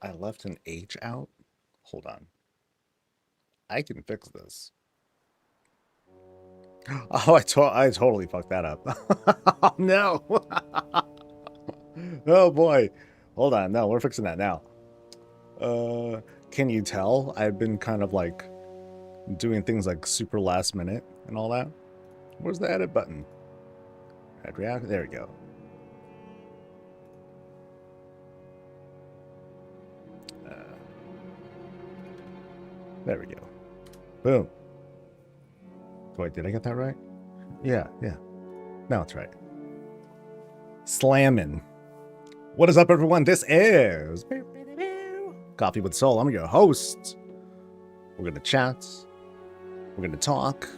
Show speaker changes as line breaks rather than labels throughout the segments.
I left an H out. Hold on. I can fix this. Oh, I totally fucked that up. Oh, no. Oh boy. Hold on. No, we're fixing that now. Can you tell I've been kind of like doing things like super last minute and all that? Where's the edit button? Add react. There we go. There we go. Boom. Wait, did I get that right? Yeah. No, it's right. Slammin'. What is up, everyone? This is Coffee with Soul. I'm your host. We're going to chat. We're going to talk.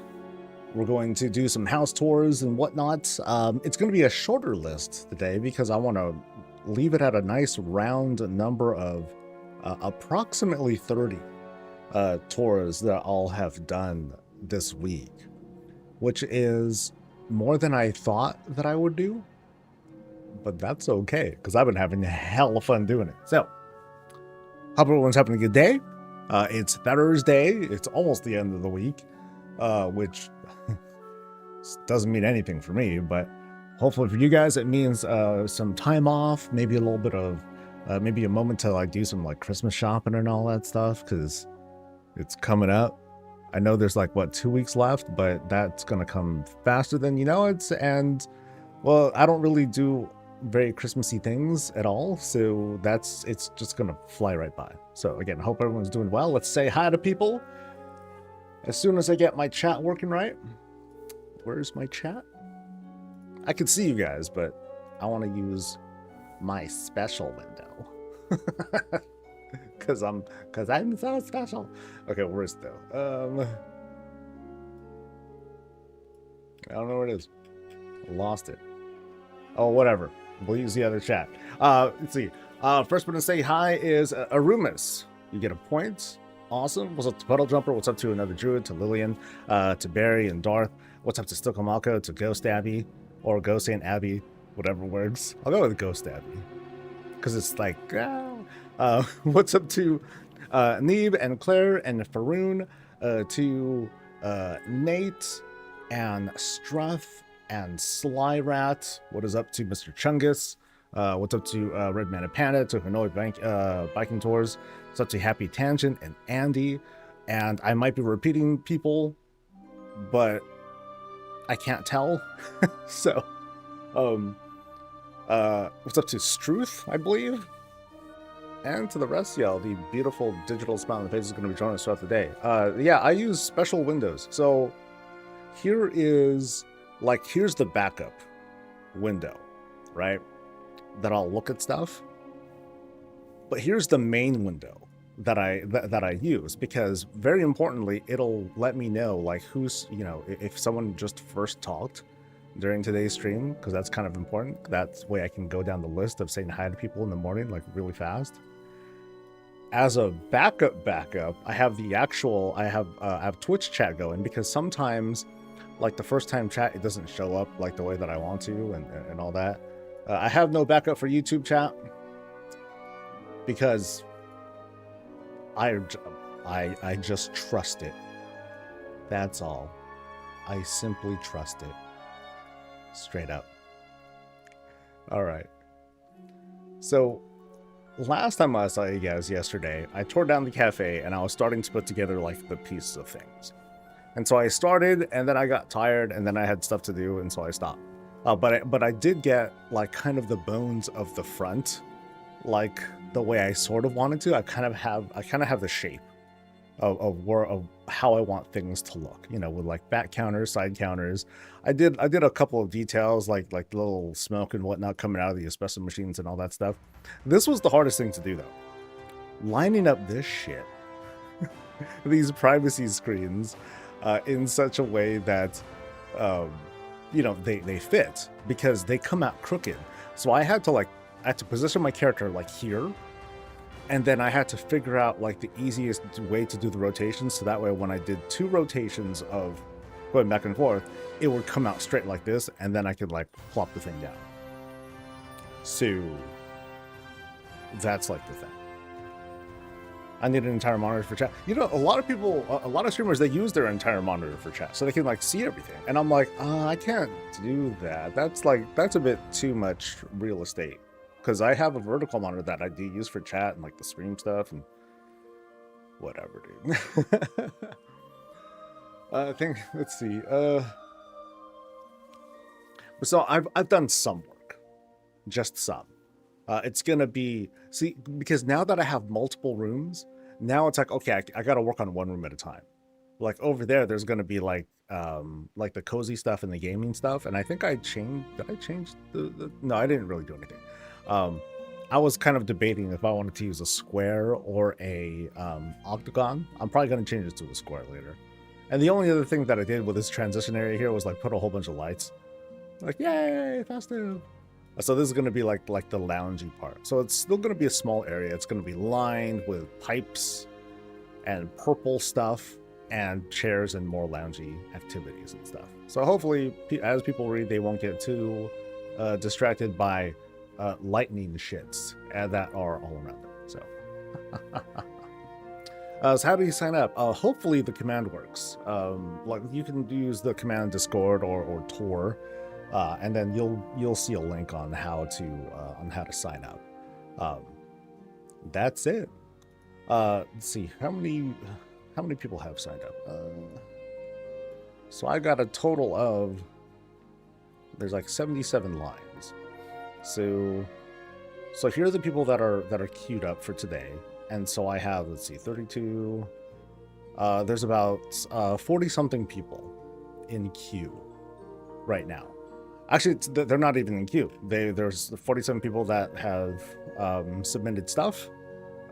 We're going to do some house tours and whatnot. It's going to be a shorter list today because I want to leave it at a nice round number of approximately 30 tours that I'll have done this week, which is more than I thought that I would do, but that's okay because I've been having a hell of fun doing it. So, hope everyone's having a good day. It's Thursday. It's almost the end of the week, which doesn't mean anything for me, but hopefully for you guys, it means some time off, maybe a little bit of, maybe a moment to like do some like Christmas shopping and all that stuff because it's coming up. I know there's like, what, 2 weeks left, but that's going to come faster than you know it. And, well, I don't really do very Christmassy things at all. So it's just going to fly right by. So again, I hope everyone's doing well. Let's say hi to people as soon as I get my chat working right. Where's my chat? I can see you guys, but I want to use my special window. Cause I'm so special. Okay, where's it though? I don't know where it is. I lost it. Oh, whatever. We'll use the other chat. Let's see. First one to say hi is Arumas. You get a point. Awesome. What's up to Puddle Jumper? What's up to another Druid? To Lillian? To Barry and Darth? What's up to Stilkamalko? To Ghost Abby? Or Ghost Saint Abby? Whatever works. I'll go with Ghost Abby. Because it's like, what's up to Neeb and Claire and Faroon, to Nate and Struff and Slyrat. What is up to Mr. Chungus? What's up to Red Man and Panda, to Hanoi Biking Tours. What's up to Happy Tangent and Andy. And I might be repeating people, but I can't tell. So, what's up to Struth, I believe? And to the rest, yeah, the beautiful digital smile on the face is going to be joining us throughout the day. Yeah, I use special windows. So here's the backup window, right? That I'll look at stuff. But here's the main window that I use, because very importantly, it'll let me know like who's, if someone just first talked during today's stream, because that's kind of important. That's the way I can go down the list of saying hi to people in the morning, like really fast. As a backup, I have I have Twitch chat going, because sometimes, like the first time chat, it doesn't show up like the way that I want to, and all that. I have no backup for YouTube chat because I just trust it. That's all. I simply trust it. Straight up. All right. So last time I saw you guys yesterday, I tore down the cafe and I was starting to put together like the pieces of things. And so I started, and then I got tired, and then I had stuff to do, and so I stopped. But I did get like kind of the bones of the front, like the way I sort of wanted to. I kind of have the shape of how I want things to look, with like back counters, side counters. I did a couple of details like little smoke and whatnot coming out of the espresso machines and all that stuff. This was the hardest thing to do though. Lining up this shit, these privacy screens, in such a way that, they fit, because they come out crooked. So I had to position my character like here. And then I had to figure out like the easiest way to do the rotations, so that way when I did 2 rotations of going back and forth, it would come out straight like this, and then I could like plop the thing down. So that's like the thing. I need an entire monitor for chat. You know, a lot of people, a lot of streamers, they use their entire monitor for chat so they can like see everything. And I'm like, I can't do that. That's a bit too much real estate. Because I have a vertical monitor that I do use for chat and like the stream stuff and whatever, dude. I think, let's see. So I've done some work, just some. It's gonna be, see, because now that I have multiple rooms, now it's like, okay, I gotta work on one room at a time. Like over there's gonna be like the cozy stuff and the gaming stuff. And I think did I change the no, I didn't really do anything. I was kind of debating if I wanted to use a square or a octagon. I'm probably gonna change it to a square later. And the only other thing that I did with this transition area here was like put a whole bunch of lights. Like, yay, festive. So this is going to be like the loungy part. So it's still going to be a small area. It's going to be lined with pipes and purple stuff and chairs and more loungy activities and stuff. So hopefully, as people read, they won't get too distracted by lightning shits that are all around them. So, so how do you sign up? Hopefully the command works. Like you can use the command Discord or Tor. And then you'll see a link on how to sign up. That's it. Let's see how many people have signed up. So I got a total of there's like 77 lines. So here are the people that are queued up for today. And so I have, let's see, 32. There's about 40 something people in queue right now. Actually, they're not even in queue. There's 47 people that have submitted stuff,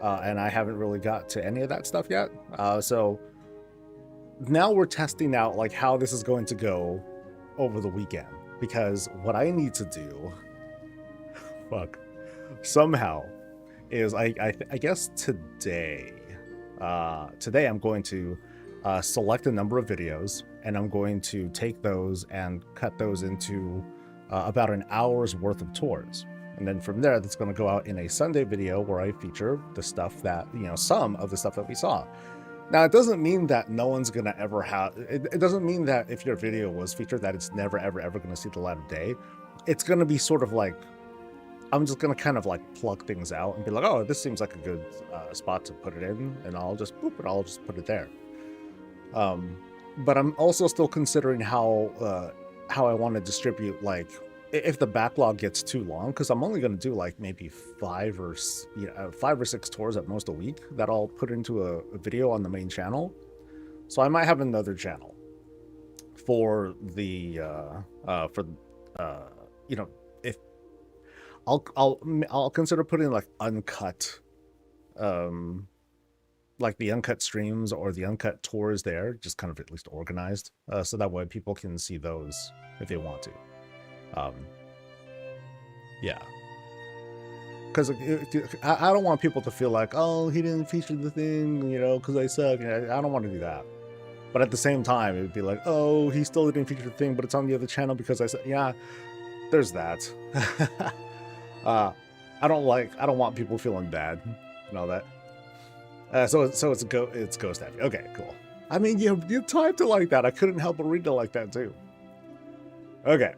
and I haven't really got to any of that stuff yet. So now we're testing out like how this is going to go over the weekend. Because what I need to do, somehow, is I guess today I'm going to select a number of videos, and I'm going to take those and cut those into about an hour's worth of tours. And then from there, that's going to go out in a Sunday video where I feature the stuff that, some of the stuff that we saw. Now, it doesn't mean that no one's going to ever have, it doesn't mean that if your video was featured that it's never, ever, ever going to see the light of day. It's going to be sort of like, I'm just going to kind of like plug things out and be like, oh, this seems like a good spot to put it in. And I'll just put it there. But I'm also still considering how I want to distribute, like, if the backlog gets too long, because I'm only going to do like maybe 5 or 6 tours at most a week that I'll put into a video on the main channel. So I might have another channel for the if I'll consider putting like uncut like the uncut streams or the uncut tours there, just kind of at least organized, so that way people can see those if they want to. Yeah, because I don't want people to feel like, oh, he didn't feature the thing, because I suck. I don't want to do that. But at the same time, it'd be like, oh, he still didn't feature the thing, but it's on the other channel because I said, yeah, there's that. I don't want people feeling bad and all that. So it's Ghost Happy. Okay, cool. I mean, you typed it like that. I couldn't help but read it like that too. Okay.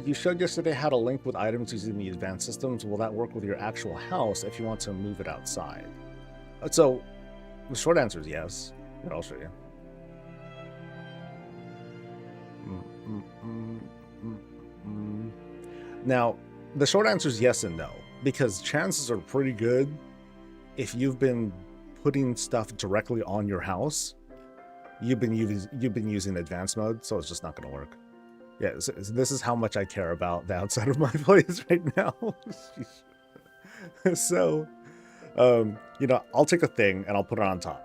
You showed yesterday how to link with items using the advanced systems. Will that work with your actual house if you want to move it outside? So the short answer is yes. But I'll show you. Now, the short answer is yes and no, because chances are pretty good if you've been putting stuff directly on your house, you've been using advanced mode, so it's just not going to work. Yeah, so this is how much I care about the outside of my place right now. So, I'll take a thing and I'll put it on top.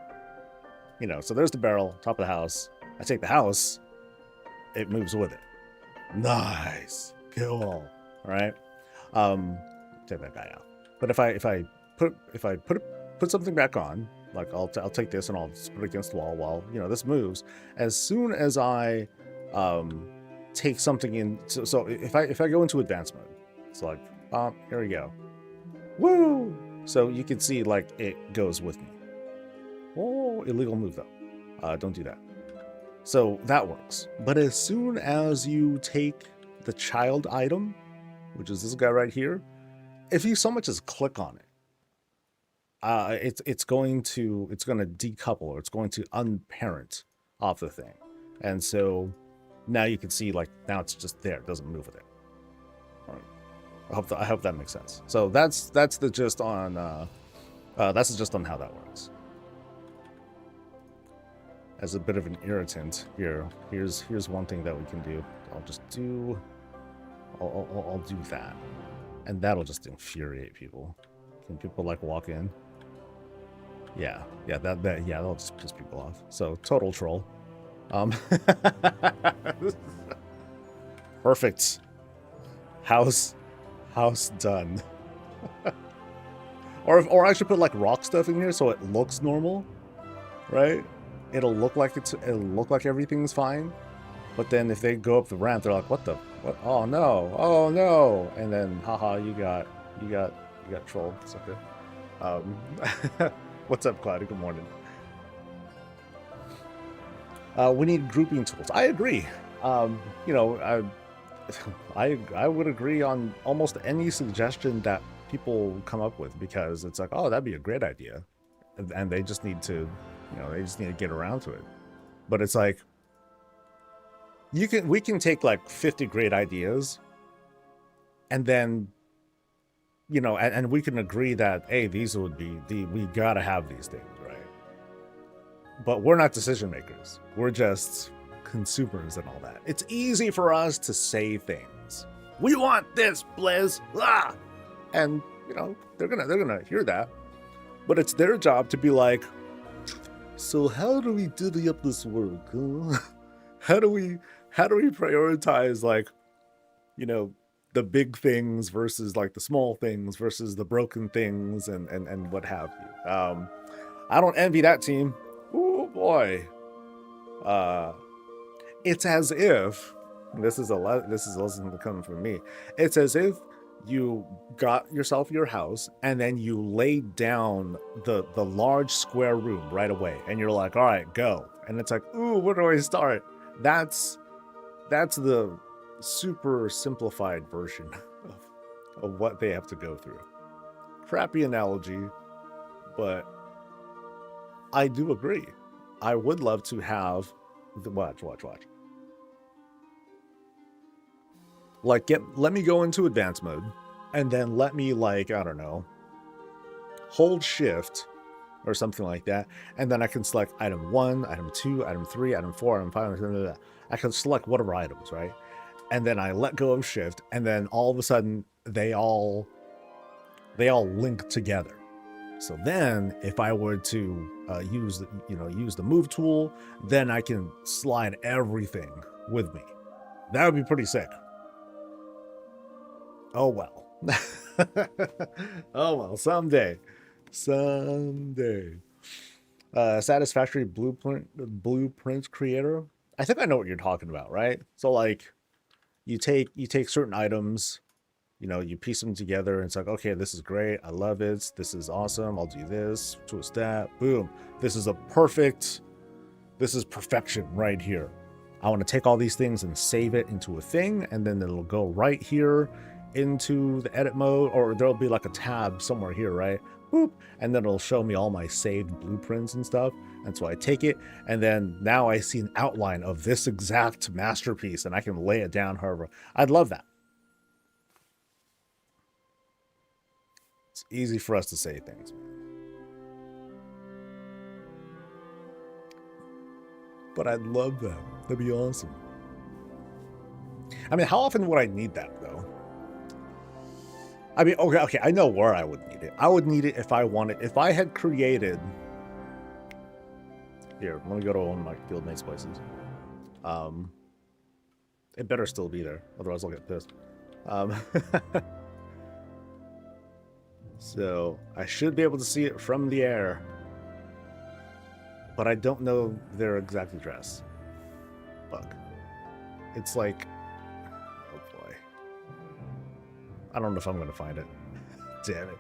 So there's the barrel, top of the house. I take the house, it moves with it. Nice, cool. All right. Take that guy out. But if I put something back on, like I'll take this and I'll just put it against the wall while this moves. As soon as I take something in, so if I go into advanced mode, it's like, here we go. Woo! So you can see like it goes with me. Oh, illegal move though. Don't do that. So that works. But as soon as you take the child item, which is this guy right here, if you so much as click on it, it's going to decouple, or it's going to unparent off the thing, and so now you can see like now it's just there, it doesn't move with it. All right. I hope that makes sense. So that's the gist on that's just on how that works. As a bit of an irritant here, here's one thing that we can do. I'll just do I'll do that, and that'll just infuriate people. Can people like walk in? Yeah, that'll just piss people off. So total troll. Perfect. House done. or I should put like rock stuff in here so it looks normal, right? It'll look like everything's fine. But then if they go up the ramp, they're like, what? Oh no, and then haha, you got trolled. It's okay. What's up, Cloudy? Good morning. We need grouping tools. I agree. You know, I would agree on almost any suggestion that people come up with, because it's like, oh, that'd be a great idea, and they just need to, get around to it. But it's like, we can take like 50 great ideas, and then, and we can agree that, hey, these would be we gotta have these things, right? But we're not decision makers. We're just consumers and all that. It's easy for us to say things. We want this, Blizz. Ah! And they're gonna hear that. But it's their job to be like, so how do we divvy up this work? Huh? How do we prioritize, like, the big things versus like the small things versus the broken things and what have you. I don't envy that team. Oh boy. It's as if this is a lesson coming from me. It's as if you got yourself your house and then you laid down the large square room right away, and you're like, all right, go. And it's like, ooh, where do I start? That's the super simplified version of what they have to go through. Crappy analogy, but I do agree. I would love to have the watch. Like, let me go into advanced mode, and then let me, like, I don't know, hold shift or something like that, and then I can select item 1, item 2, item 3, item 4, item 5, I can select whatever items, right? And then I let go of shift, and then all of a sudden they all link together. So then if I were to use the move tool, then I can slide everything with me. That would be pretty sick. Oh well. Oh well, someday. Satisfactory blueprint creator. I think I know what you're talking about, right? So like, you take certain items, you piece them together, and it's like, okay, this is great, I love it, this is awesome, I'll do this, twist that, boom. This is perfection right here. I want to take all these things and save it into a thing, and then it'll go right here into the edit mode, or there'll be like a tab somewhere here, right? Boop, and then it'll show me all my saved blueprints and stuff. And so I take it, and then now I see an outline of this exact masterpiece, and I can lay it down however. I'd love that. It's easy for us to say things, man. But I'd love that. That'd be awesome. I mean, how often would I need that, though? I mean, okay, I know where I would need it. I would need it if I had created... Here, let me go to one of my guildmates' places. It better still be there, otherwise I'll get pissed. So, I should be able to see it from the air. But I don't know their exact address. Fuck. It's like... Oh boy. I don't know if I'm going to find it. Damn it.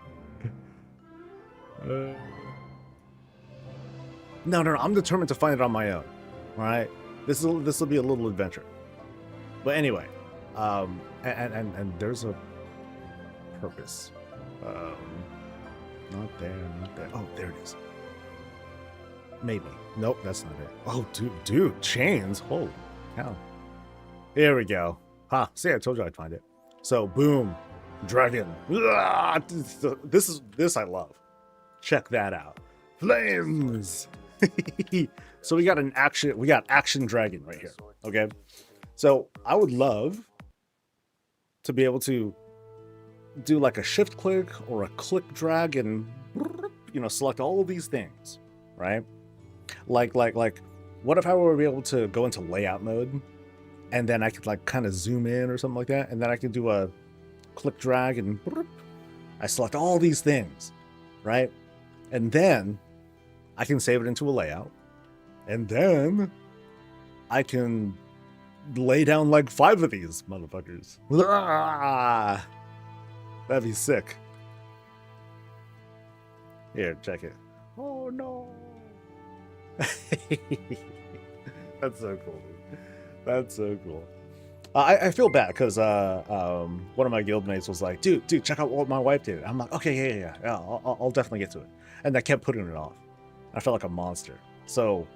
No, I'm determined to find it on my own. All right, this will be a little adventure. But anyway, and there's a purpose. Not there. Oh, there it is. Maybe. Nope, that's not it. Oh, dude, chains. Holy cow. Here we go. Ha, see, I told you I'd find it. So, boom, dragon. This I love. Check that out. Flames. So we got action dragon right here. Okay. So I would love to be able to do like a shift click or a click drag and, you know, select all of these things, right? Like, what if I were to be able to go into layout mode and then I could like kind of zoom in or something like that. And then I could do a click drag and I select all these things, right? And then I can save it into a layout. And then I can lay down like 5 of these motherfuckers. That'd be sick. Here, check it. Oh no. That's so cool, dude. That's so cool. I feel bad because one of my guildmates was like, dude, check out what my wife did. I'm like, okay, yeah, I'll definitely get to it. And I kept putting it off. I felt like a monster. So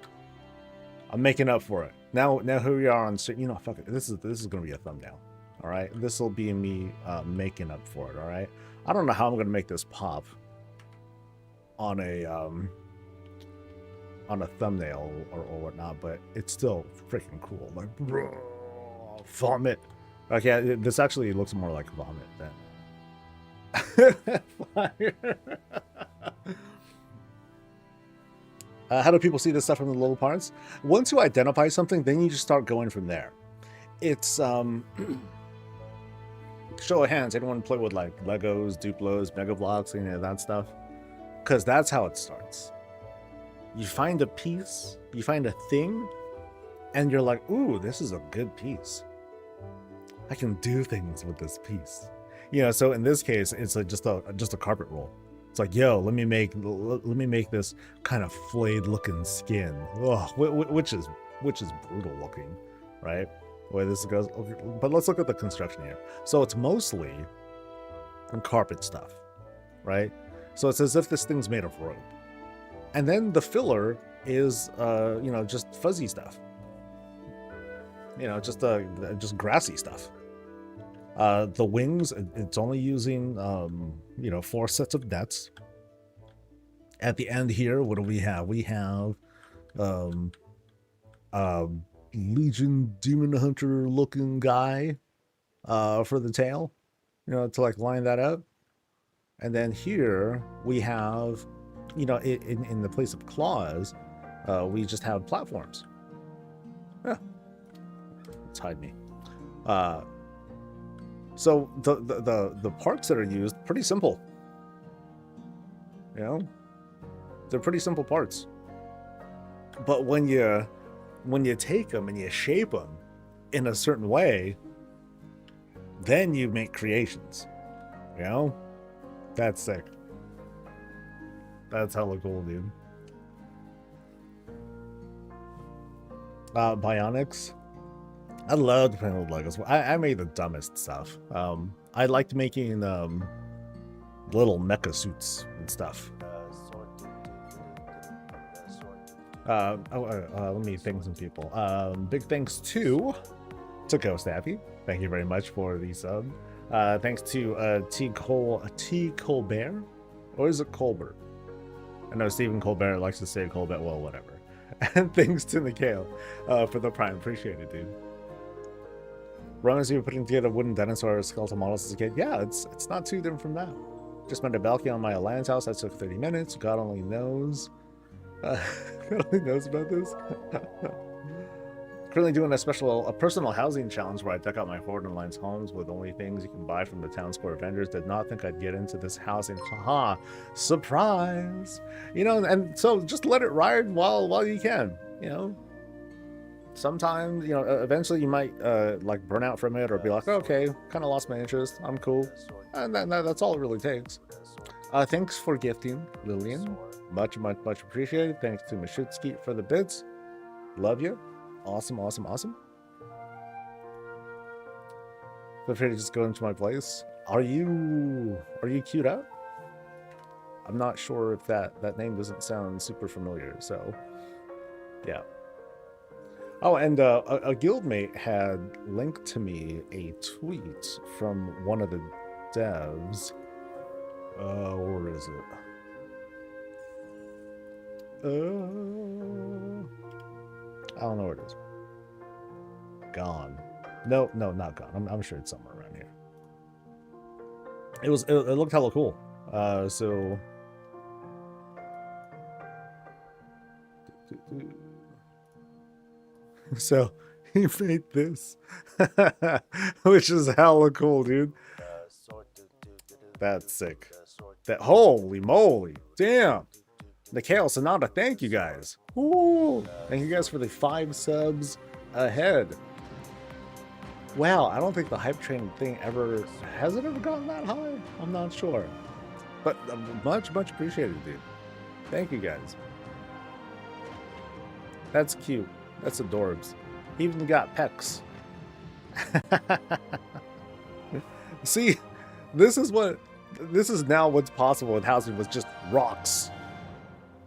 I'm making up for it. Now here we are on, you know, fuck it. This is gonna be a thumbnail. All right, this will be me making up for it. All right, I don't know how I'm gonna make this pop on a thumbnail or whatnot, but it's still freaking cool. Like, bro, vomit. Okay, this actually looks more like vomit than fire. How do people see this stuff from the little parts? Once you identify something, then you just start going from there. It's show of hands. Anyone play with like Legos, Duplos, Mega Blocks, any of that stuff? Because that's how it starts. You find a piece, you find a thing, and you're like, ooh, this is a good piece. I can do things with this piece. You know, so in this case, it's just a carpet roll. It's like, yo, let me make this kind of flayed looking skin. Ugh, which is brutal looking, right? The way this goes. Okay, but let's look at the construction here. So it's mostly carpet stuff, right? So it's as if this thing's made of rope. And then the filler is, you know, just fuzzy stuff. You know, just grassy stuff. The wings, it's only using, you know, 4 sets of nets. At the end here, what do we have? We have Legion Demon Hunter looking guy for the tail, you know, to like line that up. And then here we have, you know, in the place of claws, we just have platforms. Yeah. Let's hide me. So the parts that are used, pretty simple. You know, they're pretty simple parts. But when you take them and you shape them in a certain way, then you make creations. You know, that's sick. That's hella cool, dude. Bionics. I loved playing with Legos. I made the dumbest stuff. I liked making little mecha suits and stuff. Let me thank some people. Big thanks to Ghost Happy. Thank you very much for the sub. Thanks to T. Colbert. Or is it Colbert? I know Stephen Colbert likes to say Colbert. Well, whatever. And thanks to Mikhail for the prime. Appreciate it, dude. Romans, you were putting together wooden dinosaur skeletal models as a kid. Yeah, it's not too different from that. Just made a balcony on my Alliance house. That took 30 minutes. God only knows. God only knows about this. Currently doing a personal housing challenge where I deck out my Horde Alliance homes with only things you can buy from the town square vendors. Did not think I'd get into this housing. Haha, surprise! You know, and so just let it ride while you can. You know, sometimes, you know, eventually you might like burn out from it or be like, okay, kind of lost my interest. I'm cool, and that's all it really takes. Thanks for gifting, Lillian. Much appreciated. Thanks to Mashutski for the bits. Love you. Awesome. Feel free to just go into my place. Are you queued up? I'm not sure if that name doesn't sound super familiar, so yeah. Oh, and a guildmate had linked to me a tweet from one of the devs. Where is it? I don't know where it is. Gone. No, not gone. I'm sure it's somewhere around here. It looked hella cool. So he made this, which is hella cool, dude. That's sick. Holy moly, damn. The Kale Sonata, thank you guys. Ooh, thank you guys for the 5 subs ahead. Wow, I don't think the hype train thing has it ever gone that high? I'm not sure. But much appreciated, dude. Thank you guys. That's cute. That's adorbs. He even got pecs. See, this is now what's possible with housing with just rocks.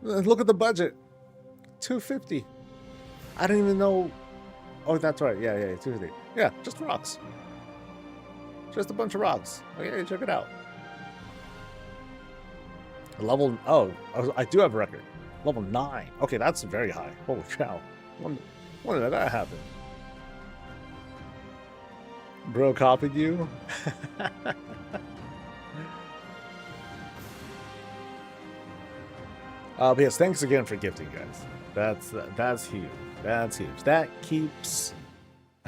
Look at the budget. $250. I didn't even know. Oh, that's right. Yeah, $250. Yeah, just rocks. Just a bunch of rocks. Okay, check it out. Level. Oh, I do have a record. Level 9. Okay, that's very high. Holy cow. When did that happen? Bro copied you? But yes, thanks again for gifting, guys. That's huge. That's huge. That keeps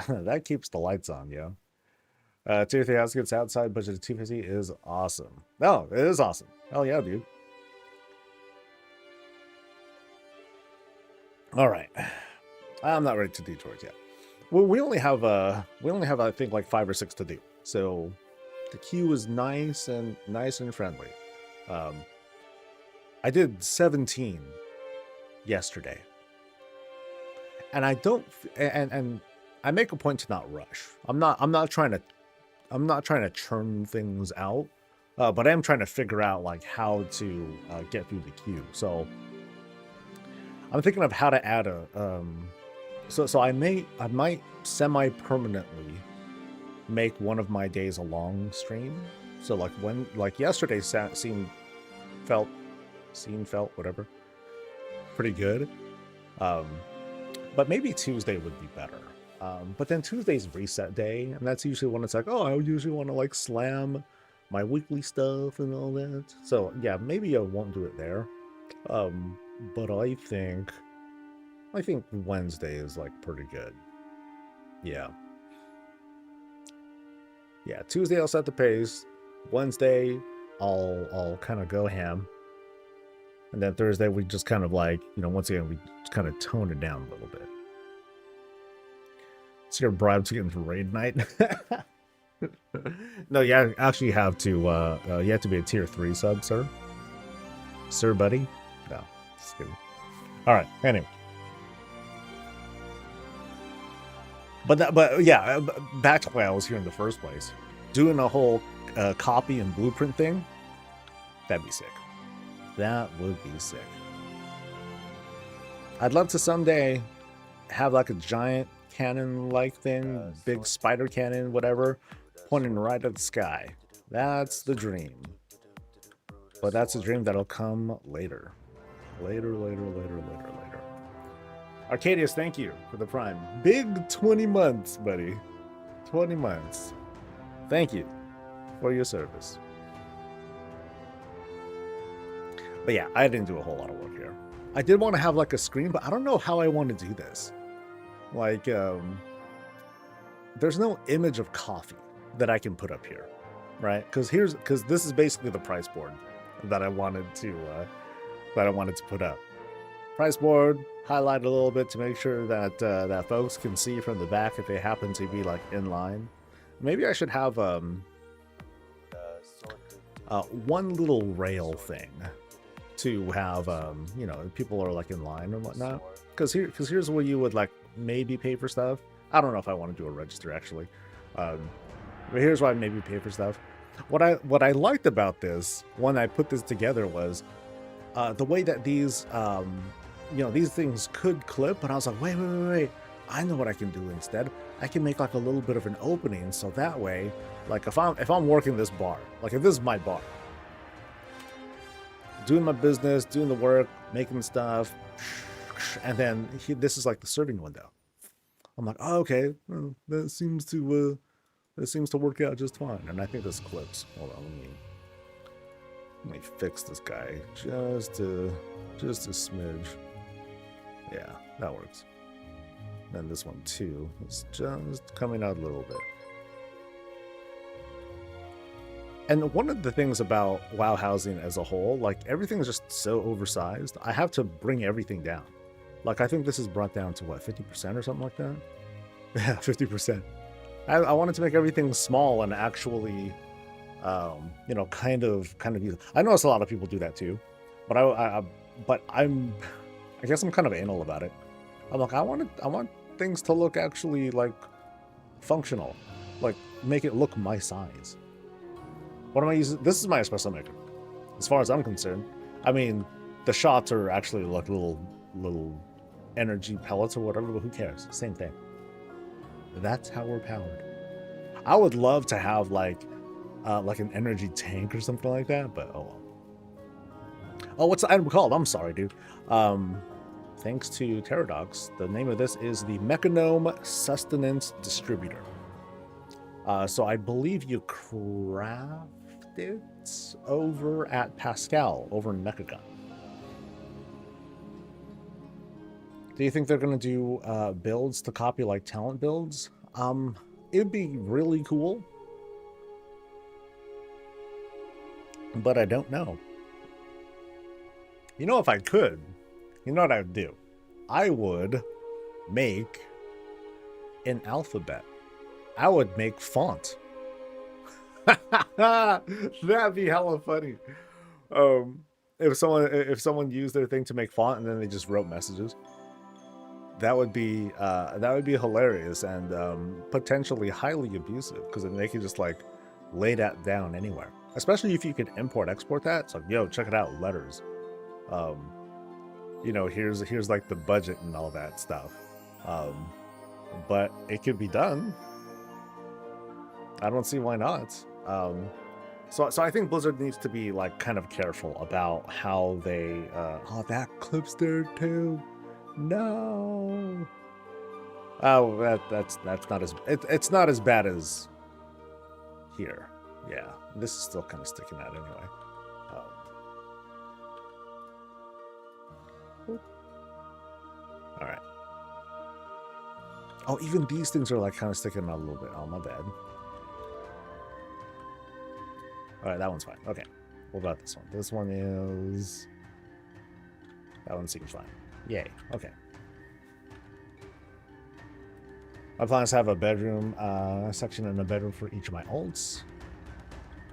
that keeps the lights on, yo. Tier 3 house gets outside budget of 250 is awesome. No, it is awesome. Hell yeah, dude. All right. I'm not ready to do tours yet. Well, we only have I think like 5 or 6 to do. So the queue is nice and friendly. I did 17 yesterday. And I don't and I make a point to not rush. I'm not trying to churn things out. But I am trying to figure out like how to get through the queue. So I'm thinking of how to add a so I might semi-permanently make one of my days a long stream. So like yesterday felt whatever pretty good. But maybe Tuesday would be better. But then Tuesday's reset day, and that's usually when it's like, oh, I usually want to like slam my weekly stuff and all that. So yeah, maybe I won't do it there. But I think Wednesday is like pretty good. Yeah. Tuesday I'll set the pace. Wednesday I'll kind of go ham. And then Thursday we just kind of like, once again we just kind of tone it down a little bit. So your bribe to get into raid night. No, you actually have to you have to be a tier 3 sub, sir. Sir, buddy? No, just kidding. All right, anyway. But yeah, back to why I was here in the first place. Doing a whole copy and blueprint thing, that'd be sick. That would be sick. I'd love to someday have like a giant cannon-like thing, big spider cannon, whatever, pointing right at the sky. That's the dream. But that's a dream that'll come later. Later. Arcadius, thank you for the prime. Big 20 months, buddy. 20 months. Thank you for your service. But yeah, I didn't do a whole lot of work here. I did want to have like a screen, but I don't know how I want to do this. Like, there's no image of coffee that I can put up here, right? Because this is basically the price board that I wanted to put up. Price board, highlight a little bit to make sure that that folks can see from the back if they happen to be like in line. Maybe I should have one little rail thing to have, you know, people are like in line and whatnot. Because here's where you would like maybe pay for stuff. I don't know if I want to do a register actually, but here's why I maybe pay for stuff. What I liked about this when I put this together was the way that these you know, these things could clip, but I was like, wait, I know what I can do instead. I can make like a little bit of an opening, so that way, like if I'm working this bar, like if this is my bar, doing my business, doing the work, making stuff, and then this is like the serving window. I'm like, oh, okay, well, that seems to work out just fine. And I think this clips. Hold on, let me fix this guy just a smidge. Yeah, that works. And this one too is just coming out a little bit. And one of the things about WoW housing as a whole, like everything is just so oversized. I have to bring everything down. Like I think this is brought down to what, 50% or something like that? Yeah, 50%. I wanted to make everything small and actually, you know, kind of use. I notice a lot of people do that too, but I guess I'm kind of anal about it. I'm like, I want things to look actually like functional, like make it look my size. What am I using? This is my espresso maker, as far as I'm concerned. I mean, the shots are actually like little energy pellets or whatever, but who cares? Same thing. That's how we're powered. I would love to have like an energy tank or something like that, but oh well. Oh, what's the item called? I'm sorry, dude. Thanks to Pterodox, the name of this is the Mechanome Sustenance Distributor. So I believe you craft it over at Pascal, over in Mechagon. Do you think they're going to do builds to copy like talent builds? It'd be really cool, but I don't know. You know, if I could, you know what I would do? I would make an alphabet. I would make font. That'd be hella funny. If someone used their thing to make font and then they just wrote messages, that would be hilarious and potentially highly abusive, because then they could just like lay that down anywhere. Especially if you could export that. It's like, yo, check it out, letters. You know, here's like the budget and all that stuff. But it could be done. I don't see why not. So I think Blizzard needs to be like kind of careful about how they. Oh, that clips there too. No. Oh, that's not as it's not as bad as here. Yeah, this is still kind of sticking out anyway. All right. Oh, even these things are like kind of sticking out a little bit. Oh, my bad. All right, that one's fine. Okay, what about this one? This one is. That one seems fine. Yay. Okay. My plan is to have a bedroom section and a bedroom for each of my alts.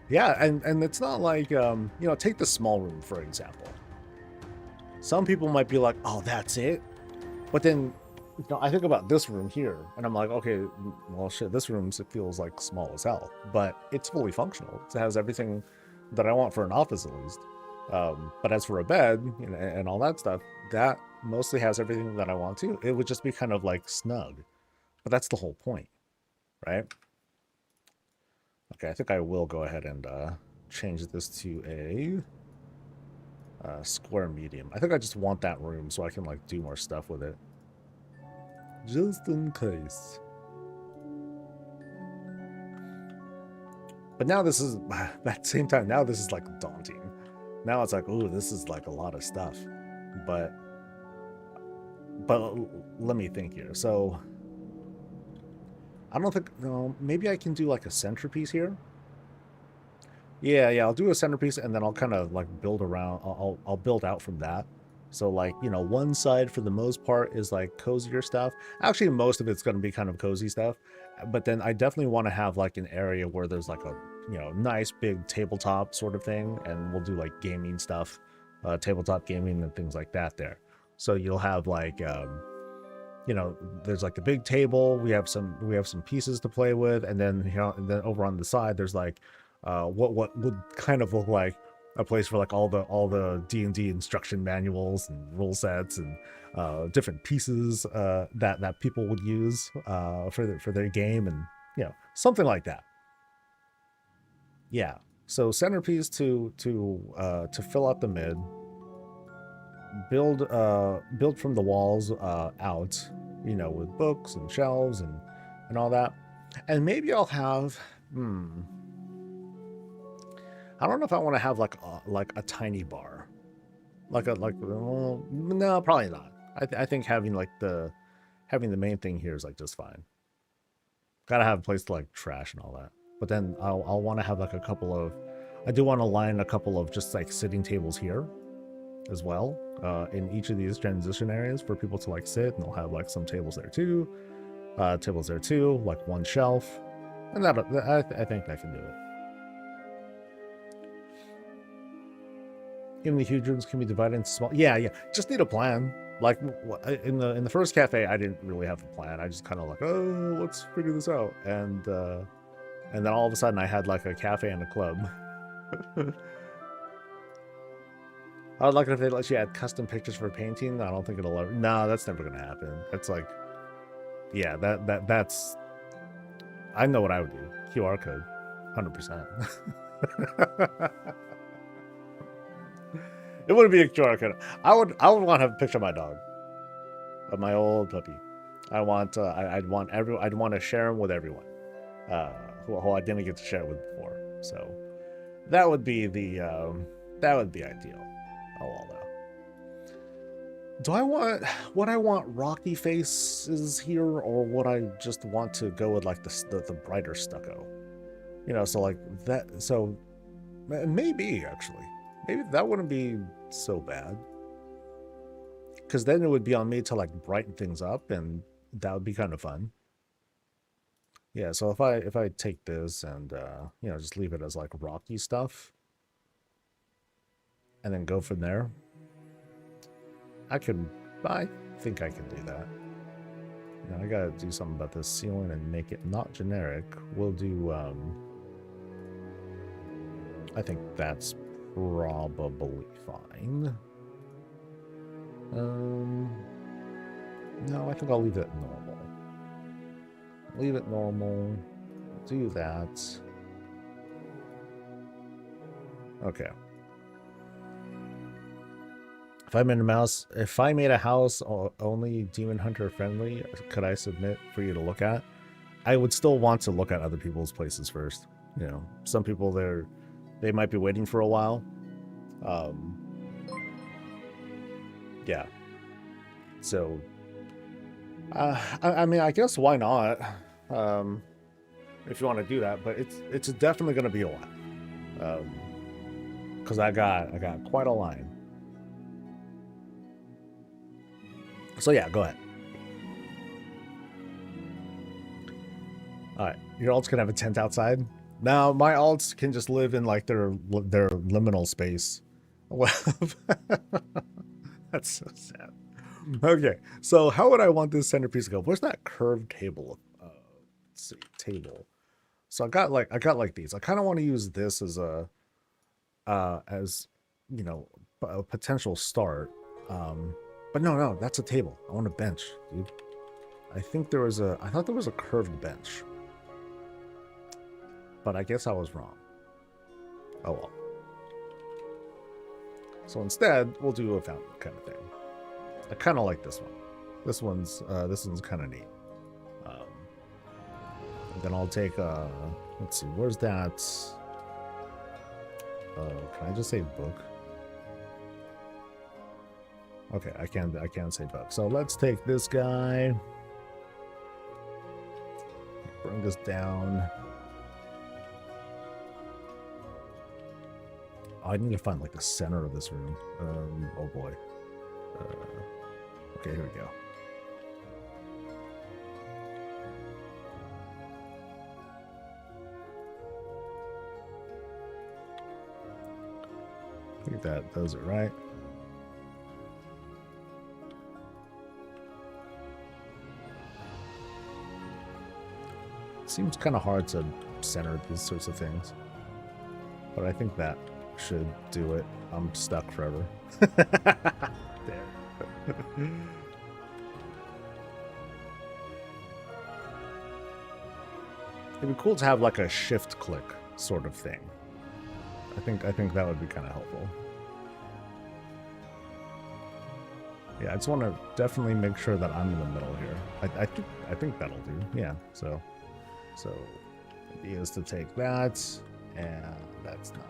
Yeah, and it's not like you know, take the small room for example. Some people might be like, "Oh, that's it," but then, you know, I think about this room here, and I'm like, okay, well, shit, this room feels like small as hell, but it's fully functional. It has everything that I want for an office, at least. But as for a bed, you know, and all that stuff, that mostly has everything that I want to. It would just be kind of like snug, but that's the whole point, right? Okay, I think I will go ahead and change this to a square medium. I think I just want that room so I can like do more stuff with it. Just in case. But now this is, at the same time, now this is like daunting. Now it's like, ooh, this is like a lot of stuff. But let me think here. So I don't think, no, maybe I can do like a centerpiece here. Yeah, I'll do a centerpiece and then I'll kind of like build around, I'll build out from that. So like, you know, one side for the most part is like cozier stuff. Actually, most of it's going to be kind of cozy stuff. But then I definitely want to have like an area where there's like a you know, nice big tabletop sort of thing, and we'll do like gaming stuff, tabletop gaming and things like that there. So you'll have like you know, there's like the big table. We have some pieces to play with, and then you know, and then over on the side there's like what would kind of look like a place for like all the D&D instruction manuals and rule sets and different pieces that people would use for their game, and you know, something like that. Yeah. So centerpiece to fill out the mid. Build from the walls out, you know, with books and shelves and all that. And maybe I'll have I don't know if I want to have like a tiny bar, well, no, probably not. I think having the main thing here is like just fine. Gotta have a place to like trash and all that. But then I'll want to have like a couple of, I do want to line a couple of just like sitting tables here as well, in each of these transition areas for people to like sit, and they'll have like some tables there too, like one shelf, and that I think that can do it. Even the huge rooms can be divided into small. Yeah. Just need a plan. Like in the first cafe, I didn't really have a plan. I just kind of like, oh, let's figure this out, and then all of a sudden I had like a cafe and a club. I would like it if they let you add custom pictures for painting. I don't think it'll ever. No, that's never gonna happen. That's like, yeah, that's. I know what I would do. QR code, 100%. It wouldn't be a QR code. I would want to have a picture of my dog, of my old puppy. I'd want to share him with everyone, who I didn't get to share it with before. So that would be ideal. Oh well, though. Do I want rocky faces here, or would I just want to go with like the brighter stucco? You know, so like that. So maybe that wouldn't be so bad, because then it would be on me to like brighten things up, and that would be kind of fun. Yeah. So if I take this and you know, just leave it as like rocky stuff, and then go from there. I think I can do that. Now I gotta do something about this ceiling and make it not generic. We'll do, I think that's probably fine. No, I think I'll leave it normal. Do that. Okay. If I made a house only Demon Hunter friendly, could I submit for you to look at? I would still want to look at other people's places first. You know, some people they might be waiting for a while. Yeah. So, I mean, I guess why not? If you want to do that, but it's definitely going to be a lot. Because I got quite a line. So yeah, go ahead. All right, your alts can have a tent outside. Now my alts can just live in like their liminal space. Well, that's so sad. Okay, so how would I want this centerpiece to go? Where's that curved table? Let's see, table. So I got like these. I kind of want to use this as a as you know, a potential start. But no, that's a table. I want a bench, dude. I thought there was a curved bench. But I guess I was wrong. Oh well. So instead, we'll do a fountain kind of thing. I kind of like this one. This one's kind of neat. And then I'll take let's see, where's that? Can I just say book? Okay, I can't say book. So let's take this guy. Bring this down. Oh, I need to find like the center of this room. Oh boy. Okay, here we go. think that does it, right? Seems kind of hard to center these sorts of things. But I think that should do it. I'm stuck forever. There. It'd be cool to have like a shift click sort of thing. I think that would be kind of helpful. Yeah, I just want to definitely make sure that I'm in the middle here. I think that'll do. Yeah. So the idea is to take that, and that's not.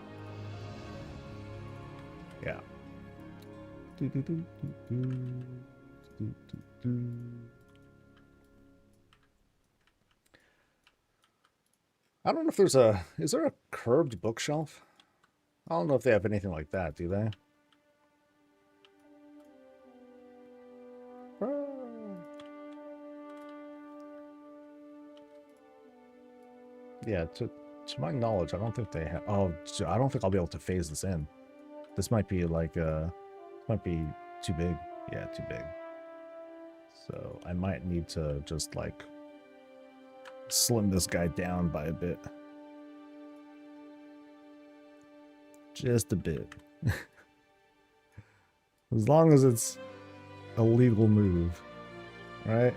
Yeah. I don't know if there's a... Is there a curved bookshelf? I don't know if they have anything like that, do they? Yeah, to my knowledge, I don't think they have... Oh, I don't think I'll be able to phase this in. This might be like, might be too big. Yeah, too big. So I might need to just like slim this guy down by a bit. Just a bit. As long as it's a legal move, right?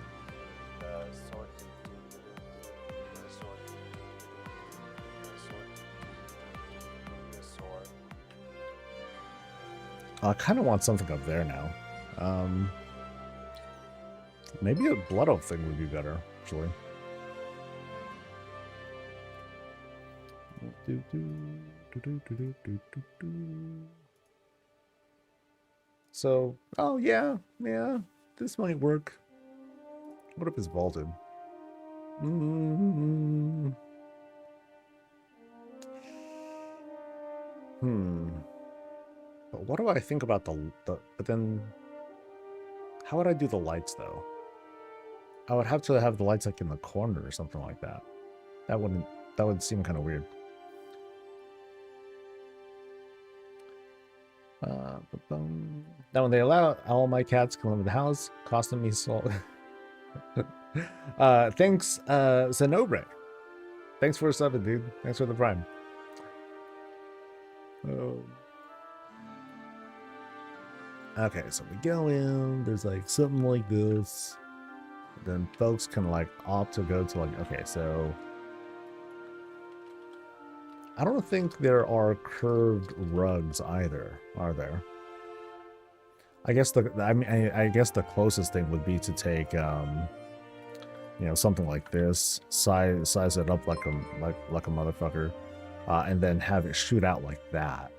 I kind of want something up there now. Maybe a blood oath thing would be better, actually. So, oh yeah, this might work. What if it's vaulted? But what do I think about the but then how would I do the lights though? I would have to have the lights like in the corner or something like that. That would seem kind of weird. Now when they allow all my cats to come into the house, costing me so thanks, Zenobre. Thanks for subbing, dude. Thanks for the prime. Okay, so we go in, there's like something like this. Then folks can like opt to go to like, okay, so I don't think there are curved rugs either, are there? I guess I guess the closest thing would be to take you know, something like this, size it up like a motherfucker, and then have it shoot out like that.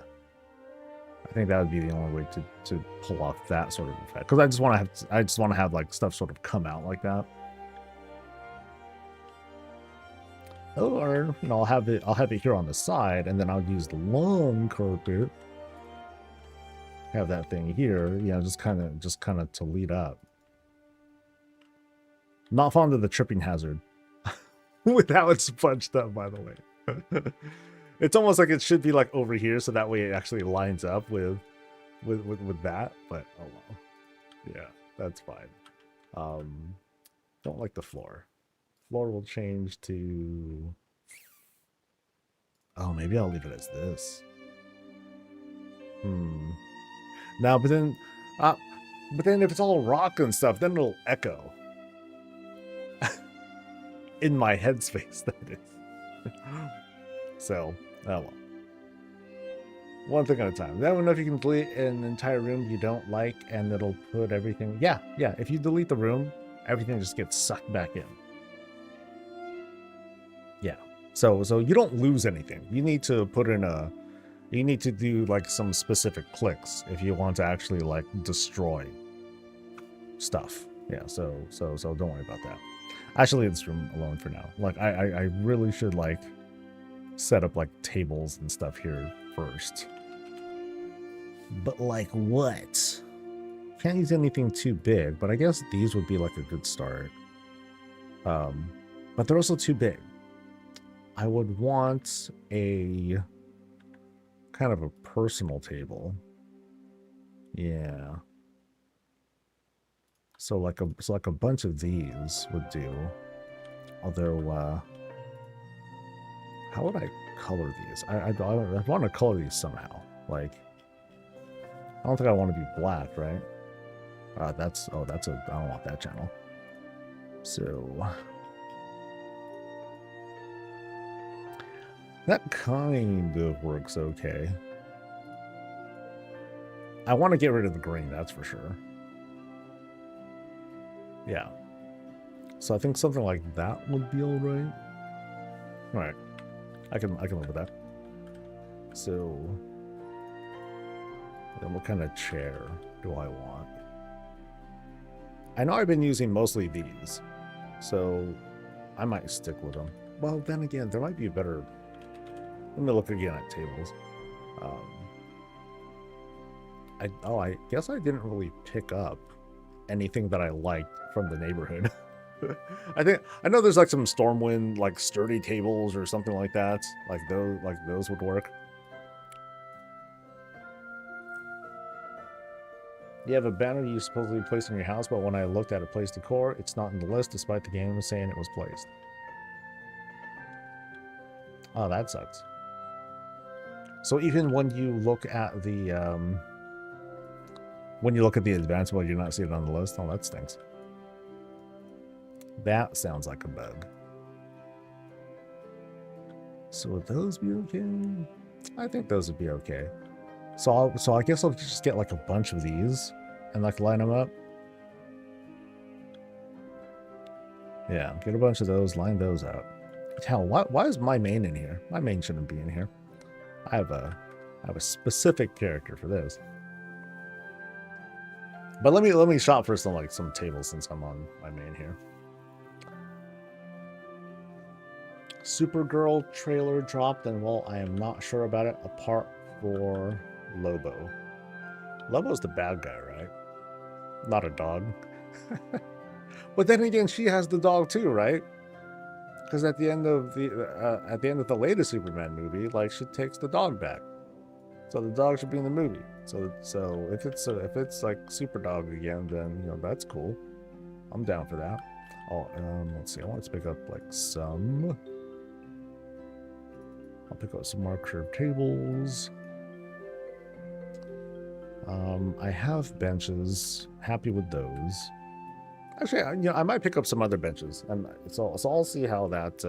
I think that would be the only way to pull off that sort of effect. Because I just want to have like stuff sort of come out like that. Or, you know, I'll have it here on the side, and then I'll use the long carpet. Have that thing here, you know, just kind of to lead up. Not fond of the tripping hazard with how it's punched up, by the way. It's almost like it should be like over here, so that way it actually lines up with that. But oh well, yeah, that's fine. Don't like the floor. Floor will change to. Oh, maybe I'll leave it as this. Now, but then if it's all rock and stuff, then it'll echo. In my headspace, that is. So, oh well. One thing at a time. Then I don't know if you can delete an entire room you don't like, and it'll put everything. Yeah. If you delete the room, everything just gets sucked back in. Yeah. So you don't lose anything. You need to put in you need to do like some specific clicks if you want to actually like destroy stuff. Yeah. So don't worry about that. Actually, leave this room alone for now. Like I really should like set up like tables and stuff here first. But like what? Can't use anything too big, but I guess these would be like a good start. But they're also too big. I would want a kind of a personal table. Yeah. So like a bunch of these would do. Although, how would I color these? I want to color these somehow. Like, I don't think I want to be black, right? I don't want that channel. So, that kind of works okay. I want to get rid of the green, that's for sure. Yeah. So I think something like that would be all right. All right. I can live with that. So then what kind of chair do I want? I know I've been using mostly these, so I might stick with them. Well, then again, there might be a better... Let me look again at tables. I guess I didn't really pick up anything that I liked from the neighborhood. I know there's like some Stormwind, like sturdy tables or something like that. Like those would work. You have a banner you supposedly placed in your house, but when I looked at a place decor, it's not in the list despite the game saying it was placed. Oh, that sucks. So even when you look at the advanced mode, you're not seeing it on the list? Oh, that stinks. That sounds like a bug. So would those be okay? I think those would be okay. So I guess I'll just get like a bunch of these and like line them up. Yeah, get a bunch of those, line those up. Hell, why is my main in here? My main shouldn't be in here. I have a specific character for this. But let me shop for some tables since I'm on my main here. Supergirl trailer dropped, and well, I am not sure about it apart for Lobo. Lobo's the bad guy, right? Not a dog. But then again, she has the dog too, right? Because at the end of the latest Superman movie, like she takes the dog back, so the dog should be in the movie. So if it's like Super Dog again, then that's cool. I'm down for that. Oh, let's see. I want to pick up like some. I'll pick up some more curved tables. I have benches. Happy with those. Actually, I might pick up some other benches, and so I'll see how that.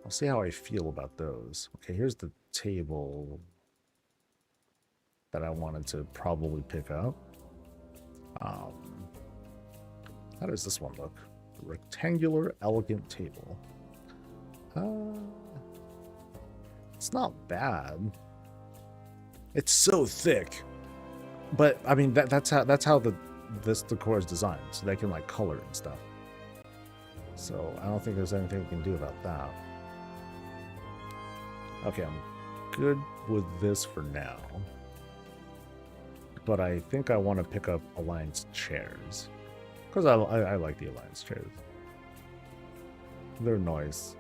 I'll see how I feel about those. Okay, here's the table that I wanted to probably pick up. How does this one look? Rectangular, elegant table. It's not bad. It's so thick, but I mean that's how this decor is designed, so they can like color and stuff. So I don't think there's anything we can do about that. Okay, I'm good with this for now. But I think I want to pick up Alliance chairs. Because I like the Alliance chairs. They're nice.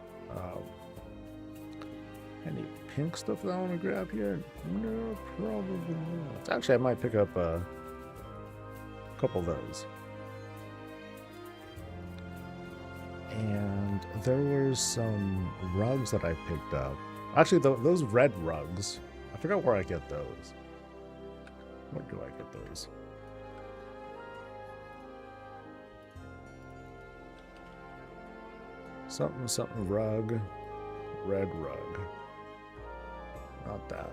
Any pink stuff that I want to grab here? No, probably not. Actually, I might pick up a couple of those. And there were some rugs that I picked up. Actually, those red rugs, I forgot where I get those. Where do I get those? Something rug. Red rug. Not that.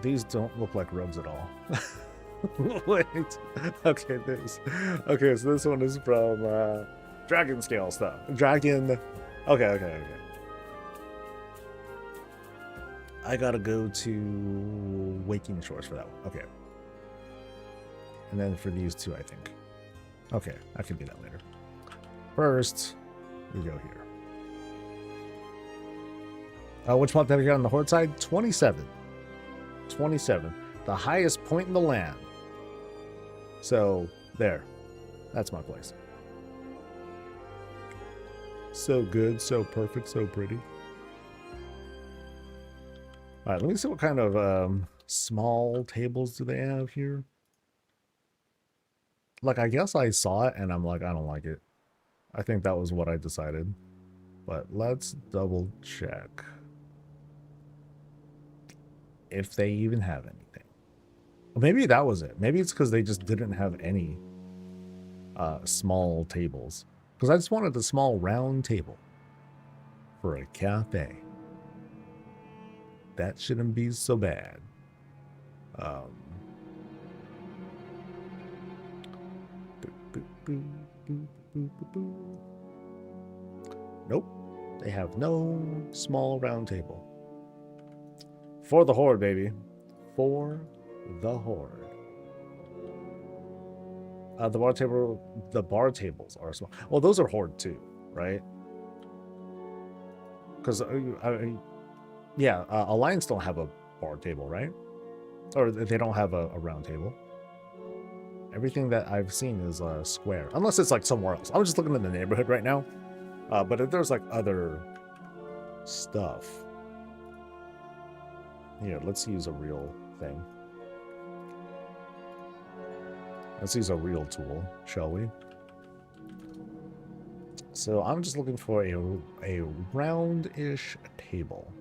These don't look like rugs at all. Wait. Okay, okay, so this one is from Dragon Scale stuff. Dragon. Okay. I gotta go to Waking Shores for that one. Okay. And then for these two, I think. Okay, I can do that later. First, we go here. Which month did I get on the Horde side? 27. 27. The highest point in the land. So, there. That's my place. So good, so perfect, so pretty. All right, let me see what kind of small tables do they have here. Like, I guess I saw it and I'm like, I don't like it. I think that was what I decided. But let's double check if they even have anything. Maybe that was it. Maybe it's because they just didn't have any small tables. Because I just wanted a small round table for a cafe. That shouldn't be so bad. Nope. They have no small round table. For the horde, baby. For the horde. The bar tables are small. Well, those are horde too, right? Because yeah, Alliance don't have a bar table, right? Or they don't have a round table. Everything that I've seen is square, unless it's like somewhere else. I'm just looking in the neighborhood right now, but if there's like other stuff, here, let's use a real thing. Let's use a real tool, shall we? So I'm just looking for a round-ish table.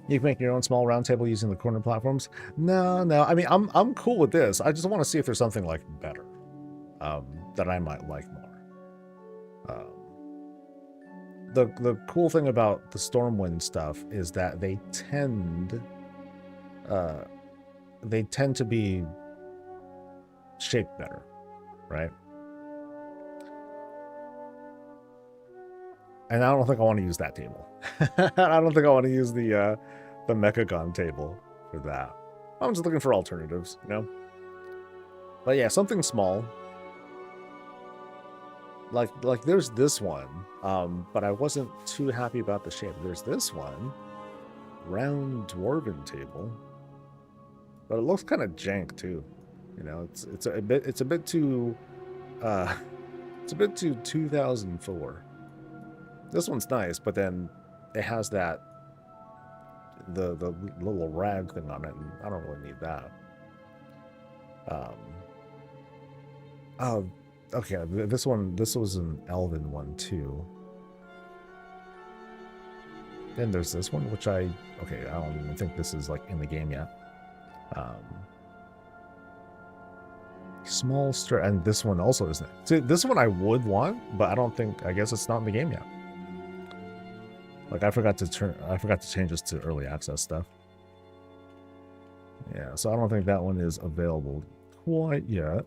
You can make your own small round table using the corner platforms. No. I mean, I'm cool with this. I just want to see if there's something like better that I might like more. The cool thing about the Stormwind stuff is that they tend to be shaped better, right? And I don't think I want to use that table. I don't think I want to use the Mechagon table for that. I'm just looking for alternatives, you know? But yeah, something small. Like there's this one, but I wasn't too happy about the shape. There's this one, round dwarven table, but it looks kind of jank too. You know, it's a bit too 2004. This one's nice, but then it has the little rag thing on it, and I don't really need that. Oh, okay. This was an elven one too. Then there's this one, which I don't even think this is like in the game yet. Small and this one also isn't. See, this one I would want, but I guess it's not in the game yet. Like I forgot to change this to early access stuff. Yeah, so I don't think that one is available quite yet.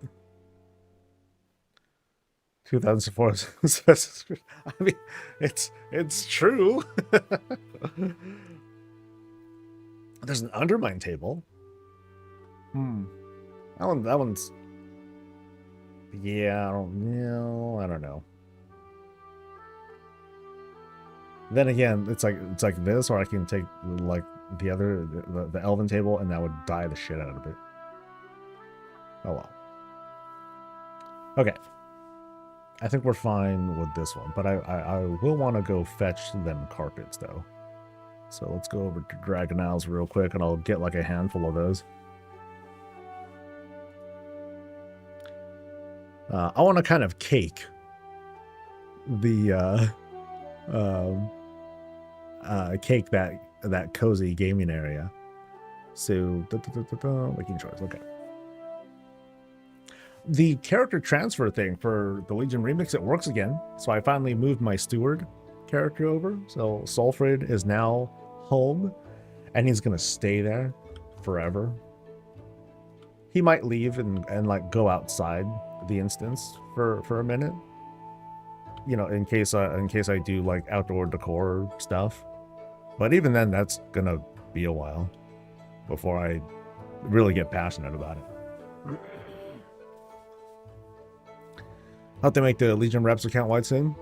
2004. I mean, it's true. There's an Undermine table. That one's. Yeah, I don't know. Then again, it's like this, or I can take like the elven table, and that would dye the shit out of it. Oh well. Okay. I think we're fine with this one, but I will want to go fetch them carpets though. So let's go over to Dragon Isles real quick, and I'll get like a handful of those. I want to kind of cake the cake that cozy gaming area. So making choice. Okay. The character transfer thing for the Legion remix, it works again. So I finally moved my steward character over. So Sulfrid is now home, and he's gonna stay there forever. He might leave and like go outside the instance for a minute, you know, in case I do like outdoor decor stuff. But even then, that's gonna be a while before I really get passionate about it. Have to make the Legion reps account wide soon.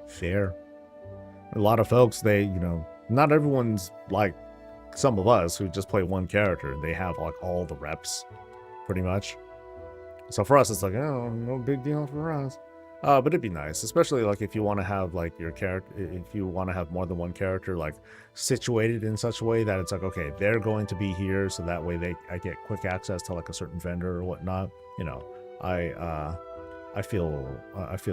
Fair. A lot of folks, not everyone's like some of us who just play one character. They have like all the reps, pretty much. So for us, it's like, oh, no big deal for us. But it'd be nice, especially like if you want to have like your character, if you want to have more than one character like situated in such a way that it's like, okay, they're going to be here, so that way I get quick access to like a certain vendor or whatnot. You know, I feel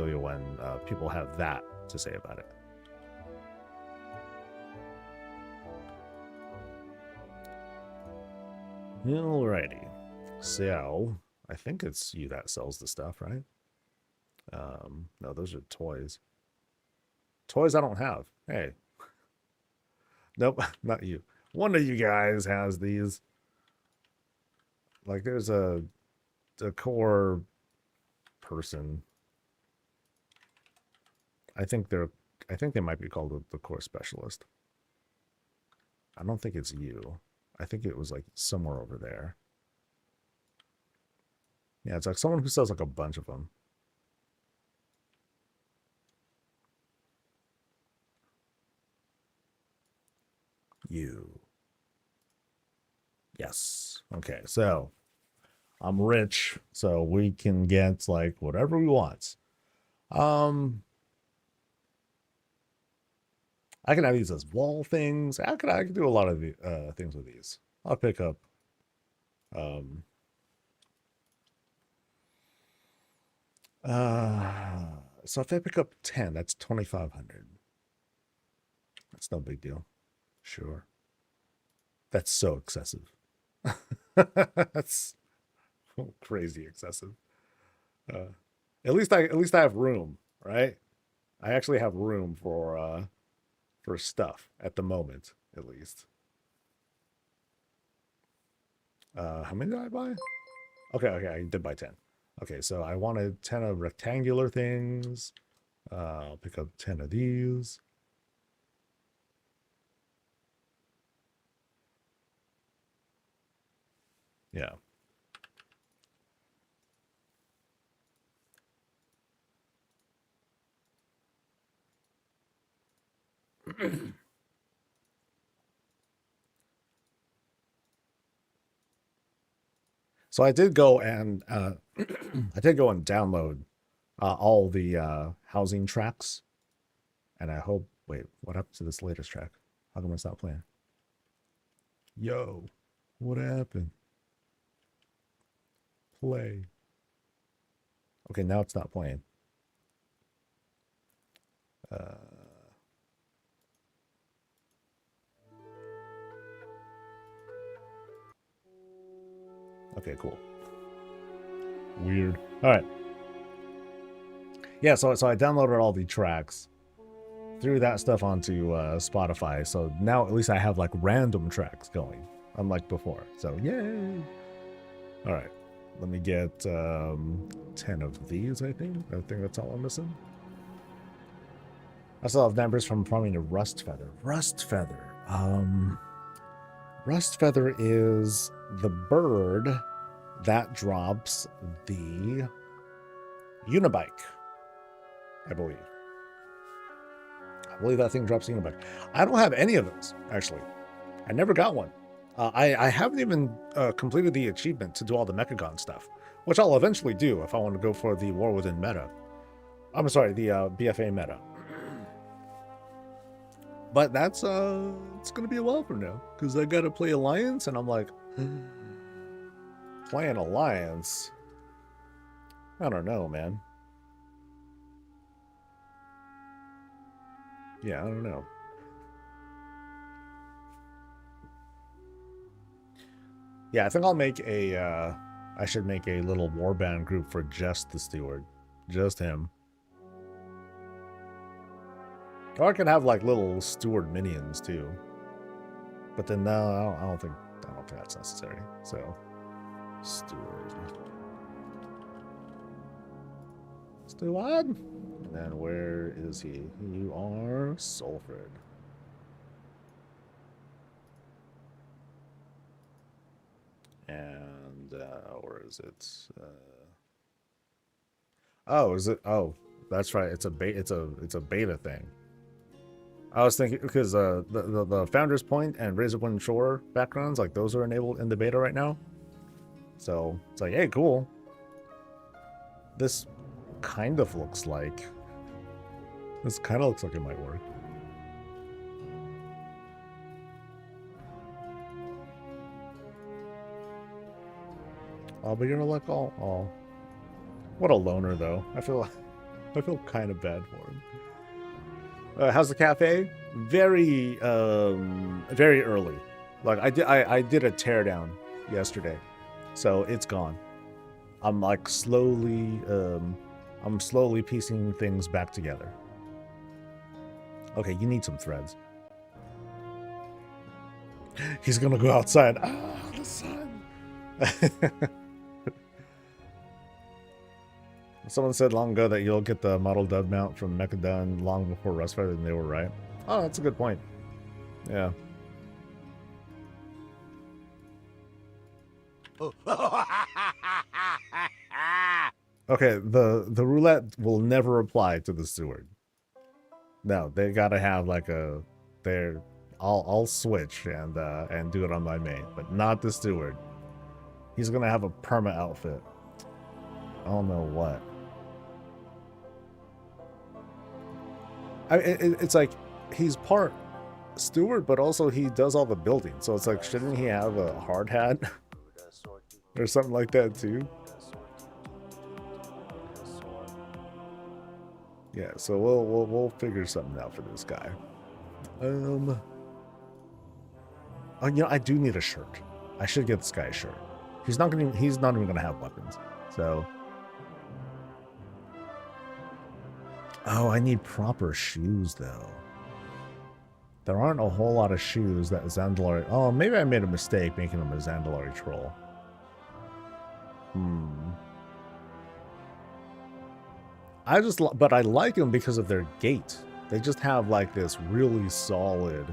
you when people have that to say about it. Alrighty, so I think it's you that sells the stuff, right? No, those are toys. Toys I don't have. Hey. Nope, not you. One of you guys has these. Like there's a core person. I think they might be called the core specialist. I don't think it's you. I think it was like somewhere over there. Yeah, it's like someone who sells like a bunch of them. You. Yes. Okay, so I'm rich, so we can get like whatever we want. I can have these as wall things. I can do a lot of the things with these. I'll pick up um so if I pick up 10, that's 2,500. That's no big deal. Sure. That's so excessive. That's crazy excessive. Uh, at least I have room, right? I actually have room for stuff at the moment, at least. How many did I buy? Okay, I did buy 10. Okay, so I wanted 10 of rectangular things. I'll pick up 10 of these. Yeah. So I did go and I did go and download all the housing tracks, and I hope. Wait, what happened to this latest track? How come it's not playing? Yo, what happened? Play. Okay, now it's not playing. Okay, cool. Weird. All right. Yeah, so I downloaded all the tracks, threw that stuff onto Spotify. So now at least I have like random tracks going, unlike before. So yay! All right, let me get 10 of these. I think that's all I'm missing. I still have numbers from farming a rust feather. Rust feather. Rust feather is the bird that drops the unibike, I believe. I believe that thing drops the unibike. I don't have any of those, actually. I never got one. I haven't even completed the achievement to do all the Mechagon stuff, which I'll eventually do if I want to go for the War Within meta. I'm sorry, the BFA meta. But that's it's gonna be a while from now because I gotta play Alliance, and I'm like, playing Alliance. I don't know, man. Yeah, I don't know. Yeah, I think I'll make a. I should make a little warband group for just the steward, just him. Or I can have like little steward minions too. But then no, I don't think that's necessary. So, steward. Steward. And then where is he? You are Sulfred. And where is it? Oh, is it? Oh, that's right. It's a beta thing. I was thinking because the Founder's Point and Razorwind Shore backgrounds, like those are enabled in the beta right now. So it's like, hey, cool. This kind of looks like. This kind of looks like it might work. Oh, but you're like, oh, what a loner though. I feel kind of bad for him. How's the cafe? Very early. Like I did a teardown yesterday, so it's gone. I'm like slowly piecing things back together. Okay, you need some threads. He's gonna go outside. Ah, the sun. Someone said long ago that you'll get the model dub mount from Mecha done long before Rustfire, and they were right. Oh, that's a good point. Yeah. Okay, the roulette will never apply to the steward. No, they gotta have like a I'll switch and do it on my main, but not the steward. He's gonna have a perma outfit. I don't know what. It's like he's part steward, but also he does all the building. So it's like, shouldn't he have a hard hat or something like that too? Yeah, so we'll figure something out for this guy. Oh, you know, I do need a shirt. I should get this guy a shirt. He's not even gonna have weapons. So. Oh, I need proper shoes though. There aren't a whole lot of shoes that Zandalari. Oh, maybe I made a mistake making him a Zandalari troll. But I like them because of their gait. They just have like this really solid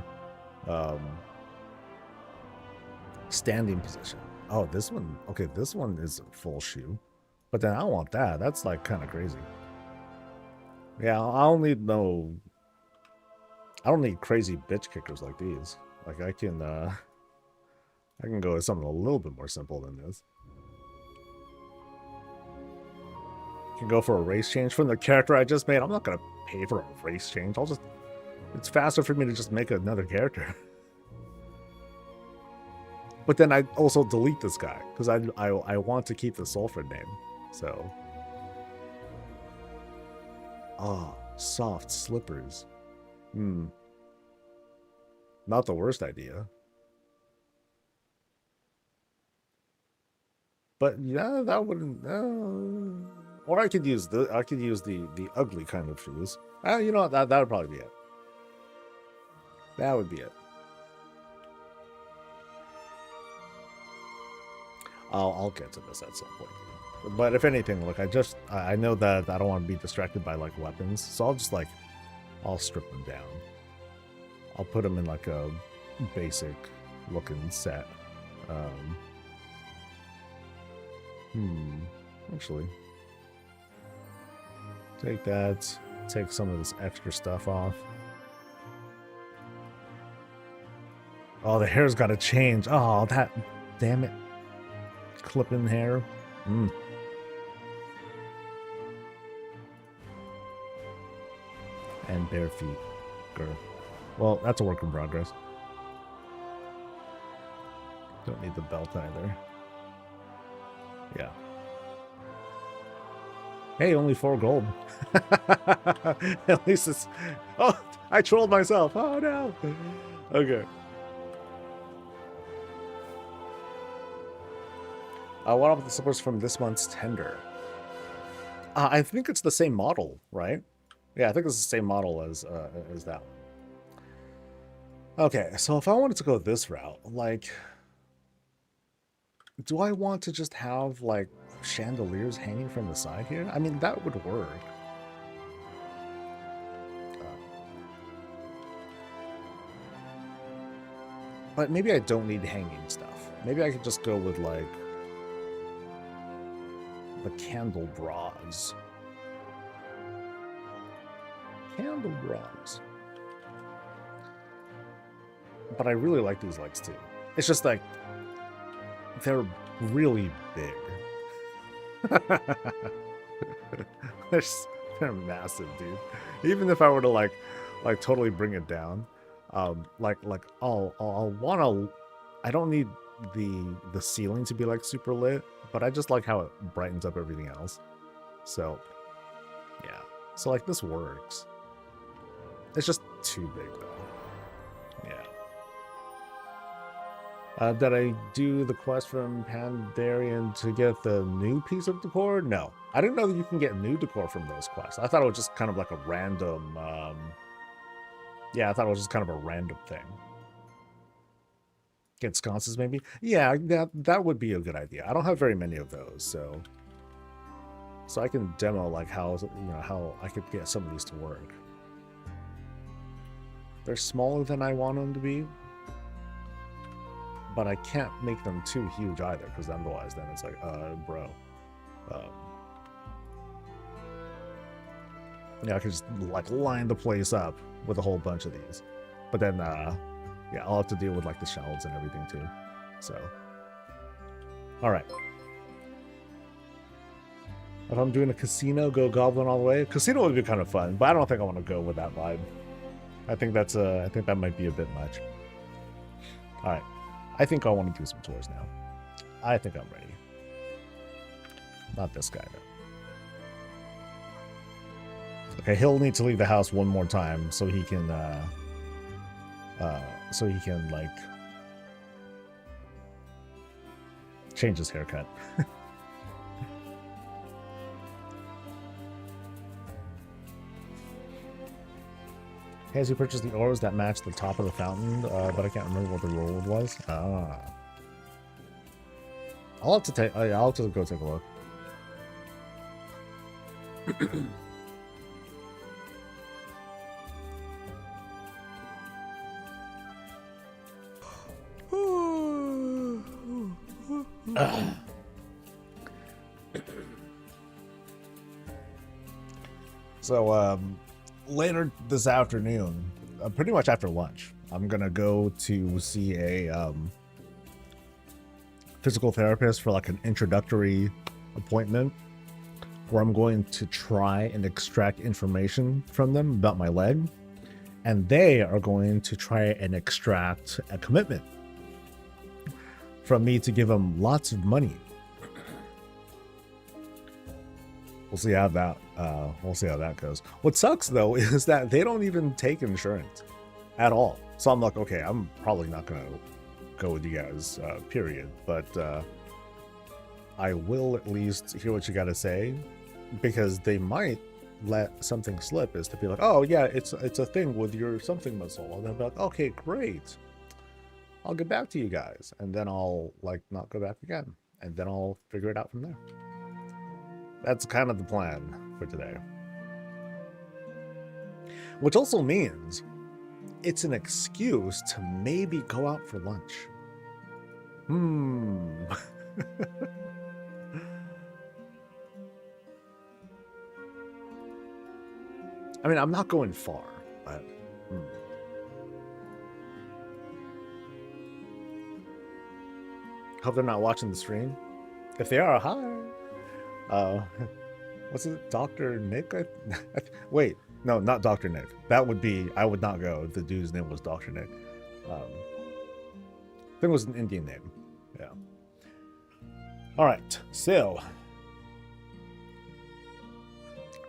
standing position. Oh, this one. Okay, this one is a full shoe. But then I don't want that. That's like kind of crazy. Yeah, I don't need crazy bitch kickers like these. Like I can go with something a little bit more simple than this. Can go for a race change from the character I just made. I'm not gonna pay for a race change. It's faster for me to just make another character. But then I also delete this guy because I want to keep the Sulfred name. So. Ah, soft slippers. Not the worst idea. But yeah, that wouldn't. Or I could use the ugly kind of shoes. You know what? That would probably be it. That would be it. I'll get to this at some point. But if anything, look, I know that I don't want to be distracted by like weapons, so I'll strip them down. I'll put them in like a basic looking set. Actually, take that. Take some of this extra stuff off. Oh, the hair's got to change. Oh, that, damn it. Clipping hair. And bare feet. Girl. Well, that's a work in progress. Don't need the belt either. Yeah. Hey, only 4 gold. At least it's... Oh, I trolled myself. Oh, no. Okay. What about the slippers from this month's tender? I think it's the same model, right? Yeah, I think it's the same model as that one. Okay, so if I wanted to go this route, like... Do I want to just have, like, chandeliers hanging from the side here? I mean, that would work. But maybe I don't need hanging stuff. Maybe I could just go with, like, the candle bras. Candle bras. But I really like these legs, too. It's just, like... They're really big. They're massive, dude. Even if I were to like totally bring it down, like I'll wanna. I don't need the ceiling to be like super lit, but I just like how it brightens up everything else. So yeah, so like this works. It's just too big though. Yeah. Did I do the quest from Pandarian to get the new piece of decor? No. I didn't know that you can get new decor from those quests. I thought it was just kind of like a random, yeah, I thought it was just kind of a random thing. Get sconces maybe? Yeah, that would be a good idea. I don't have very many of those, so I can demo like how, you know, how I could get some of these to work. They're smaller than I want them to be, but I can't make them too huge either, because otherwise then it's like, bro. Yeah, I could just like line the place up with a whole bunch of these, but then yeah, I'll have to deal with like the shelves and everything too. So, all right. If I'm doing a casino, go goblin all the way. Casino would be kind of fun, but I don't think I want to go with that vibe. I think that's I think that might be a bit much. All right, I think I want to do some tours now. I think I'm ready. Not this guy though. Okay, he'll need to leave the house one more time so he can like change his haircut. Has you purchased the orbs that match the top of the fountain, but I can't remember what the reward was. I'll have to take. I'll have to go take a look. So, later this afternoon, pretty much after lunch, I'm gonna go to see a physical therapist for like an introductory appointment, where I'm going to try and extract information from them about my leg, and they are going to try and extract a commitment from me to give them lots of money. We'll see how that goes. What sucks though is that they don't even take insurance at all. So I'm like, okay, I'm probably not gonna go with you guys, period. But I will at least hear what you gotta say, because they might let something slip, is to be like, oh yeah, it's a thing with your something muscle, and they'll be like, okay, great, I'll get back to you guys, and then I'll like not go back again, and then I'll figure it out from there. That's kind of the plan for today. Which also means it's an excuse to maybe go out for lunch. I mean, I'm not going far, but hope they're not watching the stream. If they are, hi. What's it, Dr. Nick? Wait, no, not Dr. Nick. That would be, I would not go if the dude's name was Dr. Nick. I think it was an Indian name. Yeah. All right, so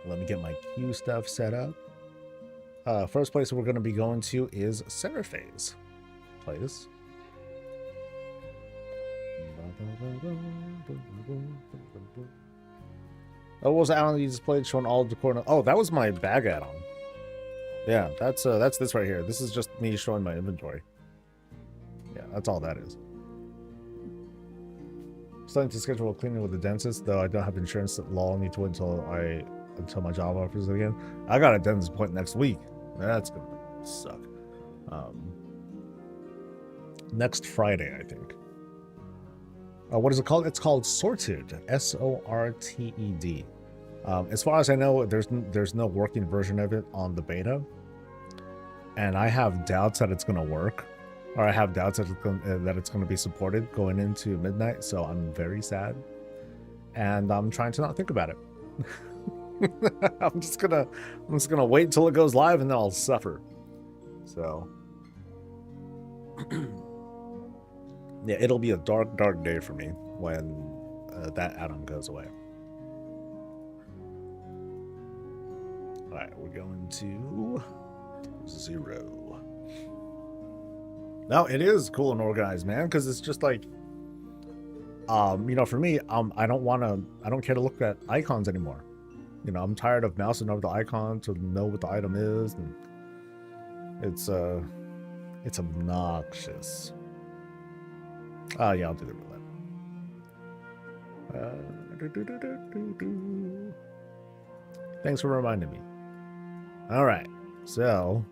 let me get my queue stuff set up. First place we're going to be going to is Serapha's place. Oh, what was that on you displayed showing all the corner? Oh, that was my bag add-on. Yeah, that's this right here. This is just me showing my inventory. Yeah, that's all that is. Starting to schedule a cleaning with the dentist, though I don't have insurance. That law need to wait until my job offers it again. I got a dentist appointment next week. That's gonna suck. Next Friday, I think. What is it called? It's called Sorted. S-O-R-T-E-D. As far as I know, there's no working version of it on the beta, and I have doubts that it's going to work, or I have doubts that it's going to be supported going into midnight. So I'm very sad, and I'm trying to not think about it. I'm just gonna wait until it goes live and then I'll suffer. So yeah, it'll be a dark day for me when that add-on goes away. All right, we're going to 0. No, it is cool and organized, man, because it's just like, you know, for me, I don't care to look at icons anymore. You know, I'm tired of mousing over the icon to know what the item is, and it's obnoxious. Oh yeah, I'll do the roulette. Thanks for reminding me. All right, so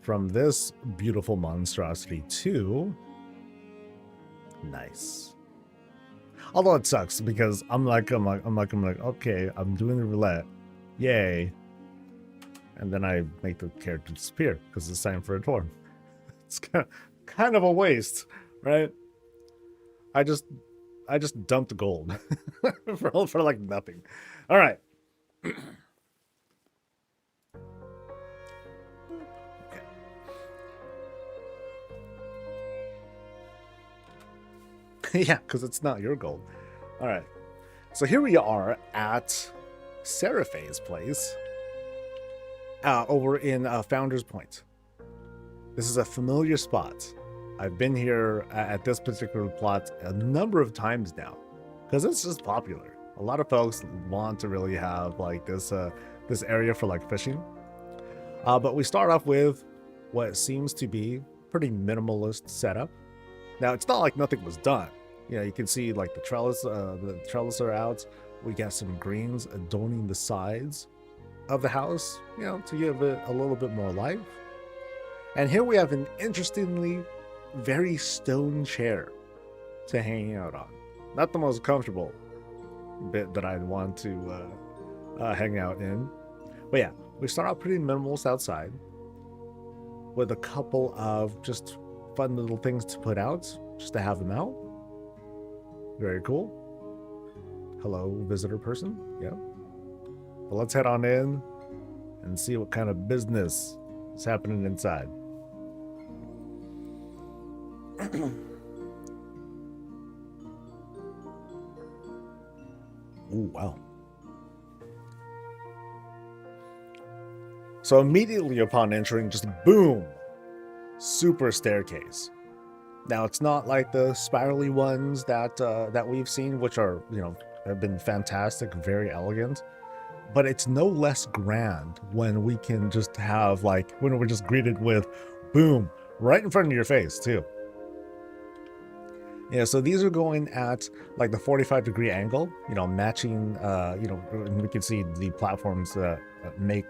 from this beautiful monstrosity to nice. Although it sucks because I'm like, okay, I'm doing the roulette, yay, and then I make the character disappear because it's time for a tour. It's kind of a waste, right? I just dumped gold for like nothing. All right. Yeah, because it's not your gold. All right. So here we are at Seraphe's place over in Founder's Point. This is a familiar spot. I've been here at this particular plot a number of times now because it's just popular. A lot of folks want to really have like this area for like fishing. But we start off with what seems to be pretty minimalist setup. Now, it's not like nothing was done. You know, you can see like the trellis are out. We got some greens adorning the sides of the house, you know, to give it a little bit more life. And here we have an interestingly very stone chair to hang out on. Not the most comfortable bit that I'd want to hang out in. But yeah, we start out pretty minimalist outside with a couple of just fun little things to put out, just to have them out. Very cool. Hello, visitor person. Yeah. But let's head on in and see what kind of business is happening inside. Ooh, wow. So immediately upon entering, just boom, super staircase. Now it's not like the spirally ones that we've seen, which are, you know, have been fantastic, very elegant. But it's no less grand when we can just have like when we're just greeted with boom right in front of your face too. Yeah, so these are going at like the 45-degree angle, you know, matching, you know, and we can see the platforms that make,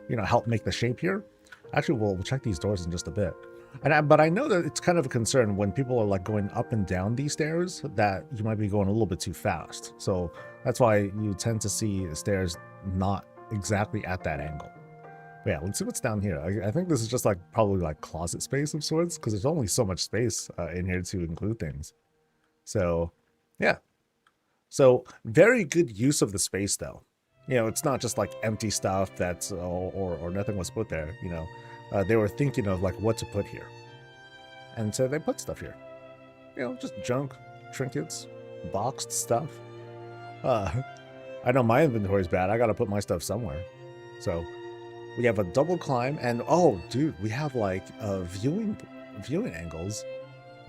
you know, help make the shape here. Actually, we'll check these doors in just a bit. But I know that it's kind of a concern when people are like going up and down these stairs that you might be going a little bit too fast. So that's why you tend to see stairs not exactly at that angle. But yeah, let's see what's down here. I think this is just like probably like closet space of sorts because there's only so much space in here to include things. So yeah, so very good use of the space though. You know, it's not just like empty stuff that's or nothing was put there. You know, they were thinking of like what to put here, and so they put stuff here. You know, just junk, trinkets, boxed stuff. I know my inventory's bad. I gotta put my stuff somewhere. So we have a double climb, and oh, dude, we have like viewing angles,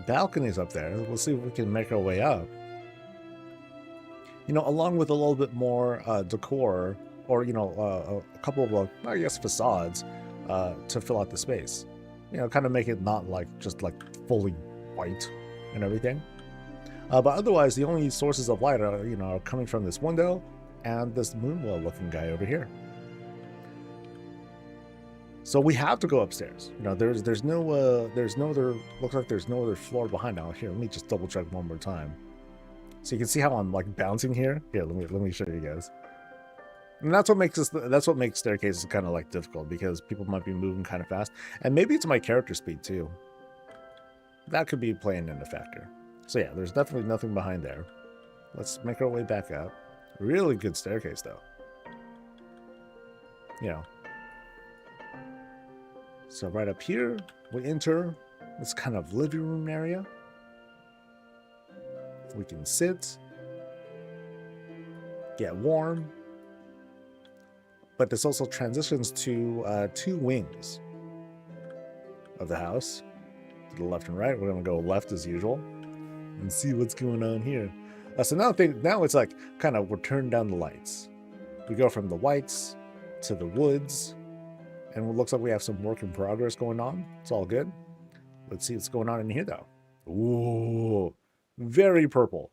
balconies up there. We'll see if we can make our way up. You know, along with a little bit more decor, or you know, a couple of I guess facades to fill out the space. You know, kind of make it not like just like fully white and everything. But otherwise, the only sources of light are, you know, are coming from this window and this moonwell-looking guy over here. So we have to go upstairs. You know, there's no other, looks like there's no other floor behind now. Here, let me just double check one more time. So you can see how I'm like bouncing here. Here, let me show you guys. And that's what makes staircases kind of like difficult because people might be moving kind of fast, and maybe it's my character speed too. That could be playing in a factor. So yeah, there's definitely nothing behind there. Let's make our way back up. Really good staircase, though. You know. So right up here, we enter this kind of living room area. We can sit, get warm. But this also transitions to 2 wings of the house. To the left and right. We're going to go left as usual and see what's going on here. So now it's like kind of we're turning down the lights. We go from the whites to the woods. And it looks like we have some work in progress going on. It's all good. Let's see what's going on in here, though. Ooh, very purple.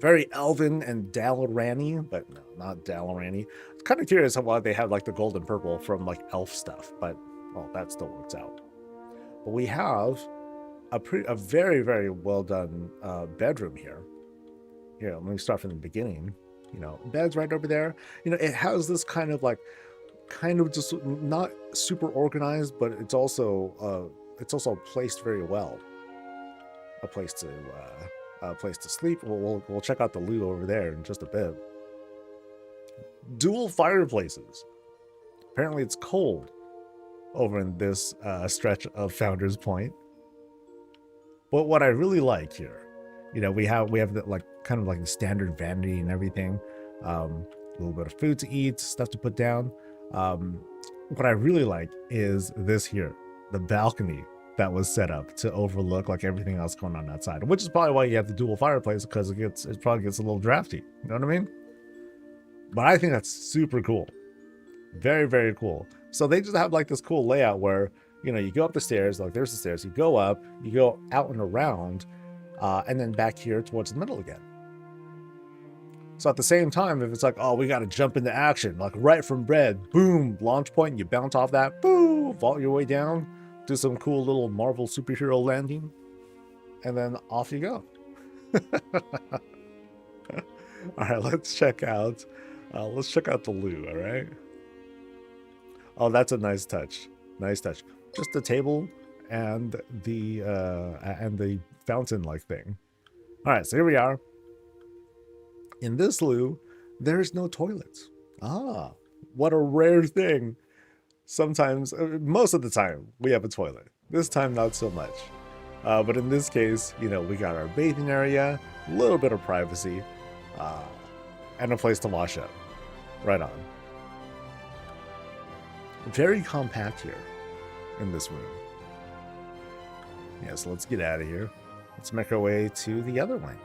Very elven and Dalaran-y, but no, not Dalaran-y. I'm kind of curious why they have like the gold and purple from like elf stuff, but well, that still works out. But we have a very, very well done bedroom here. Here, let me start from the beginning. You know, bed's right over there. You know, it has this kind of just not super organized, but it's also placed very well. A place to sleep. We'll check out the loot over there in just a bit. Dual fireplaces. Apparently it's cold over in this stretch of Founder's Point. But what I really like here, you know, we have the, like kind of like the standard vanity and everything. A little bit of food to eat, stuff to put down. What I really like is this here, the balcony that was set up to overlook like everything else going on outside, which is probably why you have the dual fireplace, because it probably gets a little drafty. You know what I mean? But I think that's super cool. Very, very cool. So they just have like this cool layout where, you know, you go up the stairs, like there's the stairs, you go up, you go out and around, and then back here towards the middle again. So at the same time, if it's like, oh, we got to jump into action, like right from bed, boom, launch point, you bounce off that, boom, vault your way down, do some cool little Marvel superhero landing, and then off you go. All right, let's check out the loot. All right. Oh, that's a nice touch. Nice touch. Just the table and the fountain-like thing. All right, so here we are. In this loo, there's no toilets. Ah, what a rare thing. Sometimes, most of the time, we have a toilet. This time, not so much. But in this case, you know, we got our bathing area, a little bit of privacy, and a place to wash up. Right on. Very compact here in this room. Yeah, so let's get out of here. Let's make our way to the other wing.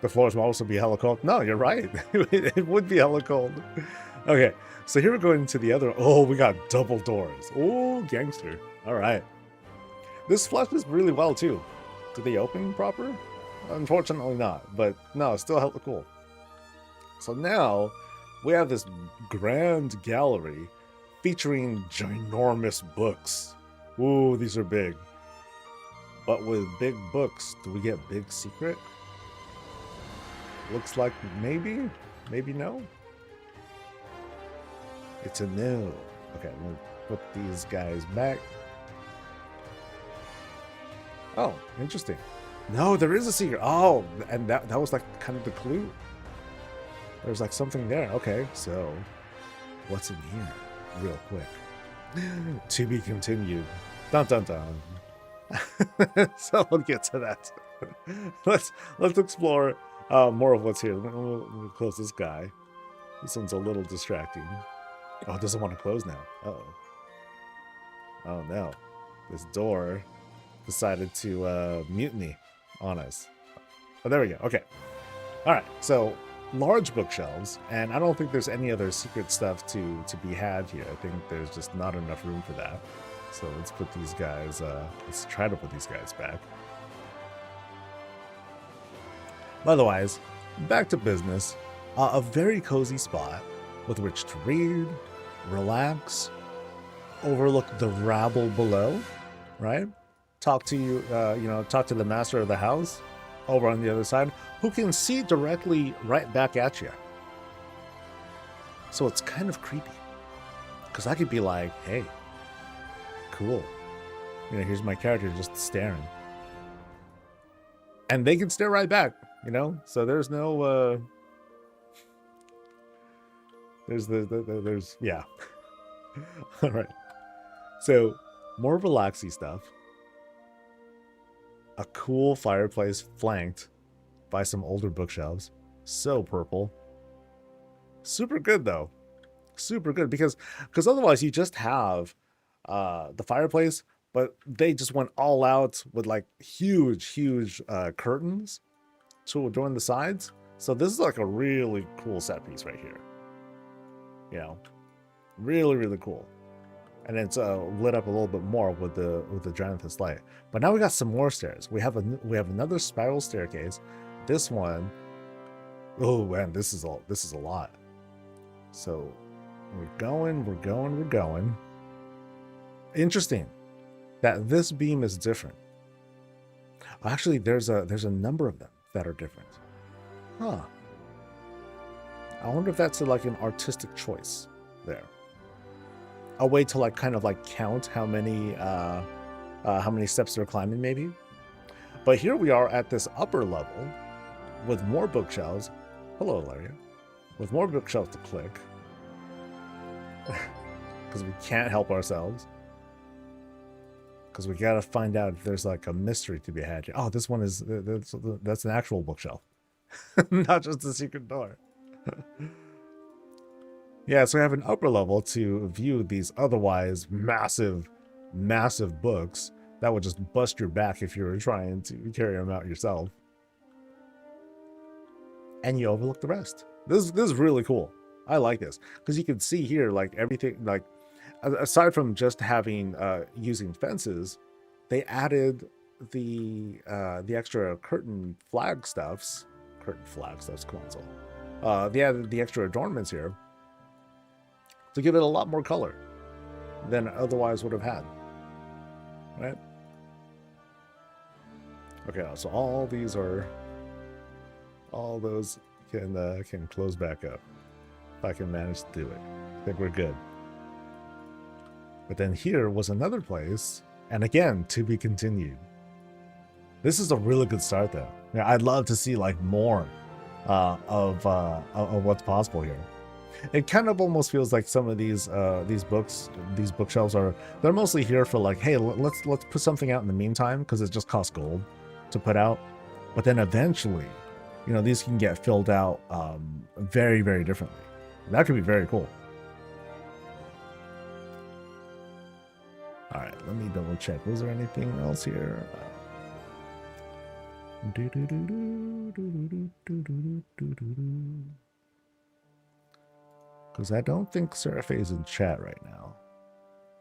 The floors will also be hella cold. No, you're right. It would be hella cold. Okay, so here we're going to the other. Oh, we got double doors. Oh, gangster. All right. This flushes really well, too. Do they open proper? Unfortunately not, but no, still hella cool. So now we have this grand gallery featuring ginormous books. Ooh, these are big. But with big books, do we get big secret? Looks like maybe, maybe no. It's a no. Okay, I'm gonna put these guys back. Oh, interesting. No, there is a secret. Oh, and that was like kind of the clue. There's like something there. Okay, so what's in here? Real quick. To be continued. Dun dun dun. So we'll get to that. Let's explore more of what's here. Let me close this guy. This one's a little distracting. Oh, it doesn't want to close now. Uh-oh. Oh no. This door decided to mutiny on us. Oh, there we go. Okay. All right. So large bookshelves, and I don't think there's any other secret stuff to be had here. I think there's just not enough room for that. So let's put these guys, let's try to put these guys back. Otherwise, back to business. A very cozy spot with which to read, relax, overlook the rabble below, right? Talk to talk to the master of the house over on the other side, who can see directly right back at you. So it's kind of creepy, because I could be like, hey, cool. You know, here's my character just staring. And they can stare right back, you know? So there's no, there's, yeah. All right. So more relaxy stuff. A cool fireplace flanked by some older bookshelves. So purple. Super good, though. Super good, because otherwise you just have the fireplace, but they just went all out with like huge curtains to adorn the sides. So this is like a really cool set piece right here. You know, really cool. And it's lit up a little bit more with the Janithus light. But now we got some more stairs. We have another spiral staircase. This one, oh man, this is a lot. So we're going. Interesting that this beam is different. Actually, there's a number of them that are different. Huh. I wonder if that's like an artistic choice there. A way to like kind of like count how many steps they're climbing, maybe. But here we are at this upper level with more bookshelves. Hello, Laria. With more bookshelves to click. Because we can't help ourselves. Because we gotta find out if there's like a mystery to be had here. Oh, this one is, that's an actual bookshelf. Not just a secret door. Yeah, so we have an upper level to view these otherwise massive books that would just bust your back if you were trying to carry them out yourself. And you overlook the rest. This is really cool. I like this because you can see here like everything, like aside from just having using fences, they added the extra curtain flag stuffs, console. They added the extra adornments here to give it a lot more color than it otherwise would have had. Right? Okay, so all those can close back up. If I can manage to do it, I think we're good. But then here was another place, and again, to be continued. This is a really good start, though. Yeah, I'd love to see like more of what's possible here. It kind of almost feels like some of these bookshelves they're mostly here for like, hey, let's put something out in the meantime because it just costs gold to put out. But then eventually, you know, these can get filled out very differently. That could be very cool. All right, let me double check. Was there anything else here? Because I don't think Seraphe is in chat right now.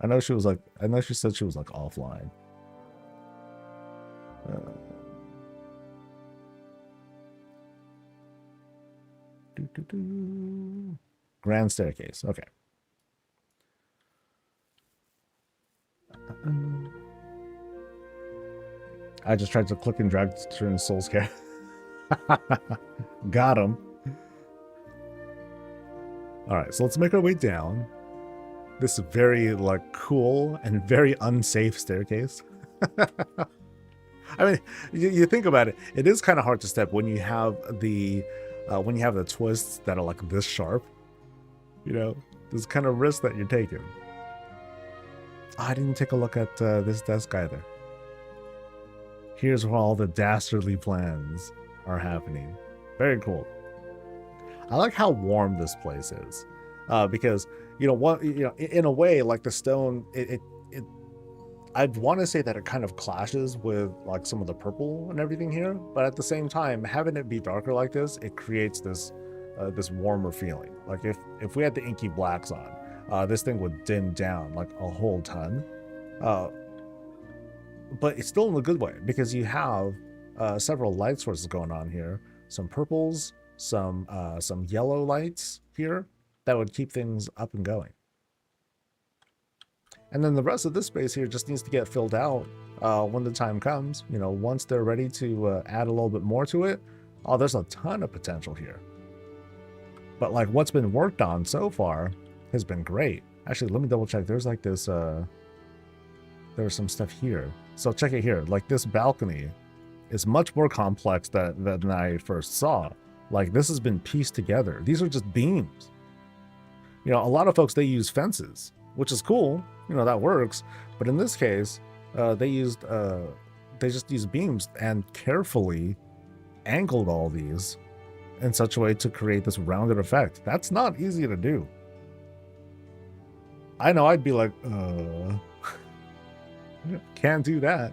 I know she said she was like offline. Grand staircase. Okay. I just tried to click and drag to turn Soul Scare. Got him. All right, so let's make our way down this very like cool and very unsafe staircase. I mean, you think about it, it is kind of hard to step when you have the twists that are like this sharp. You know, this kind of risk that you're taking. I didn't take a look at this desk either. Here's where all the dastardly plans are happening. Very cool. I like how warm this place is, because in a way, like the stone, I'd want to say that it kind of clashes with like some of the purple and everything here, but at the same time, having it be darker like this, it creates this warmer feeling. Like if we had the inky blacks on, this thing would dim down like a whole ton, but it's still in a good way because you have several light sources going on here, some purples, some yellow lights here that would keep things up and going. And then the rest of this space here just needs to get filled out when the time comes. You know, once they're ready to add a little bit more to it. Oh, there's a ton of potential here. But like what's been worked on so far has been great. Actually, let me double check. There's like this, there's some stuff here. So check it here. Like this balcony is much more complex than I first saw. Like, this has been pieced together. These are just beams. You know, a lot of folks, they use fences, which is cool. You know, that works. But in this case, they just used beams and carefully angled all these in such a way to create this rounded effect. That's not easy to do. I know I'd be like, can't do that.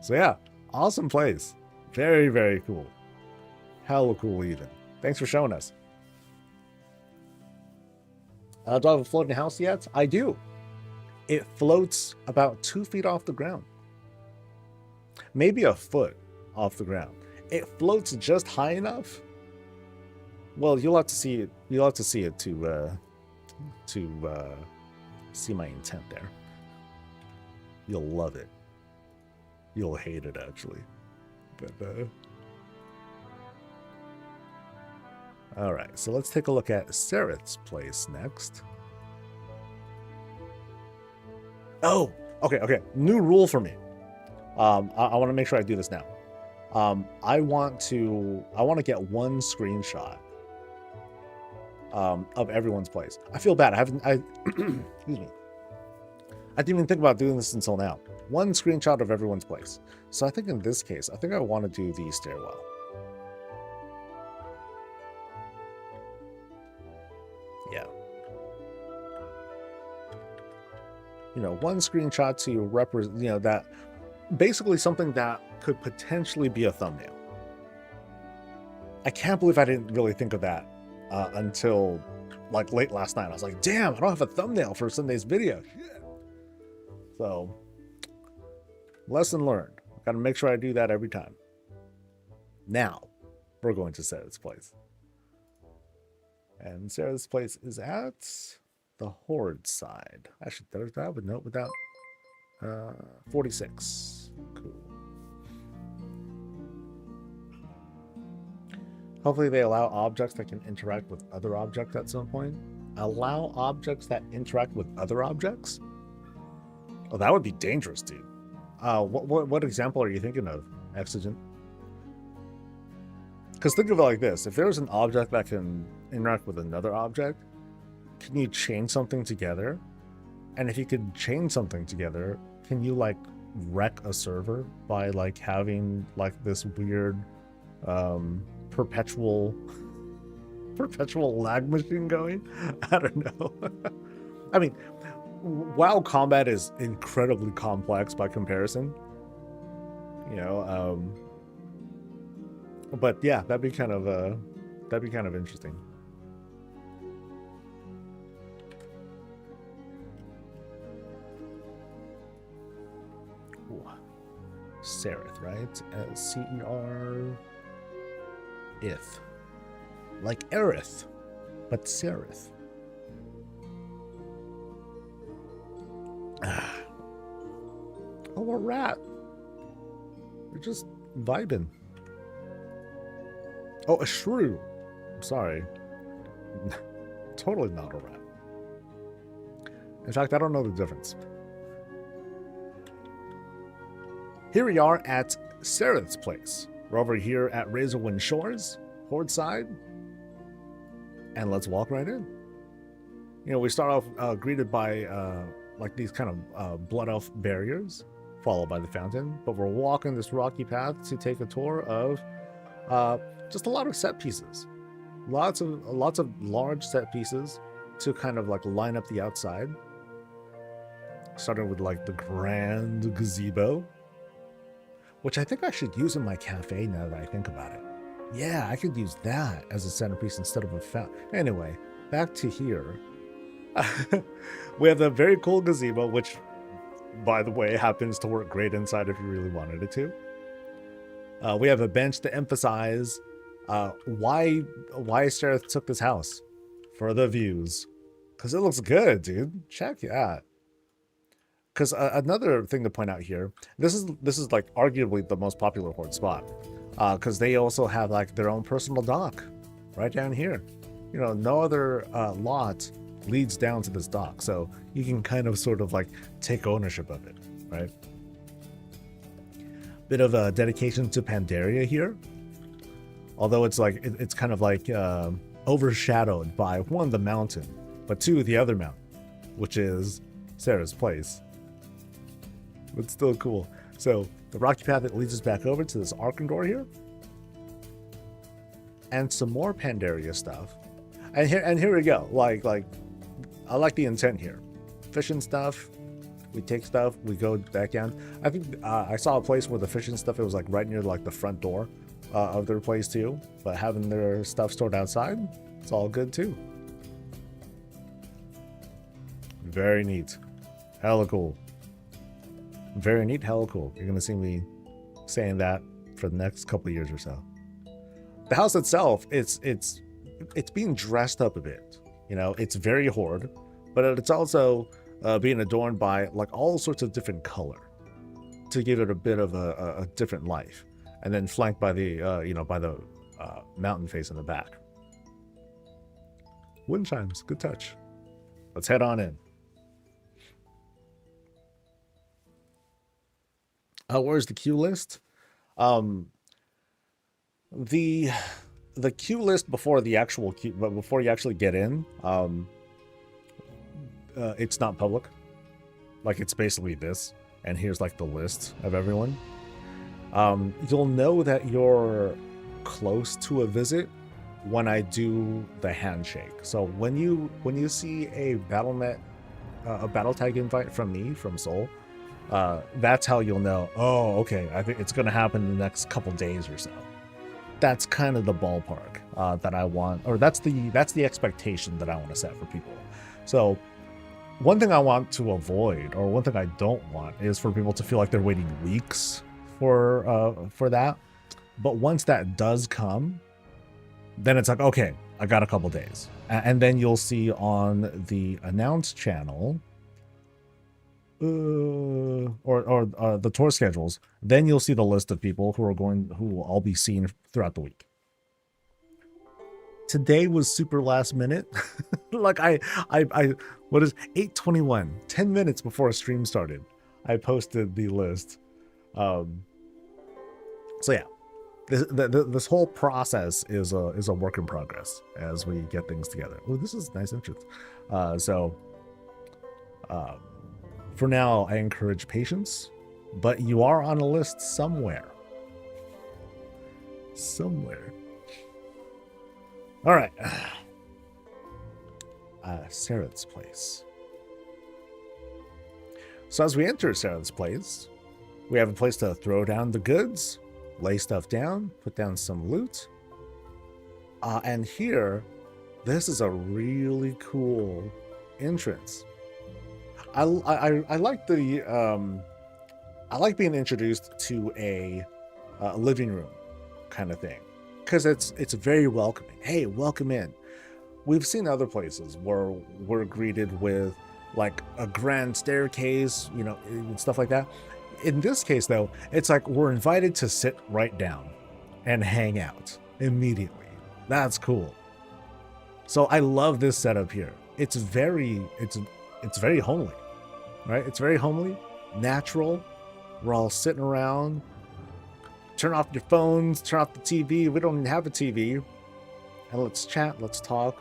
So yeah, awesome place. Very, very cool. Hella cool even. Thanks for showing us. Do I have a floating house yet? I do. It floats about 2 feet off the ground. Maybe a foot off the ground. It floats just high enough. Well, you'll have to see it. You'll have to see it to see my intent there. You'll love it. You'll hate it, actually. But all right, so let's take a look at Sereth's place next. Oh, okay. New rule for me. I want to make sure I do this now. I want to get one screenshot of everyone's place. I feel bad. Excuse me. I didn't even think about doing this until now. One screenshot of everyone's place. So I think in this case, I think I want to do the stairwell. Yeah. You know, one screenshot to represent, you know, that basically something that could potentially be a thumbnail. I can't believe I didn't really think of that until like late last night. I was like, damn, I don't have a thumbnail for Sunday's video. Shit. So, lesson learned. Got to make sure I do that every time. Now, we're going to Sarah's place. And Sarah's place is at the Horde side. Actually, there's that with note without 46. Cool. Hopefully they allow objects that can interact with other objects at some point. Allow objects that interact with other objects? Oh, that would be dangerous, dude. What example are you thinking of, Exigent? Because think of it like this. If there's an object that can interact with another object, can you chain something together? And if you could chain something together, can you like wreck a server by like having like this weird perpetual lag machine going? I don't know. I mean, WoW combat is incredibly complex by comparison. You know, but yeah, that'd be kind of interesting. Ooh. Sereth, right? C-E-R... Ith. Like Aerith, but Sereth. Oh, a rat. We're just vibing. Oh, a shrew. I'm sorry. Totally not a rat. In fact, I don't know the difference. Here we are at Sereth's place. We're over here at Razorwind Shores, Horde side. And let's walk right in. You know, we start off greeted by like these kind of blood elf barriers, followed by the fountain. But we're walking this rocky path to take a tour of just a lot of set pieces. Lots of large set pieces to kind of like line up the outside. Starting with like the grand gazebo, which I think I should use in my cafe now that I think about it. Yeah, I could use that as a centerpiece instead of a fountain. Anyway, back to here. We have the very cool gazebo, which, by the way, happens to work great inside if you really wanted it to. We have a bench to emphasize why Sereth took this house. For the views. Because it looks good, dude. Check that. Because another thing to point out here, this is like arguably the most popular Horde spot, because they also have like their own personal dock right down here. You know, no other lot leads down to this dock, so you can kind of sort of like take ownership of it, right? bit of a dedication to Pandaria here. Although it's like it's kind of like overshadowed by one, the mountain, but two, the other mountain, which is Sarah's place. But still cool. So the rocky path that leads us back over to this Arkandor here, and some more Pandaria stuff. And here we go. Like I like the intent here. Fishing stuff. We take stuff. We go back down. I think I saw a place where the fishing stuff, it was like right near like the front door of their place too. But having their stuff stored outside, it's all good too. Very neat. Hella cool. Very neat, hella cool. You're gonna see me saying that for the next couple of years or so. The house itself, it's being dressed up a bit. You know, it's very Horde, but it's also being adorned by like all sorts of different color to give it a bit of a different life, and then flanked by the by the mountain face in the back. Wind chimes, good touch. Let's head on in. Where's the queue list? The queue list before the actual queue, but before you actually get in, it's not public. Like, it's basically this, and here's like the list of everyone. You'll know that you're close to a visit when I do the handshake. So when you see a BattleNet, a battle tag invite from me, from Soul, that's how you'll know, oh, okay, I think it's going to happen in the next couple days or so. That's kind of the ballpark that I want, or that's the expectation that I want to set for people. So one thing I want to avoid, or one thing I don't want, is for people to feel like they're waiting weeks for that. But once that does come, then it's like, okay, I got a couple days. And then you'll see on the announce channel, or the tour schedules, then you'll see the list of people who will all be seen throughout the week. Today was super last minute. Like I what is 8:21, 10 minutes before a stream started, I posted the list. So yeah, this whole process is a work in progress as we get things together. Oh, this is a nice entrance. For now, I encourage patience, but you are on a list somewhere. Somewhere. All right. Sarah's place. So as we enter Sarah's place, we have a place to throw down the goods, lay stuff down, put down some loot. And here, this is a really cool entrance. I like the I like being introduced to a living room kind of thing, because it's very welcoming. Hey, welcome in. We've seen other places where we're greeted with like a grand staircase, you know, and stuff like that. In this case, though, it's like we're invited to sit right down and hang out immediately. That's cool. So I love this setup here. It's very homely, right? It's very homely, natural. We're all sitting around. Turn off your phones, turn off the TV. We don't even have a TV. And let's chat, let's talk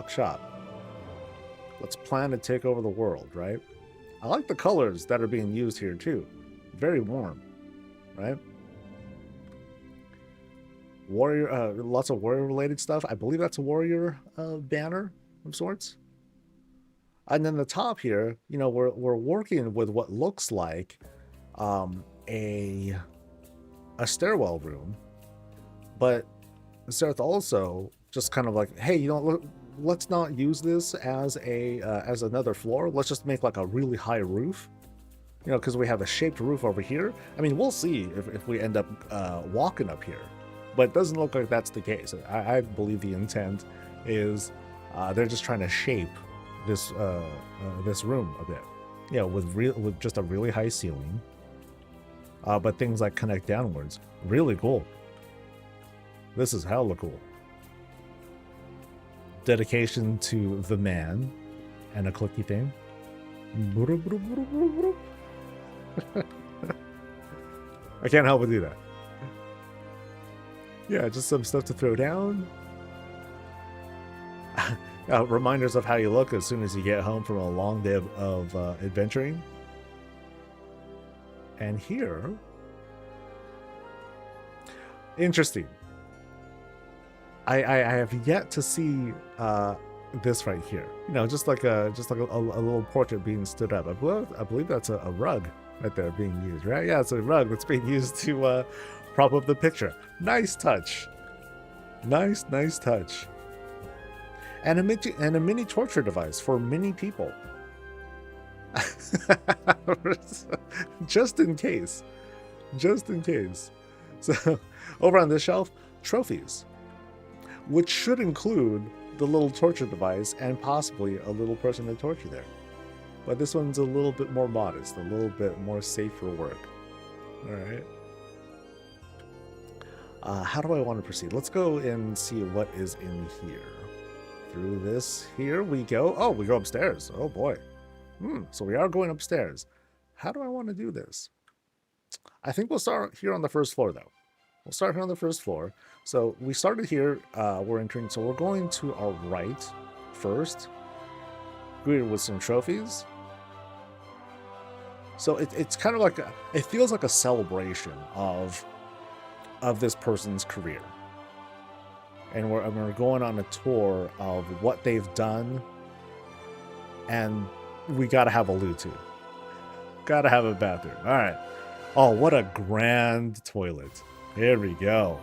shop. Let's plan to take over the world, right? I like the colors that are being used here too. Very warm, right? Warrior, lots of warrior related stuff. I believe that's a warrior banner of sorts. And then the top here, you know, we're working with what looks like a stairwell room, but Sarah also just kind of like, hey, you know, let's not use this as another floor. Let's just make like a really high roof, you know, because we have a shaped roof over here. I mean, we'll see if we end up walking up here, but it doesn't look like that's the case. I believe the intent is they're just trying to shape this this room a bit, you know, with just a really high ceiling, but things like connect downwards. Really cool. This is hella cool. Dedication to the man and a clicky thing. I can't help but do that. Yeah, just some stuff to throw down. Reminders of how you look as soon as you get home from a long day of adventuring. And here, interesting. I have yet to see this right here. You know, just like a little portrait being stood up. I believe that's a rug right there being used, right? Yeah, it's a rug that's being used to prop up the picture. Nice touch. Nice touch. And a mini torture device for many people. Just in case. So over on this shelf, trophies, which should include the little torture device and possibly a little person to torture there. But this one's a little bit more modest, a little bit more safe for work. All right. How do I want to proceed? Let's go and see what is in here. Through this, here we go. Oh, we go upstairs. Oh boy. So we are going upstairs. How do I want to do this? I think we'll start here on the first floor, though. We'll start here on the first floor. So we started here. We're entering. So we're going to our right first. Greeted with some trophies. So it's kind of like it feels like a celebration of this person's career. And we're going on a tour of what they've done, and we gotta have a loo too. Gotta have a bathroom. All right. Oh, what a grand toilet. Here we go.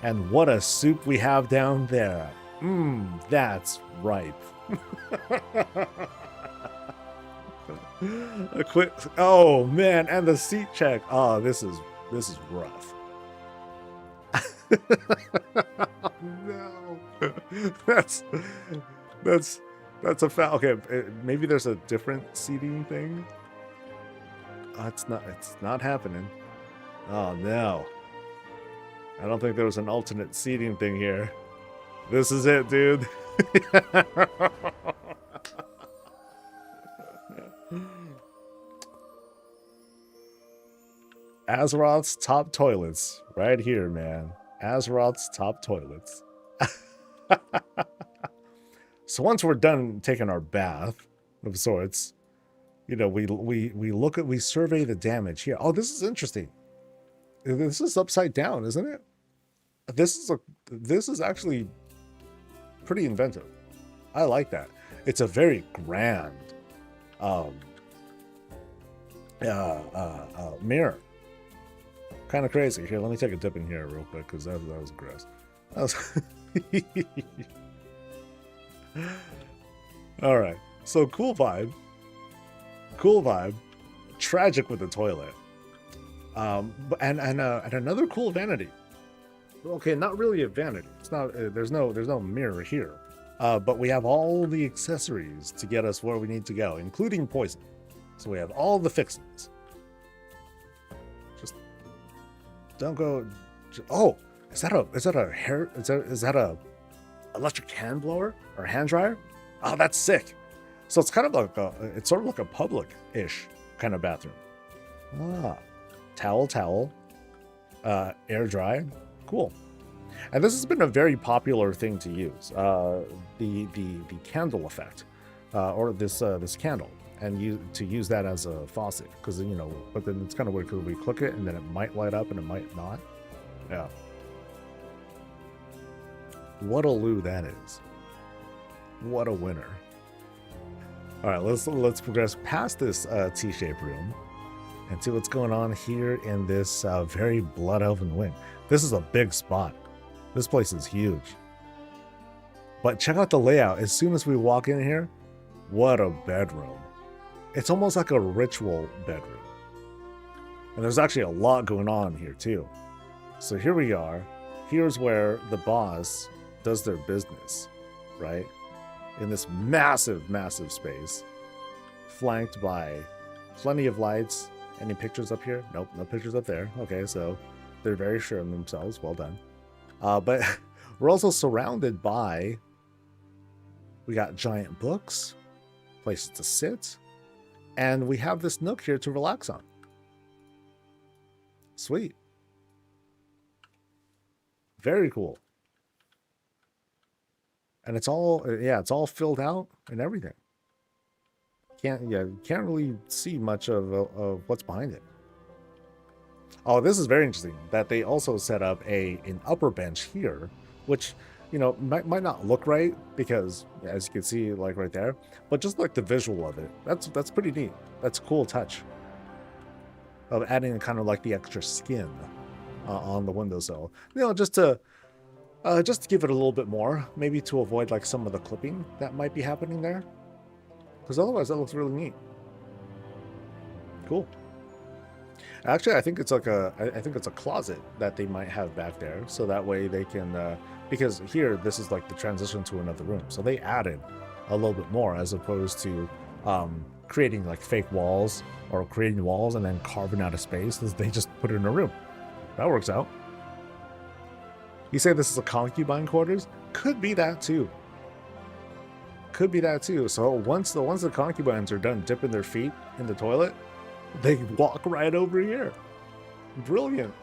And what a soup we have down there. That's ripe. A quick. Oh man, and the seat check. Oh, this is rough. No, that's a foul. Okay, maybe there's a different seating thing. It's not happening. Oh no, I don't think there was an alternate seating thing here. This is it, dude. Azeroth's top toilets, right here, man. Azeroth's top toilets. So once we're done taking our bath of sorts, you know, we survey the damage here. Oh, this is interesting. This is upside down, isn't it? This is actually pretty inventive. I like that. It's a very grand mirror. Kind of crazy. Here, let me take a dip in here real quick because that was gross. That was all right. So cool vibe. Tragic with the toilet. And another cool vanity. Okay, not really a vanity. It's not. There's no mirror here. But we have all the accessories to get us where we need to go, including poison. So we have all the fixings. Just don't go. Oh, is that a hair? Is that a electric hand blower or hand dryer? Oh, that's sick. So it's kind of like it's sort of like a public-ish kind of bathroom. Towel, air dry, cool. And this has been a very popular thing to use, the candle effect, or this candle, and to use that as a faucet, because you know. But then it's kind of weird because we click it and then it might light up and it might not. Yeah. What a loo that is. What a winner. All right, let's progress past this T-shaped room and see what's going on here in this very Blood Elven wing. This is a big spot. This place is huge. But check out the layout. As soon as we walk in here, what a bedroom. It's almost like a ritual bedroom. And there's actually a lot going on here too. So here we are. Here's where the boss does their business, right? In this massive, massive space, flanked by plenty of lights. Any pictures up here? Nope, no pictures up there. Okay, so they're very sure of themselves. Well done. But we're also surrounded by, we got giant books, places to sit, and we have this nook here to relax on. Sweet. Very cool. And it's all, yeah, it's all filled out and everything. Can't really see much of what's behind it. Oh, this is very interesting that they also set up an upper bench here, which, you know, might not look right because, as you can see, like right there, but just like the visual of it, that's pretty neat. That's a cool touch of adding kind of like the extra skin on the windowsill, you know, just to give it a little bit more, maybe to avoid like some of the clipping that might be happening there, because otherwise that looks really neat. Cool. Actually, I think it's like I think it's a closet that they might have back there, so that way they can, because here this is like the transition to another room, so they added a little bit more as opposed to creating like fake walls or creating walls and then carving out a space. They just put it in a room. That works out. You say this is a concubine quarters? Could be that too. Could be that too. So once the concubines are done dipping their feet in the toilet, they walk right over here. Brilliant.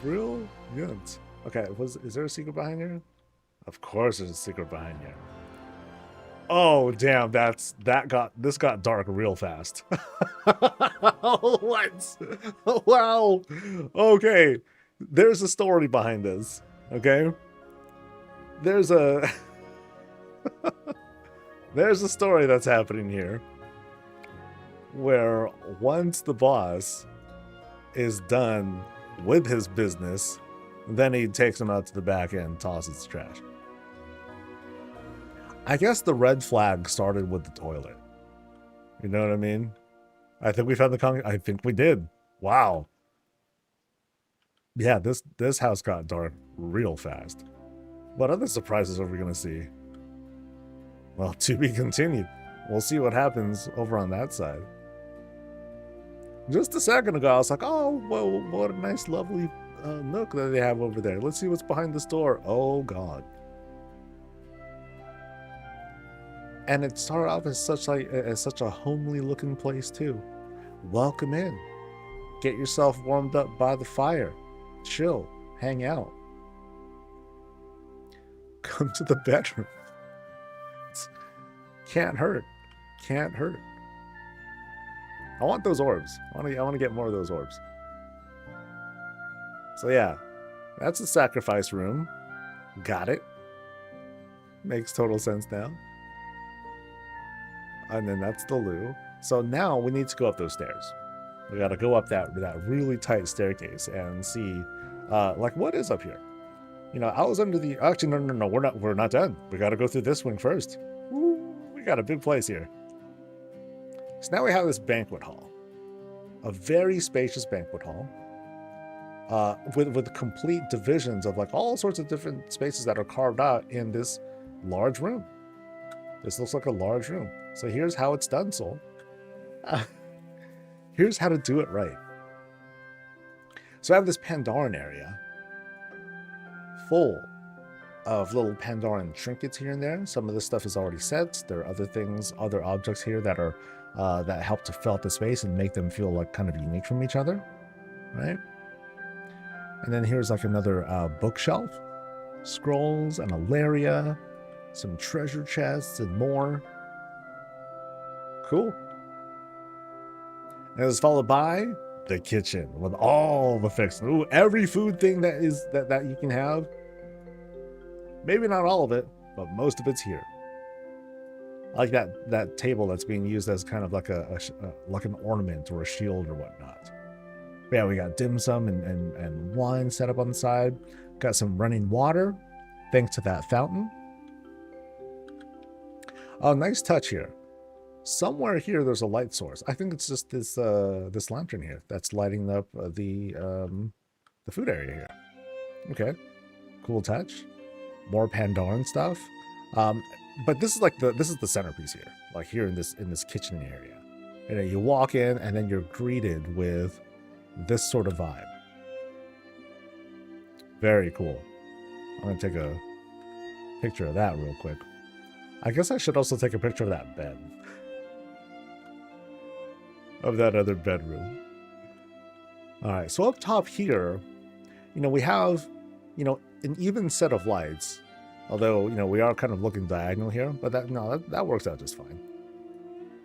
Brilliant. Okay, is there a secret behind here? Of course there's a secret behind here. Oh damn, this got dark real fast. What? Wow. Okay. There's a story behind this. Okay. There's a there's a story that's happening here, where once the boss is done with his business, then he takes him out to the back end and tosses the trash. I guess the red flag started with the toilet. You know what I mean? I think we found I think we did. Wow. Yeah, this house got dark real fast. What other surprises are we gonna see? Well, to be continued. We'll see what happens over on that side. Just a second ago, I was like, oh, well, what a nice, lovely nook that they have over there. Let's see what's behind this door. Oh, God. And it started off as such a homely looking place, too. Welcome in. Get yourself warmed up by the fire. Chill. Hang out. Come to the bedroom. Can't hurt. Can't hurt. I want those orbs. I want to get more of those orbs. So yeah, that's the sacrifice room. Got it. Makes total sense now. And then that's the loo. So now we need to go up those stairs. We got to go up that really tight staircase and see, like, what is up here. You know, I was under the. Actually, no. We're not done. We got to go through this wing first. Woo, we got a big place here. So now we have this banquet hall, a very spacious banquet hall, with complete divisions of like all sorts of different spaces that are carved out in this large room. This looks like a large room. So here's how it's done, Soul. Here's how to do it right. So I have this Pandaran area full of little Pandaran trinkets here and there. Some of this stuff is already set. There are other things, other objects here that are that help to fill out the space and make them feel like kind of unique from each other, right? And then here's like another bookshelf, scrolls, and a Laria, some treasure chests, and more. Cool. And it's followed by the kitchen with all the fixings. Ooh, every food thing that is that you can have. Maybe not all of it, but most of it's here. I like that table that's being used as kind of like like an ornament or a shield or whatnot. But yeah, we got dim sum and wine set up on the side. Got some running water, thanks to that fountain. Oh, nice touch here. Somewhere here, there's a light source. I think it's just this this lantern here that's lighting up the food area here. Okay, cool touch. More Pandaran stuff. But this is like this is the centerpiece here. Like here in this kitchen area. You know, you walk in and then you're greeted with this sort of vibe. Very cool. I'm gonna take a picture of that real quick. I guess I should also take a picture of that bed. Of that other bedroom. All right, so up top here, we have, an even set of lights. Although, we are kind of looking diagonal here, but that works out just fine.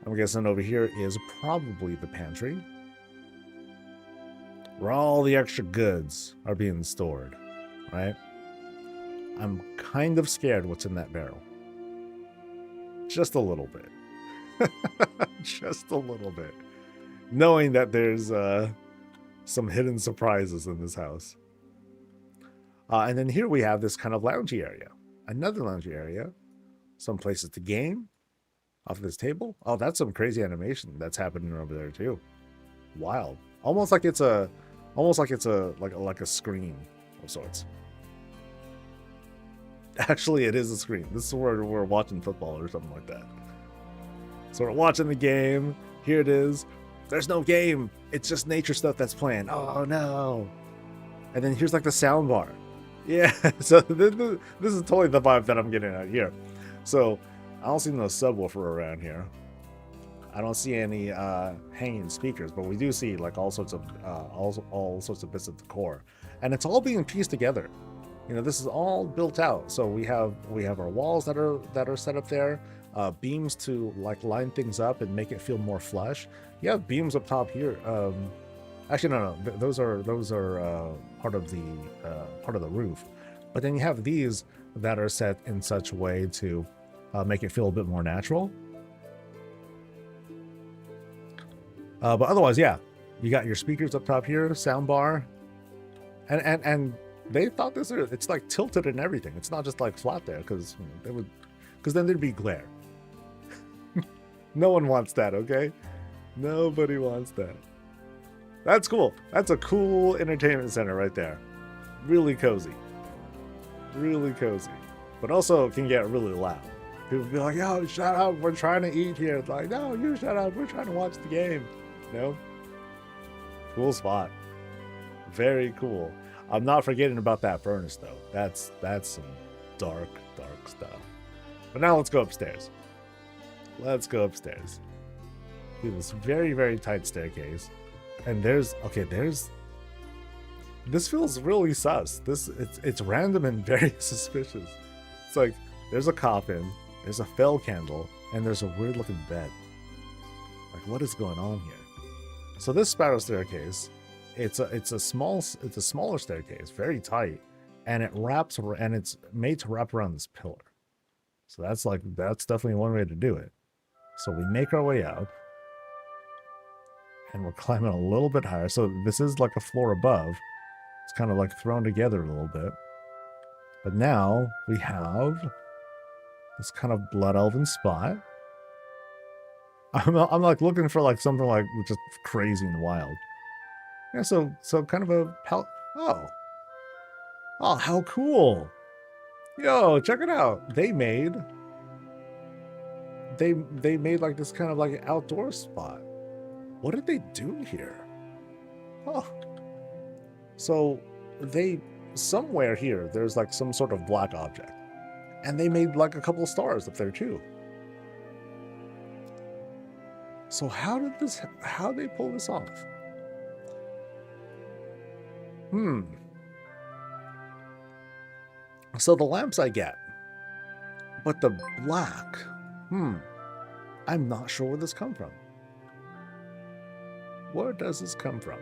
I'm guessing over here is probably the pantry, where all the extra goods are being stored, right? I'm kind of scared what's in that barrel. Just a little bit. Just a little bit. Knowing that there's some hidden surprises in this house. And then here we have this kind of loungy area. Another loungy area. Some places to game. Off of this table. Oh, that's some crazy animation that's happening over there too. Wild. Almost like it's a screen of sorts. Actually, it is a screen. This is where we're watching football or something like that. So we're watching the game. Here it is. There's no game. It's just nature stuff that's playing. Oh no. And then here's like the sound bar. Yeah. So this is totally the vibe that I'm getting out here. So I don't see no subwoofer around here. I don't see any hanging speakers, but we do see like all sorts of bits of decor, and it's all being pieced together. This is all built out. So we have our walls that are set up there, beams to like line things up and make it feel more flush. You have beams up top here. Actually, no, those are part of the roof. But then you have these that are set in such a way to make it feel a bit more natural. But otherwise, yeah, you got your speakers up top here, sound bar, and they thought it's like tilted and everything. It's not just like flat there because then there'd be glare. No one wants that, okay? Nobody wants that. That's cool. That's a cool entertainment center right there. Really cozy. Really cozy. But also can get really loud. People be like, yo, shut up, we're trying to eat here. It's like, no, you shut up, we're trying to watch the game. Cool spot. Very cool. I'm not forgetting about that furnace though. That's some dark stuff. But now let's go upstairs. Through this very, very tight staircase. And this feels really sus. It's random and very suspicious. It's like there's a coffin, there's a fell candle, and there's a weird looking bed. Like, what is going on here? So this spiral staircase, it's a smaller staircase, very tight, and it's made to wrap around this pillar. So that's definitely one way to do it. So we make our way out, and we're climbing a little bit higher. So this is like a floor above. It's kind of like thrown together a little bit. But now we have this kind of blood elven spot. I'm like looking for like something like just crazy and wild. Yeah, so kind of a oh, how cool! Yo, check it out. They made like this kind of like outdoor spot. What did they do here? Oh, so somewhere here there's like some sort of black object, and they made like a couple of stars up there too. So how did they pull this off? So the lamps I get, but the black, I'm not sure where this come from. Where does this come from?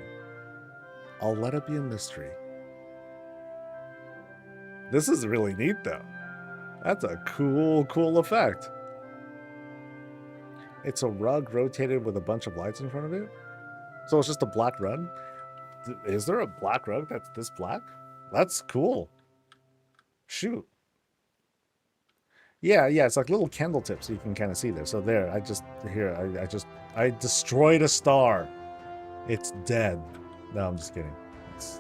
I'll let it be a mystery. This is really neat though. That's a cool effect. It's a rug rotated with a bunch of lights in front of it. So it's just a black rug. Is there a black rug that's this black? That's cool. Shoot. Yeah, it's like little candle tips so you can kind of see there. So there, I destroyed a star. It's dead. No, I'm just kidding.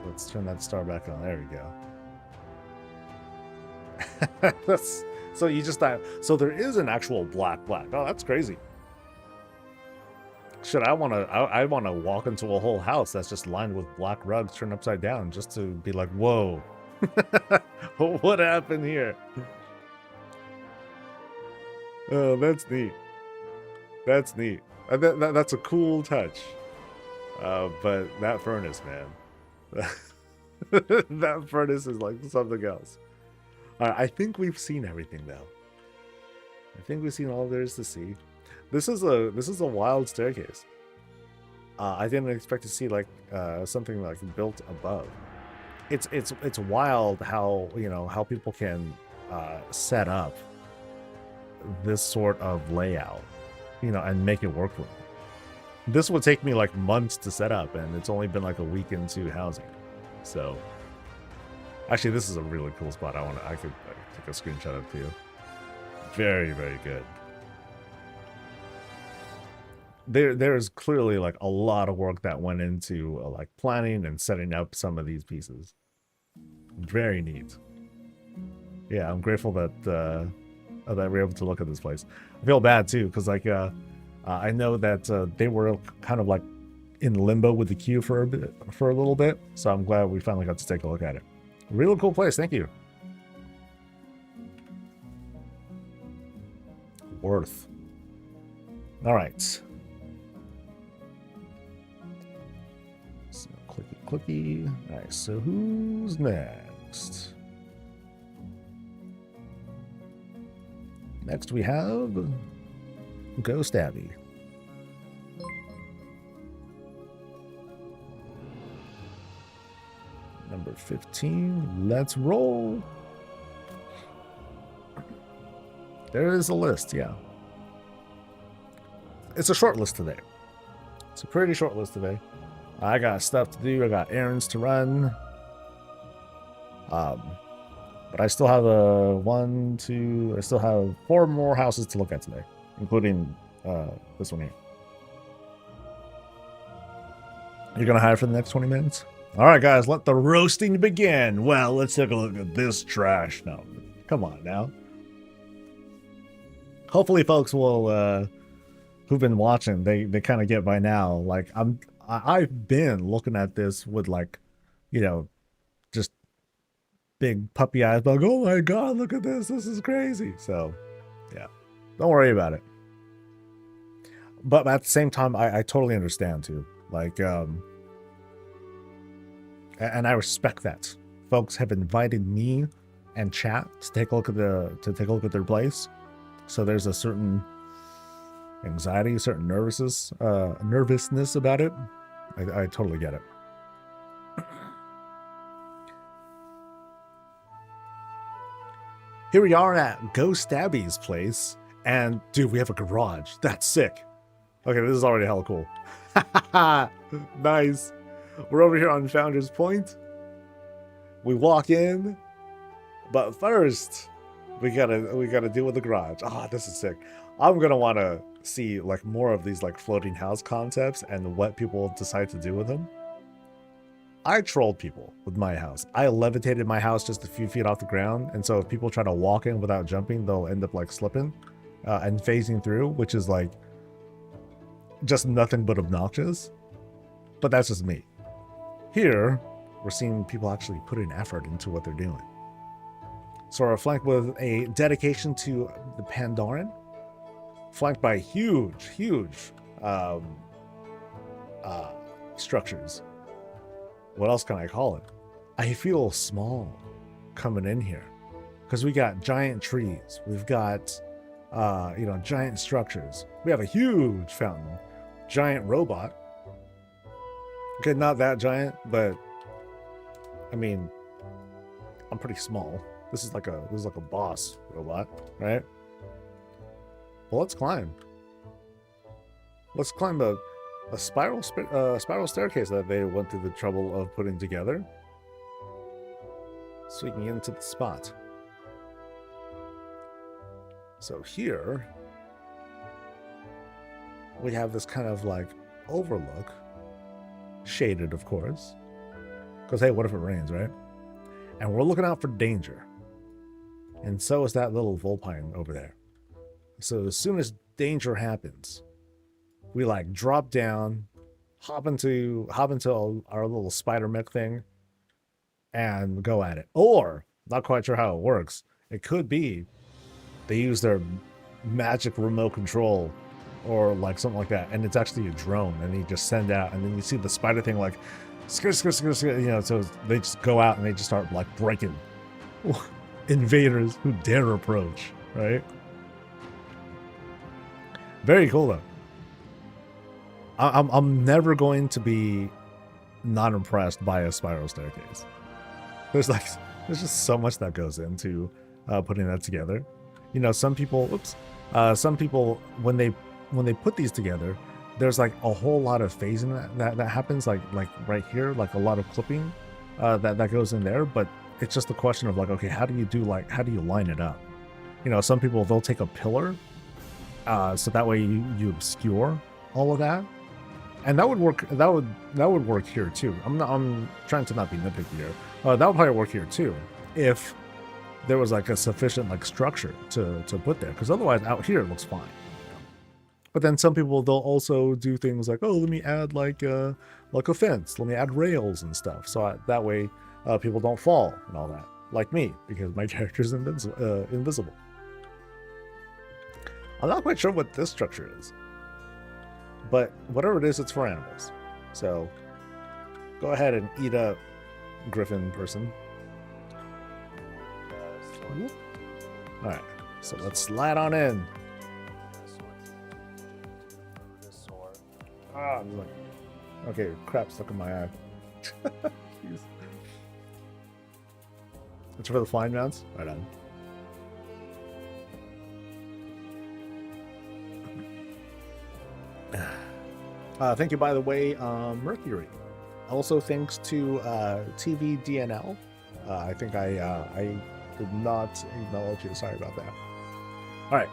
Let's turn that star back on. There we go. So you just dive. So there is an actual black. Oh, that's crazy. Shit, I wanna walk into a whole house that's just lined with black rugs turned upside down just to be like, whoa. What happened here? Oh, that's neat. That's neat. That's a cool touch. But that furnace, man. That furnace is like something else. All right, I think we've seen everything though. I think we've seen all there is to see. This is a wild staircase. I didn't expect to see like something like built above. It's wild how how people can set up this sort of layout, and make it work for them. This would take me like months to set up, and it's only been like a week into housing. So, actually, this is a really cool spot. I could take a screenshot of it too. Very, very good. There's clearly like a lot of work that went into like planning and setting up some of these pieces. Very neat. Yeah, I'm grateful that that we're able to look at this place. I feel bad too because like I know that they were kind of like in limbo with the queue for a little bit, so I'm glad we finally got to take a look at it. Really cool place. Thank you. Worth. All right. So clicky. All right. So who's next? Next we have Ghost Abbey. Number 15. Let's roll. There is a list, yeah. It's a short list today. It's a pretty short list today. I got stuff to do. I got errands to run. But I still have I still have 4 more houses to look at today, including this one here. You're gonna hire for the next 20 minutes? All right, guys, let the roasting begin. Well, let's take a look at this trash. No, come on now. Hopefully, folks will who've been watching, they kind of get by now. Like I've been looking at this with like, just big puppy eyes, like, oh my god, look at this. This is crazy. So, yeah, don't worry about it. But at the same time, I totally understand too. Like, and I respect that. Folks have invited me and chat to take a look at their place. So there's a certain anxiety, a certain nervousness about it. I totally get it. Here we are at Ghost Abbey's place, and dude, we have a garage. That's sick. Okay, this is already hella cool. Nice. We're over here on Founder's Point. We walk in, but first we gotta deal with the garage. Ah, this is sick. I'm gonna want to see like more of these like floating house concepts and what people decide to do with them. I trolled people with my house. I levitated my house just a few feet off the ground, and so if people try to walk in without jumping, they'll end up like slipping and phasing through, which is like just nothing but obnoxious. But that's just me. Here, we're seeing people actually put in effort into what they're doing. So we're flanked with a dedication to the Pandaren, flanked by huge structures. What else can I call it? I feel small coming in here because we got giant trees. We've got, giant structures. We have a huge fountain, giant robot. Okay, not that giant, but I mean, I'm pretty small. This is like a boss robot, right? Well, let's climb. Let's climb a spiral staircase that they went through the trouble of putting together, so we can get into the spot. So here we have this kind of like overlook, shaded of course, because hey, what if it rains, right? And we're looking out for danger, and so is that little vulpine over there. So as soon as danger happens, we like drop down, hop into our little spider mech thing, and go at it. Or, not quite sure how it works, it could be they use their magic remote control or like something like that, and it's actually a drone, and you just send out, and then you see the spider thing like, so they just go out and they just start like breaking invaders who dare approach, right? Very cool though. I'm never going to be not impressed by a spiral staircase. There's just so much that goes into putting that together. You know, some people when they put these together, there's like a whole lot of phasing that happens, like right here, like a lot of clipping that goes in there. But it's just a question of like, okay, how do you line it up? You know, some people, they'll take a pillar, so that way you obscure all of that, and that would work. That would work here too. I'm trying to not be nitpicky here. That would probably work here too if there was like a sufficient like structure to put there, because otherwise out here it looks fine. But then some people, they'll also do things like, oh, let me add like a fence, let me add rails and stuff, so that way people don't fall and all that, like me, because my character's invisible. I'm not quite sure what this structure is, but whatever it is, it's for animals. So go ahead and eat up, griffin person. All right, so let's slide on in. Ah, okay, crap stuck in my eye. It's for the flying mounts? Right on. Thank you, by the way, Mercury. Also, thanks to TV DNL. I think I did not acknowledge you. Sorry about that. All right.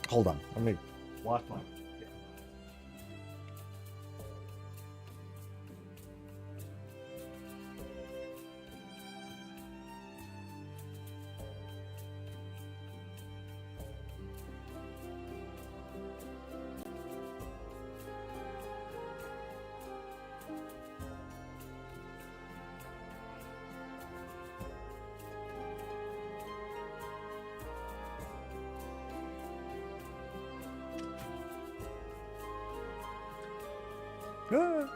Hold on. Let me wash my...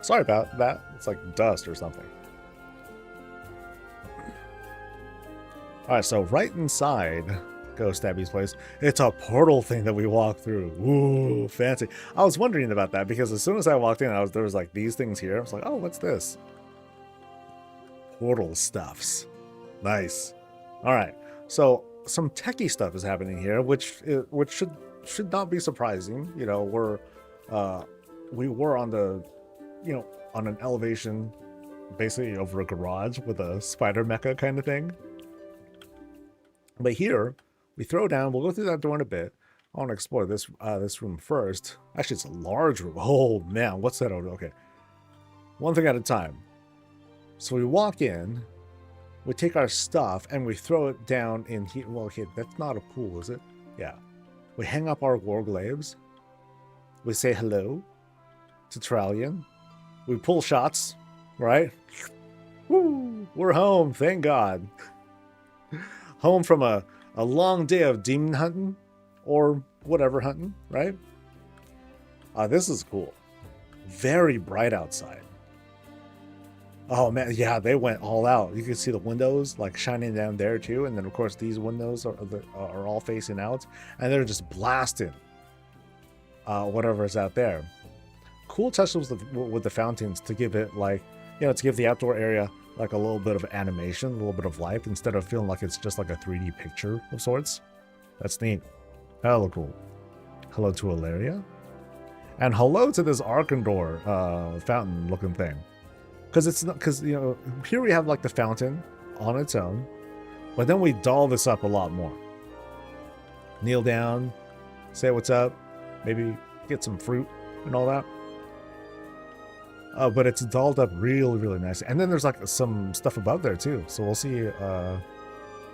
Sorry about that. It's like dust or something. Alright, so right inside Ghost Abby's place, it's a portal thing that we walk through. Ooh, fancy. I was wondering about that because as soon as I walked in, there was like these things here. I was like, oh, what's this? Portal stuffs. Nice. Alright, so some techie stuff is happening here, which should not be surprising. You know, we were on the, you know, on an elevation basically over a garage with a spider mecha kind of thing. But here we throw down, we'll go through that door in a bit. I want to explore this room first. Actually, it's a large room. Oh man, what's that over? Okay, one thing at a time. So we walk in, we take our stuff and we throw it down in here. Well, okay, that's not a pool, is it? Yeah. We hang up our warglaives. We say hello to Trallion. We pull shots, right? Woo! We're home, thank God. Home from a long day of demon hunting, or whatever hunting, right? This is cool. Very bright outside. Oh man, yeah, they went all out. You can see the windows like shining down there too, and then of course these windows are all facing out, and they're just blasting whatever's out there. Cool touches with the fountains to give it like, you know, to give the outdoor area like a little bit of animation, a little bit of life, instead of feeling like it's just like a 3D picture of sorts. That's neat. Hella cool. Hello to Ilaria. And hello to this Arkandor fountain looking thing. Because you know, here we have like the fountain on its own, but then we doll this up a lot more. Kneel down, say what's up, maybe get some fruit and all that. But it's dolled up really, really nice. And then there's like some stuff above there too. So we'll see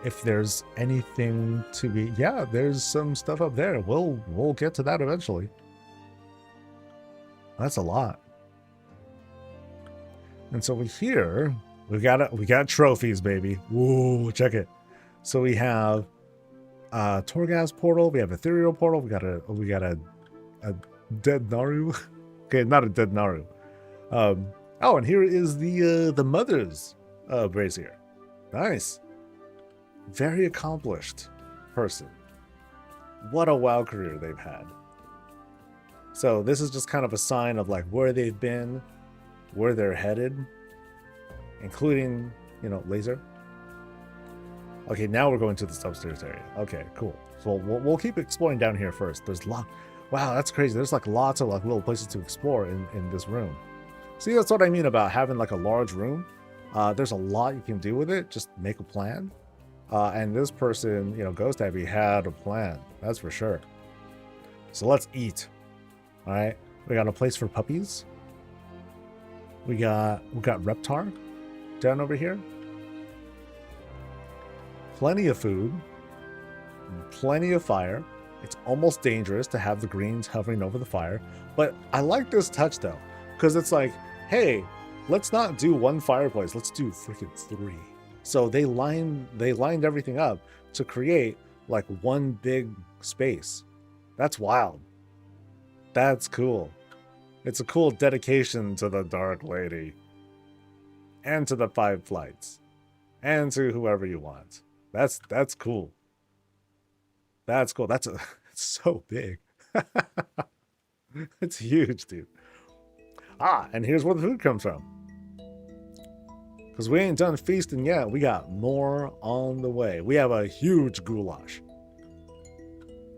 if there's anything to be... Yeah, there's some stuff up there. We'll get to that eventually. That's a lot. And so we got trophies, baby. Woo, check it. So we have Torghast portal. We have ethereal portal. We got a dead Naru. Okay, not a dead Naru. Oh, and here is the mother's brazier. Nice. Very accomplished person. What a WoW career they've had. So this is just kind of a sign of like where they've been, where they're headed, including, you know, laser. Okay, now we're going to this upstairs area. Okay, cool. So we'll keep exploring down here first. There's wow, that's crazy. There's like lots of like little places to explore in this room. See, that's what I mean about having like a large room. There's a lot you can do with it. Just make a plan. And this person, you know, Ghost Heavy had a plan. That's for sure. So let's eat. All right. We got a place for puppies. We got Reptar down over here. Plenty of food. Plenty of fire. It's almost dangerous to have the greens hovering over the fire. But I like this touch though, because it's like, hey, let's not do one fireplace. Let's do freaking 3. So they lined everything up to create like one big space. That's wild. That's cool. It's a cool dedication to the Dark Lady. And to the 5 flights. And to whoever you want. That's cool. That's cool. It's so big. It's huge, dude. And here's where the food comes from. Because we ain't done feasting yet. We got more on the way. We have a huge goulash.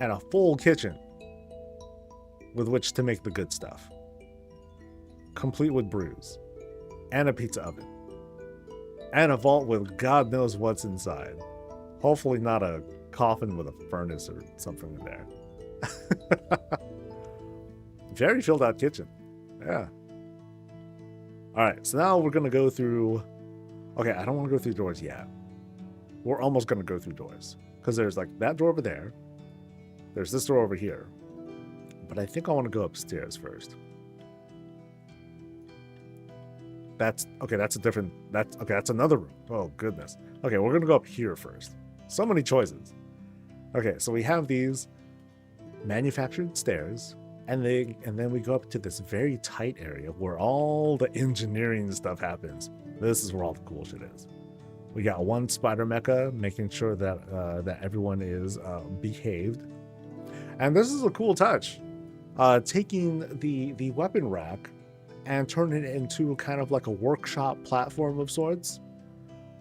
And a full kitchen. With which to make the good stuff. Complete with brews. And a pizza oven. And a vault with God knows what's inside. Hopefully not a coffin with a furnace or something in there. Very filled out kitchen. Yeah. Alright, so now we're going to go through... Okay, I don't want to go through doors yet. We're almost going to go through doors. Because there's like that door over there. There's this door over here. But I think I want to go upstairs first. That's another room. Oh, goodness. Okay, we're going to go up here first. So many choices. Okay, so we have these manufactured stairs. And then we go up to this very tight area where all the engineering stuff happens. This is where all the cool shit is. We got one spider mecha, making sure that that everyone is behaved. And this is a cool touch. Taking the weapon rack and turning it into kind of like a workshop platform of sorts,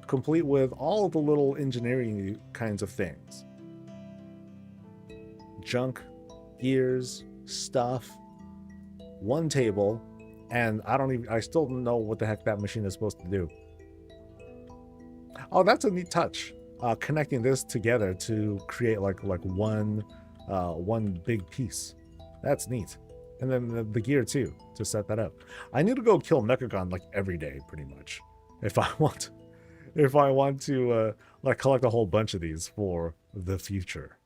complete with all of the little engineering kinds of things. Junk, gears, stuff, one table, and I still don't know what the heck that machine is supposed to do. Oh, that's a neat touch. Connecting this together to create like one big piece. That's neat. And then the gear too, to set that up. I need to go kill Mechagon like every day, pretty much. If I want to like collect a whole bunch of these for the future.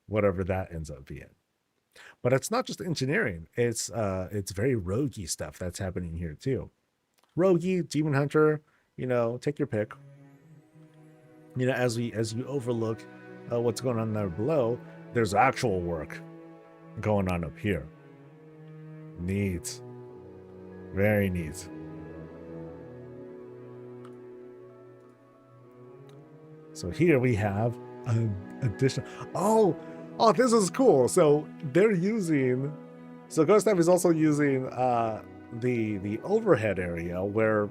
Whatever that ends up being. But it's not just engineering. It's very roguey stuff that's happening here too. Roguey, Demon Hunter, you know, take your pick. You know, as you overlook what's going on there below, there's actual work going on up here. Neat. Very neat. So here we have an addition. Oh, this is cool. So they're using... So Ghost Knife is also using the overhead area where,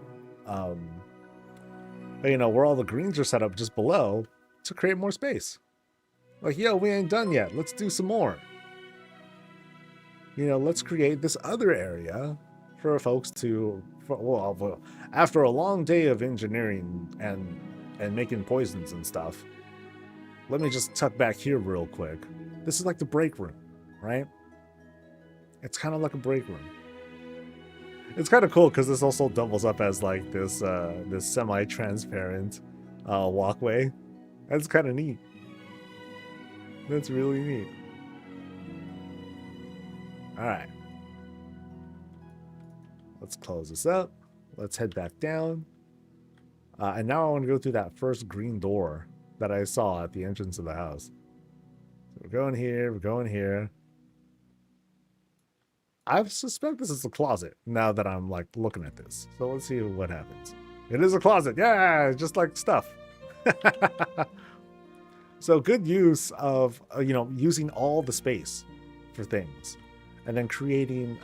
you know, where all the greens are set up just below to create more space. Like, yo, we ain't done yet. Let's do some more. You know, let's create this other area for folks to... well, after a long day of engineering and making poisons and stuff, let me just tuck back here real quick. This is like the break room, right? It's kind of like a break room. It's kind of cool because this also doubles up as like this this semi-transparent walkway. That's kind of neat. That's really neat. All right. Let's close this up. Let's head back down. And now I want to go through that first green door that I saw at the entrance of the house. So we're going here, we're going here. I suspect this is a closet now that I'm like looking at this. So let's see what happens. It is a closet. Yeah, just like stuff. So good use of, using all the space for things and then creating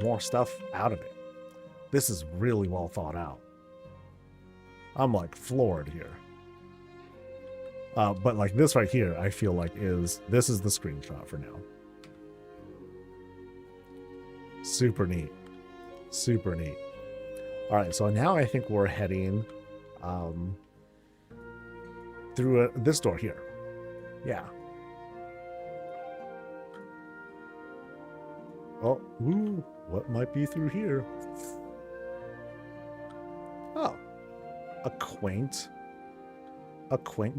more stuff out of it. This is really well thought out. I'm like floored here. But like this right here, I feel like this is the screenshot for now. Super neat. Super neat. All right, so now I think we're heading through this door here. Yeah. Oh, ooh, what might be through here? Oh, a quaint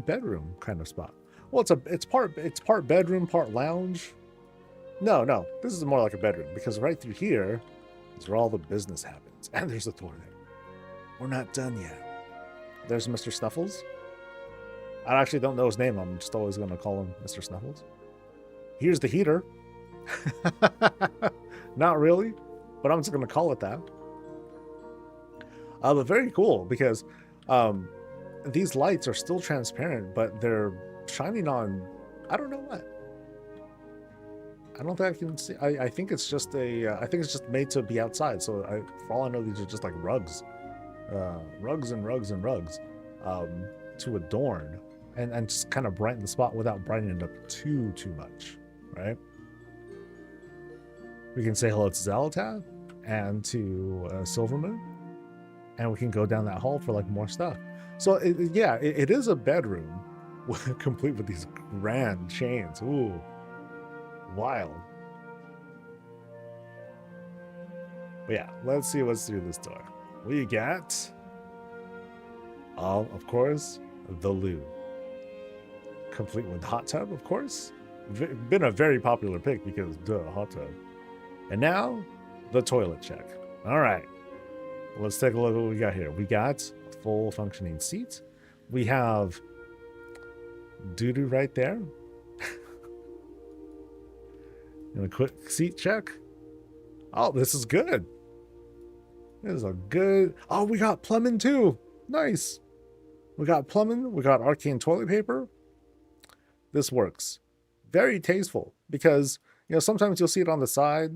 bedroom kind of spot. Well, it's part bedroom, part lounge. No, this is more like a bedroom because right through here is where all the business happens. And there's a door there. We're not done yet. There's Mr. Snuffles. I actually don't know his name. I'm just always going to call him Mr. Snuffles. Here's the heater. Not really, but I'm just going to call it that. But very cool because these lights are still transparent, but they're shining on, I don't know what. I don't think I can see. I think it's just I think it's just made to be outside. So for all I know, these are just like rugs, rugs and rugs and rugs, to adorn and just kind of brighten the spot without brightening it up too much, right? We can say hello to Zalatath and to Silvermoon, and we can go down that hall for like more stuff. So it is a bedroom complete with these grand chains. Ooh. Wild. But yeah, let's see what's through this door. We got, of course, the loo. Complete with hot tub, of course. Been a very popular pick because, duh, hot tub. And now, the toilet check. All right. Let's take a look at what we got here. We got a full functioning seat. We have doo-doo right there. And a quick seat check. Oh, this is good. This is a good... Oh, we got plumbing too. Nice. We got plumbing. We got arcane toilet paper. This works. Very tasteful because, sometimes you'll see it on the side.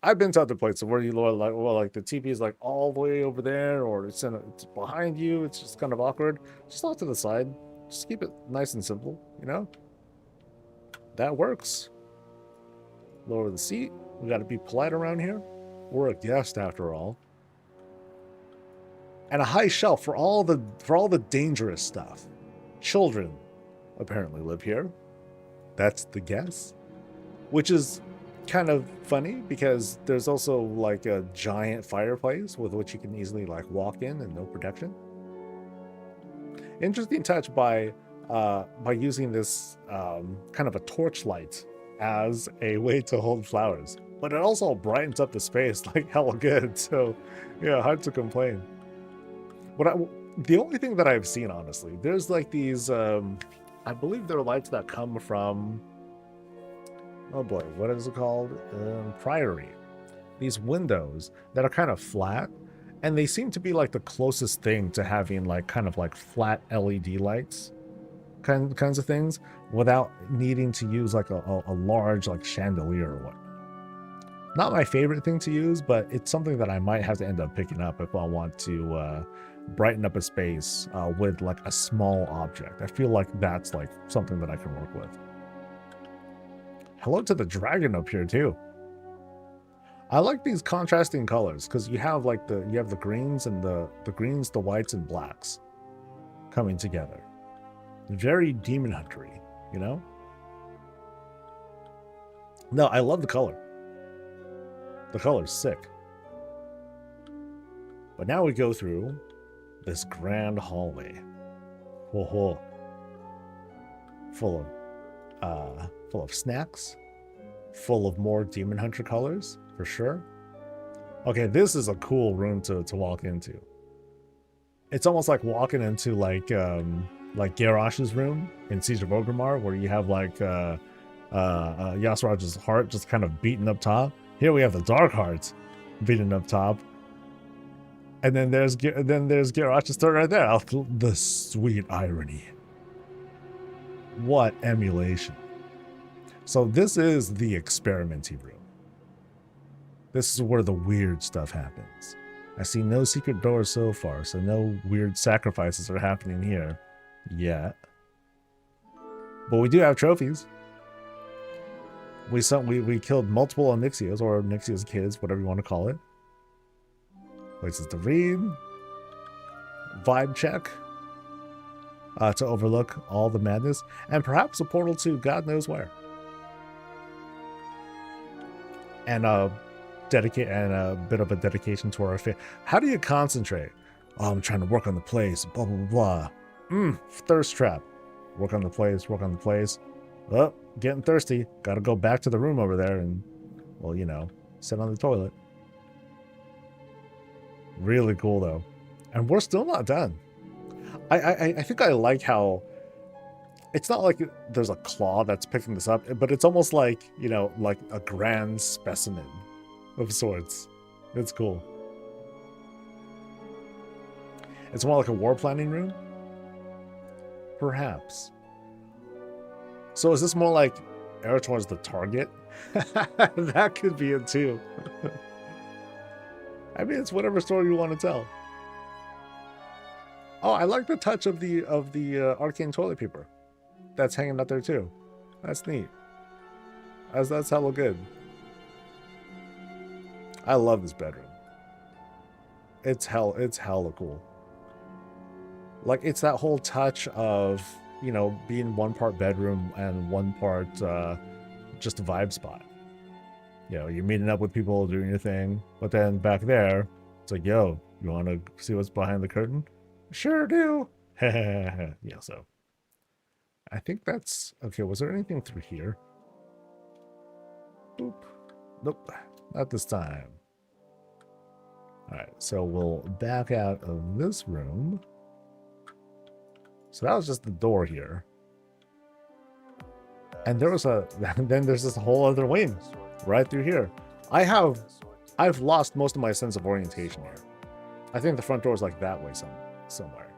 I've been to other places where you like the TV is like all the way over there or it's behind you. It's just kind of awkward. Just off to the side. Just keep it nice and simple, That works. Lower the seat. We got to be polite around here. We're a guest after all. And a high shelf for all the dangerous stuff. Children apparently live here. That's the guess. Which is kind of funny because there's also like a giant fireplace with which you can easily like walk in and no protection. Interesting touch by using this kind of a torchlight as a way to hold flowers, but it also brightens up the space like hella good. So yeah, hard to complain. The only thing that I've seen, honestly, there's like these I believe they're lights that come from, oh boy, what is it called? Priory. These windows that are kind of flat, and they seem to be like the closest thing to having like kind of like flat LED lights kinds of things without needing to use like a large like chandelier or what. Not my favorite thing to use, but it's something that I might have to end up picking up if I want to brighten up a space with like a small object. I feel like that's like something that I can work with. Hello to the dragon up here too. I like these contrasting colors because you have like the greens and the greens, the whites and blacks coming together. Very demon huntery, No, I love the color. The color's sick. But now we go through this grand hallway. Whoa. Full of snacks. Full of more demon hunter colors, for sure. Okay, this is a cool room to walk into. It's almost like walking into like like Garrosh's room in Siege of Orgrimmar, where you have like Yasraj's heart just kind of beaten up top. Here we have the Dark Heart beaten up top. And then there's Garrosh's third right there. The sweet irony. What emulation. So this is the experimenty room. This is where the weird stuff happens. I see no secret doors so far, so no weird sacrifices are happening here yet. But we do have trophies. We killed multiple Onyxias, or Onyxia's kids, whatever you want to call it. Places to read. Vibe check. To overlook all the madness. And perhaps a portal to God knows where. And a bit of a dedication to our faith. How do you concentrate? Oh, I'm trying to work on the place. Blah, blah, blah. Thirst trap. Work on the place, work on the place. Oh, getting thirsty. Gotta go back to the room over there and, well, you know, sit on the toilet. Really cool, though. And we're still not done. I think I like how it's not like there's a claw that's picking this up, but it's almost like, you know, like a grand specimen of sorts. It's cool. It's more like a war planning room? Perhaps. So is this more like Eretor's the target? That could be it too. I mean, it's whatever story you want to tell. Oh, I like the touch of the arcane toilet paper that's hanging out there too. That's neat. That's hella good. I love this bedroom. It's hella cool. Like, it's that whole touch of, you know, being one part bedroom and one part just a vibe spot. You know, you're meeting up with people, doing your thing, but then back there, it's like, yo, you want to see what's behind the curtain? Sure do. Yeah, so I think that's okay. Was there anything through here? Boop. Nope, not this time. All right, so we'll back out of this room. So that was just the door here. And there was then there's this whole other wing right through here. I've lost most of my sense of orientation here. I think the front door is like that way somewhere.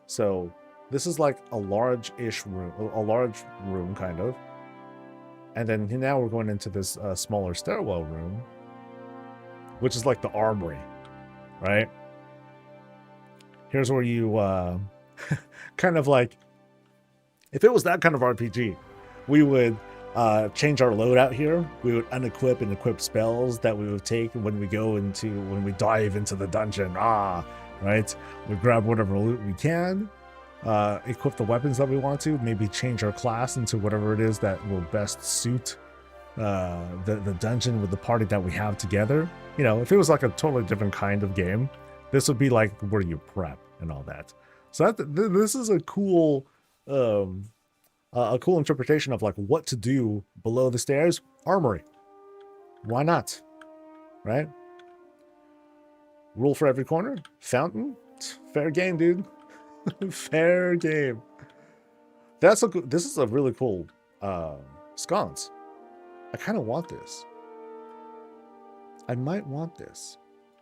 So this is like a large-ish room, a large room kind of. And then now we're going into this smaller stairwell room, which is like the armory, right? Here's where you kind of like, if it was that kind of RPG, we would change our loadout here. We would unequip and equip spells that we would take when we dive into the dungeon. Right? We grab whatever loot we can, equip the weapons that we want to, maybe change our class into whatever it is that will best suit the dungeon with the party that we have together. You know, if it was like a totally different kind of game, this would be like where you prep and all that. So this is a cool interpretation of like what to do below the stairs. Armory. Why not? Right? Rule for every corner. Fountain. Fair game, dude. Fair game. This is a really cool sconce. I kind of want this. I might want this.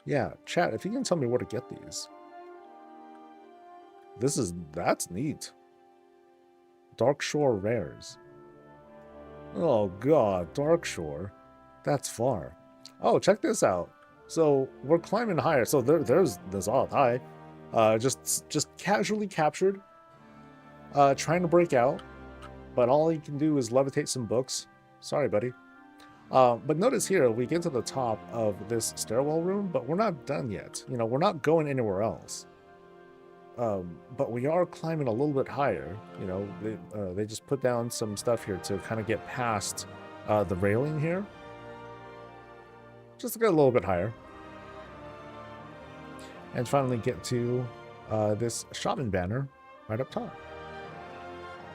Yeah, chat, if you can tell me where to get these. That's neat. Dark Shore rares. Oh god, Dark Shore. That's far. Oh, check this out. So we're climbing higher. So there's all high. Just casually captured. Trying to break out. But all he can do is levitate some books. Sorry, buddy. But notice here, we get to the top of this stairwell room, but we're not done yet. You know, we're not going anywhere else. But we are climbing a little bit higher. You know, they just put down some stuff here to kind of get past the railing here. Just to get a little bit higher. And finally get to this shaman banner right up top.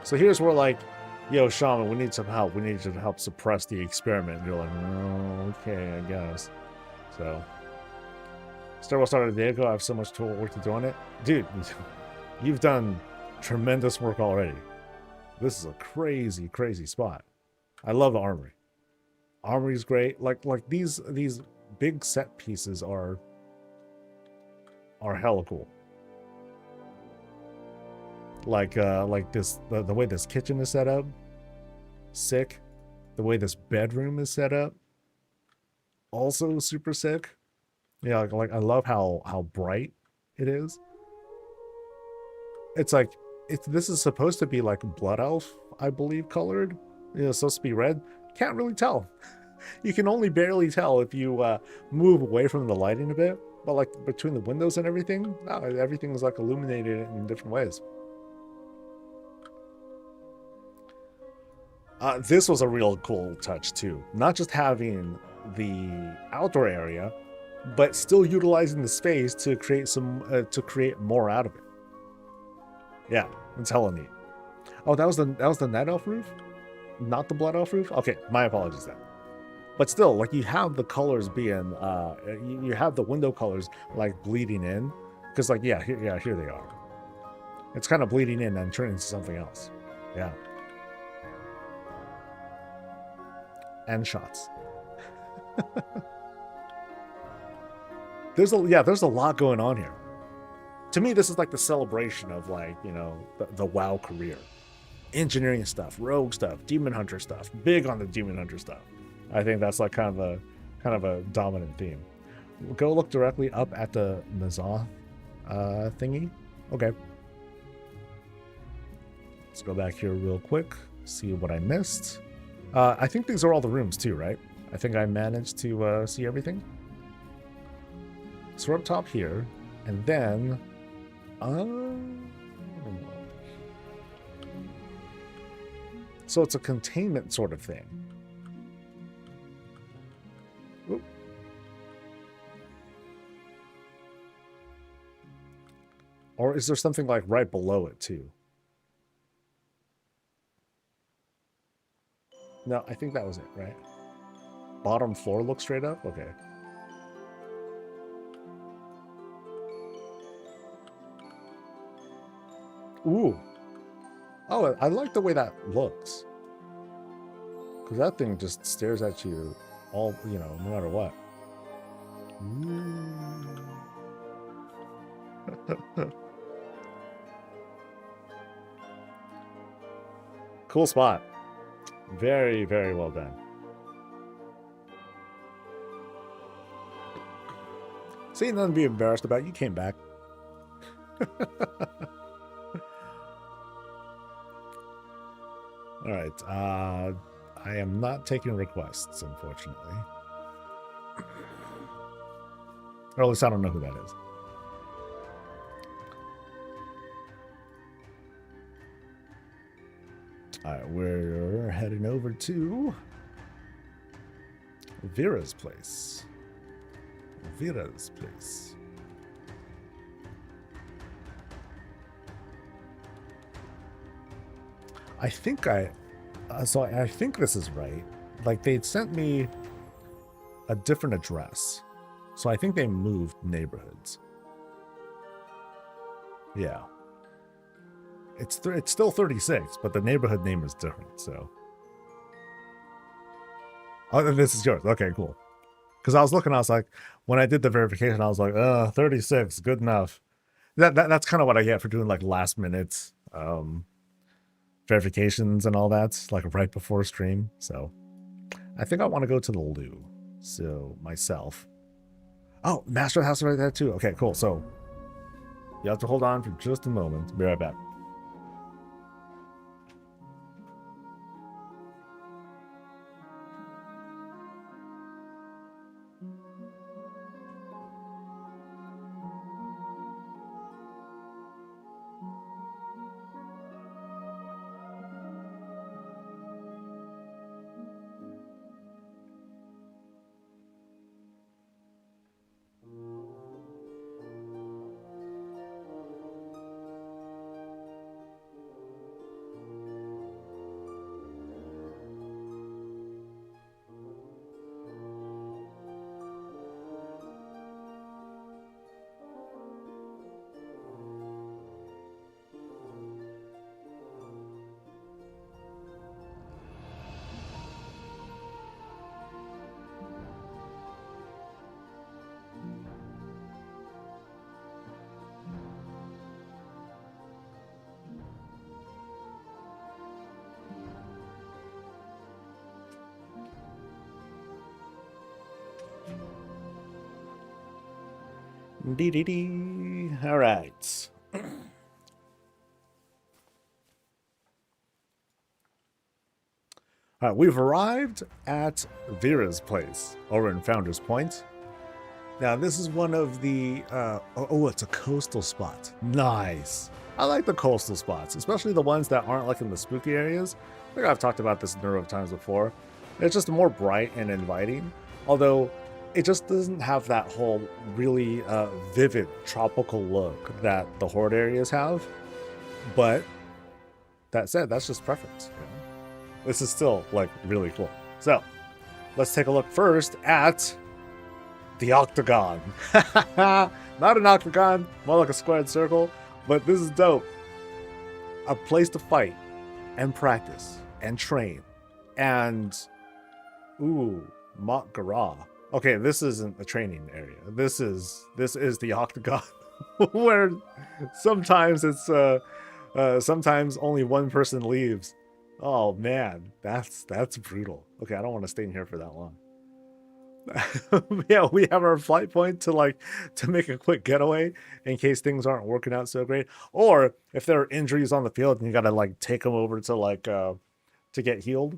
So here's where, like, yo, shaman, we need some help. We need you to help suppress the experiment. And you're like, oh, okay, I guess. So, stairwell started a day ago. I have so much work to do on it. Dude, you've done Tremendous work already. This is a crazy, crazy spot. I love the armory. Armory's great. Like these big set pieces are hella cool. Like this the way this kitchen is set up, sick. The way this bedroom is set up, also super sick. Yeah, like I love how bright it is. It's like this is supposed to be like blood elf, I believe, colored. You know, it's supposed to be red. Can't really tell. You can only barely tell if you move away from the lighting a bit. But like between the windows and everything, no, everything's like illuminated in different ways. This was a real cool touch too. Not just having the outdoor area, but still utilizing the space to create more out of it. Yeah, it's hella neat. Oh, that was the night elf roof, not the blood elf roof. Okay, my apologies then. But still, like you have the colors being, you have the window colors like bleeding in, because like here they are. It's kind of bleeding in and turning into something else. Yeah. And shots. There's a lot going on here. To me, this is like the celebration of like, you know, the WoW career. Engineering stuff, rogue stuff, demon hunter stuff, big on the demon hunter stuff. I think that's like kind of a dominant theme. Go look directly up at the Mazoth thingy. Okay. Let's go back here real quick, see what I missed. I think these are all the rooms too, right? I think I managed to see everything. So we're up top here, and then so it's a containment sort of thing. Oop. Or is there something like right below it too? No, I think that was it, right? Bottom floor looks straight up? Okay. Ooh. Oh, I like the way that looks. Because that thing just stares at you all, you know, no matter what. Cool spot. Very, very well done. See, nothing to be embarrassed about. You came back. All right. I am not taking requests, unfortunately. Or at least I don't know who that is. All right, we're heading over to Vera's place. Vera's place. I think so I think this is right. Like they'd sent me a different address. So I think they moved neighborhoods. Yeah. It's still 36, but the neighborhood name is different, so. Oh, this is yours. Okay, cool. Because I was looking, I was like, when I did the verification, I was like, 36, good enough. That's kind of what I get for doing like last minute verifications and all that, like right before stream. So I think I want to go to the loo. So myself. Oh, Master House right there too. Okay, cool. So you have to hold on for just a moment. Be right back. Dee dee dee. All right. All right, we've arrived at Vera's place over in Founder's Point. Now, this is one of the, it's a coastal spot. Nice. I like the coastal spots, especially the ones that aren't like in the spooky areas. I think I've talked about this a number of times before. It's just more bright and inviting, although it just doesn't have that whole really vivid tropical look that the Horde areas have. But that said, that's just preference. You know? This is still like really cool. So let's take a look first at the octagon. Not an octagon, more like a squared circle, but this is dope. A place to fight and practice and train. And ooh, Mont Garra. Okay, this isn't a training area. This is the octagon where sometimes it's sometimes only one person leaves. Oh man, that's brutal. Okay, I don't want to stay in here for that long. Yeah, we have our flight point to make a quick getaway in case things aren't working out so great, or if there are injuries on the field and you gotta like take them over to to get healed,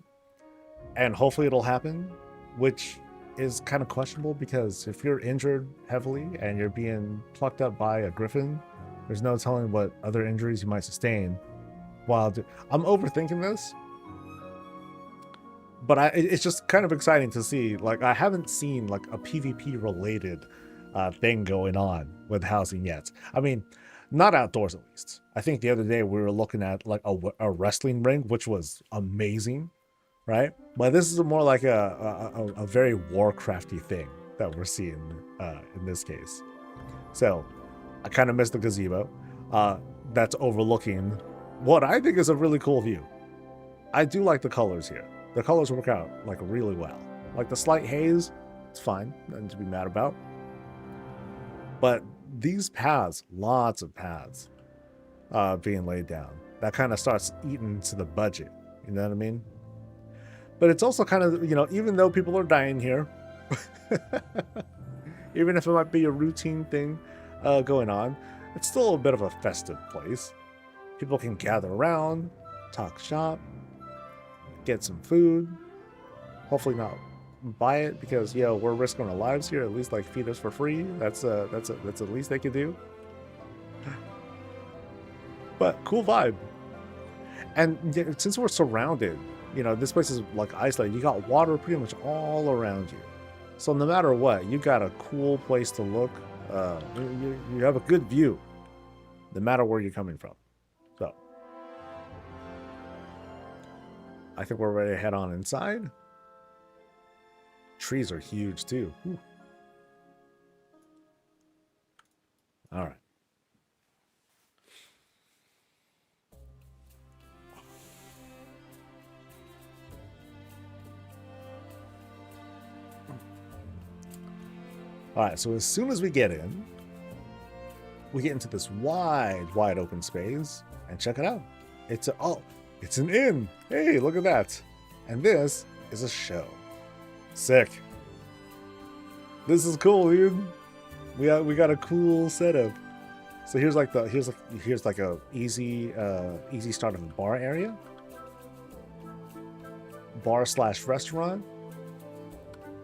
and hopefully it'll happen, which is kind of questionable because if you're injured heavily and you're being plucked up by a griffin, there's no telling what other injuries you might sustain. I'm overthinking this, but it's just kind of exciting to see. Like, I haven't seen like a PvP related thing going on with housing yet. I mean, not outdoors at least. I think the other day we were looking at like a wrestling ring, which was amazing, right? But this is more like a very Warcrafty thing that we're seeing in this case. So I kind of missed the gazebo that's overlooking what I think is a really cool view. I do like the colors here. The colors work out like really well. Like the slight haze, it's fine, nothing to be mad about. But these paths, lots of paths being laid down, that kind of starts eating to the budget. You know what I mean? But it's also kind of, you know, even though people are dying here, even if it might be a routine thing going on, it's still a bit of a festive place. People can gather around, talk shop, get some food, hopefully not buy it because, you know, we're risking our lives here. At least like feed us for free. That's the least they could do. But cool vibe. And since we're surrounded, you know, this place is like isolated. You got water pretty much all around you. So no matter what, you got a cool place to look. You have a good view no matter where you're coming from. So I think we're ready to head on inside. Trees are huge too. Whew. All right. All right, so as soon as we get in, we get into this wide open space, and check it out. It's an inn. Hey, look at that. And this is a show. Sick. This is cool, dude. We got a cool setup. So here's like a easy start of a bar area. Bar/restaurant.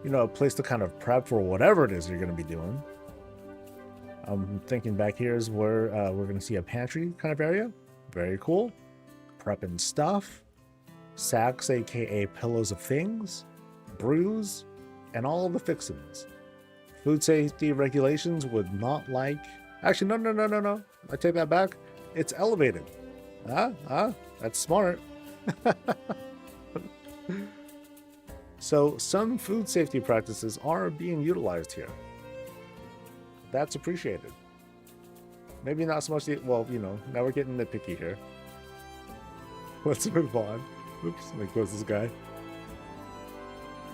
You know, a place to kind of prep for whatever it is you're going to be doing. I'm thinking back here is where we're going to see a pantry kind of area. Very cool. Prepping stuff. Sacks, aka pillows of things. Brews. And all the fixings. Food safety regulations would not like... Actually, no. I take that back. It's elevated. That's smart. So some food safety practices are being utilized here. That's appreciated. Maybe not so much well, you know, now we're getting nitpicky here. Let's move on. Oops, let me close this guy.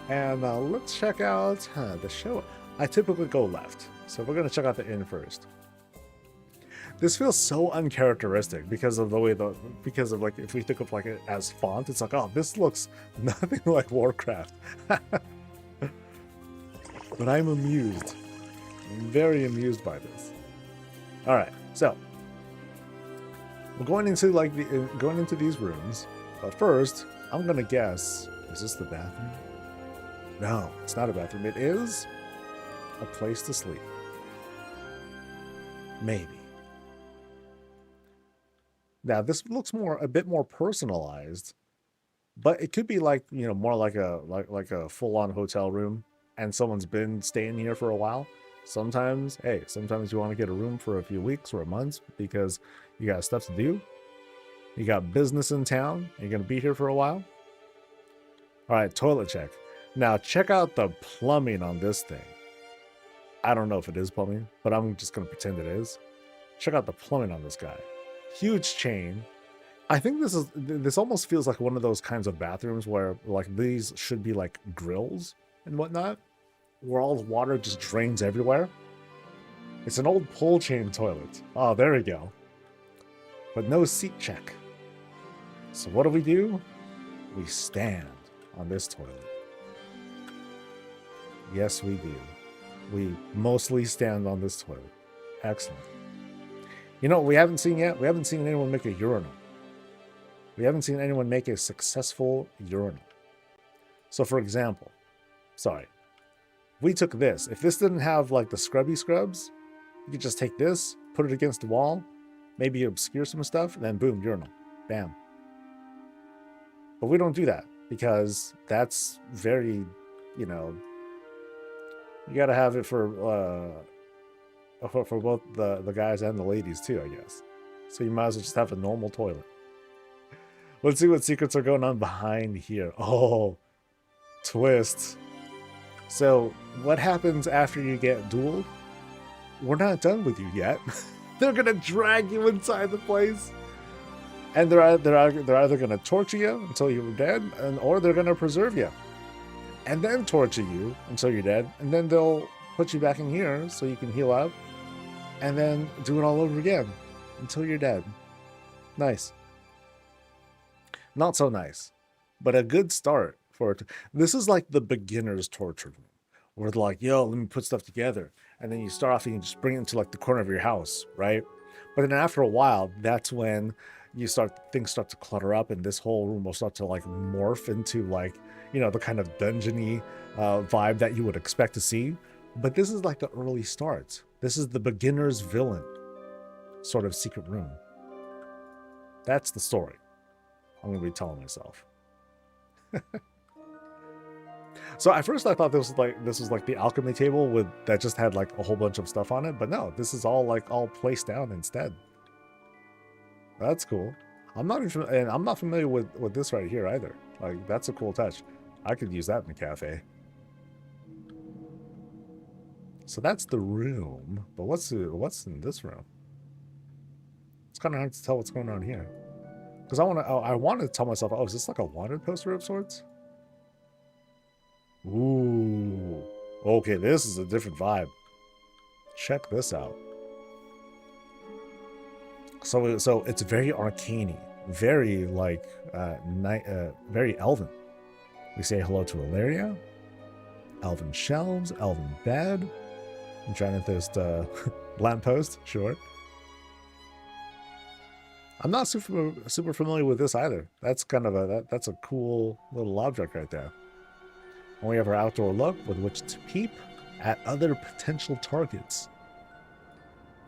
And let's check out the show. I typically go left, so we're going to check out the inn first. This feels so uncharacteristic because of the way like if we think of like it as font, it's like, oh, this looks nothing like Warcraft. But I'm amused. I'm very amused by this. All right, so we're going into going into these rooms, but first I'm gonna guess: is this the bathroom? No, it's not a bathroom. It is a place to sleep. Maybe. Now this looks a bit more personalized, but it could be like more like a full-on hotel room, and someone's been staying here for a while. Sometimes you want to get a room for a few weeks or a month because you got stuff to do. You got business in town. You're gonna be here for a while. All right, toilet check. Now check out the plumbing on this thing. I don't know if it is plumbing, but I'm just gonna pretend it is. Check out the plumbing on this guy. Huge chain. I think this almost feels like one of those kinds of bathrooms where like these should be like grills and whatnot, where all the water just drains everywhere. It's an old pull chain toilet. Oh, there we go. But no seat check. So what do? We stand on this toilet. Yes, we do. We mostly stand on this toilet. Excellent. You know what we haven't seen yet? We haven't seen anyone make a urinal. We haven't seen anyone make a successful urinal. So for example, we took this. If this didn't have like the scrubby scrubs, you could just take this, put it against the wall, maybe obscure some stuff, and then boom, urinal. Bam. But we don't do that because that's very, you gotta have it for both the guys and the ladies too, I guess. So you might as well just have a normal toilet. Let's see what secrets are going on behind here. Oh, twist. So what happens after you get dueled? We're not done with you yet. They're gonna drag you inside the place, and they're either gonna torture you until you're dead, or they're gonna preserve you, and then torture you until you're dead, and then they'll put you back in here so you can heal up, and then do it all over again until you're dead. Nice. Not so nice, but a good start for it. This is like the beginner's torture room, where they're like, yo, let me put stuff together. And then you start off and you just bring it into like the corner of your house, right? But then after a while, that's when things start to clutter up, and this whole room will start to like morph into like, the kind of dungeony vibe that you would expect to see. But this is like the early starts. This is the beginner's villain sort of secret room. That's the story I'm going to be telling myself. So at first I thought this was like the alchemy table that just had like a whole bunch of stuff on it, but no, this is all placed down instead. That's cool. I'm not familiar with this right here either. Like, that's a cool touch. I could use that in a cafe. So that's the room, but what's in this room? It's kind of hard to tell what's going on here. Because I want to tell myself, oh, is this like a wanted poster of sorts? Ooh. Okay, this is a different vibe. Check this out. So it's very arcane-y, very like very elven. We say hello to Ilaria, elven shelves, elven bed, enchanted lamppost, sure. I'm not super familiar with this either. That's kind of that's a cool little object right there. And we have our outdoor look with which to peep at other potential targets,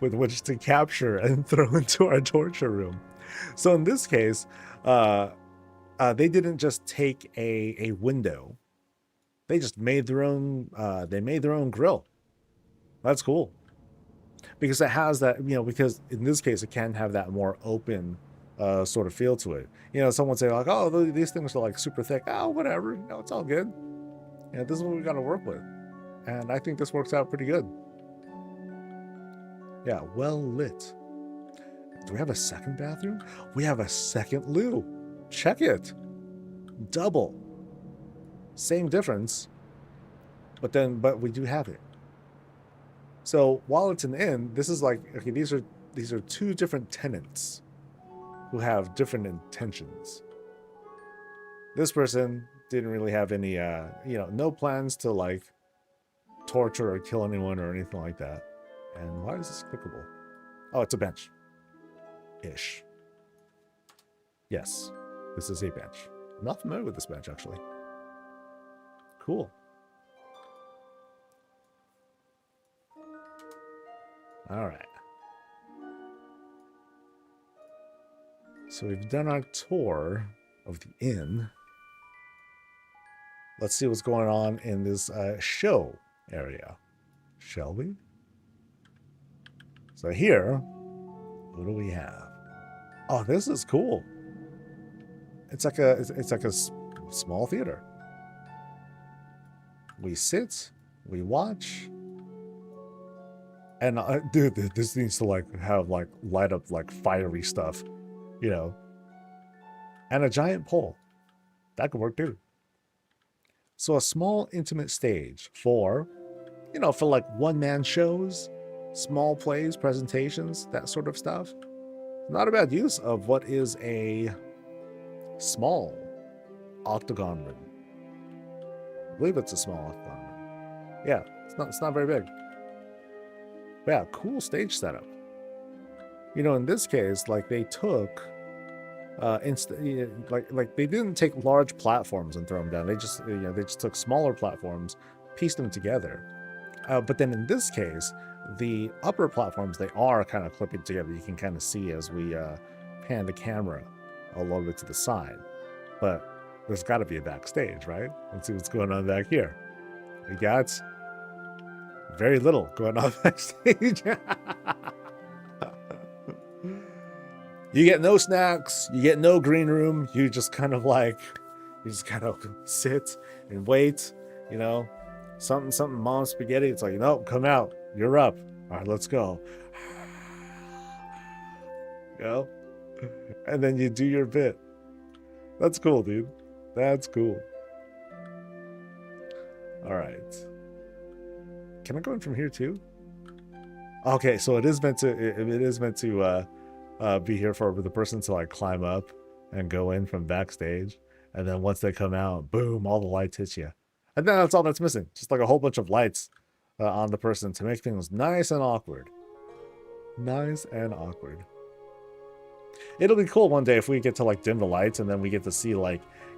with which to capture and throw into our torture room. So in this case, they didn't just take a window. They just made their own. They made their own grill. That's cool. Because it has that, because in this case, it can have that more open sort of feel to it. Someone would say like, oh, these things are like super thick. Oh, whatever. It's all good. This is what we got to work with. And I think this works out pretty good. Yeah, well lit. Do we have a second bathroom? We have a second loo. Check it. Double. Same difference. But we do have it. So while it's an inn, this is like, okay, these are two different tenants who have different intentions. This person didn't really have any, no plans to like torture or kill anyone or anything like that. And why is this clickable? Oh, it's a bench. Ish. Yes, this is a bench. I'm not familiar with this bench, actually. Cool. All right. So we've done our tour of the inn. Let's see what's going on in this show area, shall we? So here, what do we have? Oh, this is cool. It's like a small theater. We sit, we watch, and dude, this needs to have light up fiery stuff, you know, and a giant pole. That could work too. So a small intimate stage for, you know, for one-man shows, small plays, presentations, that sort of stuff. Not a bad use of what is a small octagon room. I believe it's a small octagon room. Yeah, it's not very big. But yeah, cool stage setup. You know, in this case, they took they didn't take large platforms and throw them down. They just took smaller platforms, pieced them together. But then in this case, the upper platforms, they are kind of clipping together. You can kind of see as we pan the camera a little bit to the side. But there's got to be a backstage, right? Let's see what's going on back here. We got very little going on backstage. You get no snacks, you get no green room, you just kind of sit and wait, you know, something mom spaghetti, it's like, no, come out, you're up. All right, let's go. You know? And then you do your bit. That's cool, dude. That's cool. All right. Can I go in from here too? Okay, so it is meant to be here for the person to climb up and go in from backstage, and then once they come out, boom, all the lights hit you, and then that's all that's missing, just a whole bunch of lights on the person to make things nice and awkward. It'll be cool one day if we get to dim the lights, and then we get to see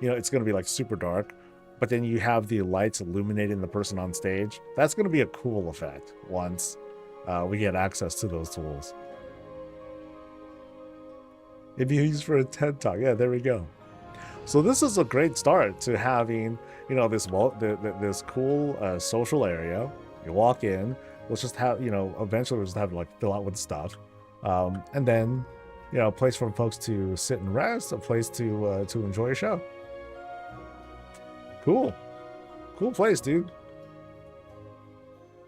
it's gonna be super dark, but then you have the lights illuminating the person on stage. That's gonna be a cool effect once we get access to those tools. It'd be used for a TED Talk. Yeah, there we go. So this is a great start to having, you know, this cool social area. You walk in. Let's just have, you know, eventually we'll just have to fill out with stuff, and then, you know, a place for folks to sit and rest, a place to enjoy a show. Cool place, dude.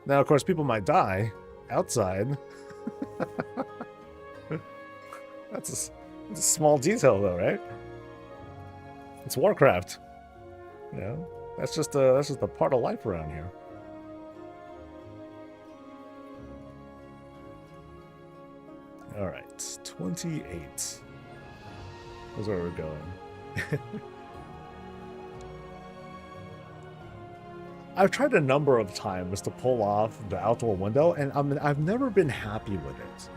Now, of course, people might die outside. That's a small detail, though, right? It's Warcraft. You know, that's just a part of life around here. All right, 28. That's where we're going. I've tried a number of times to pull off the outdoor window, and I've never been happy with it.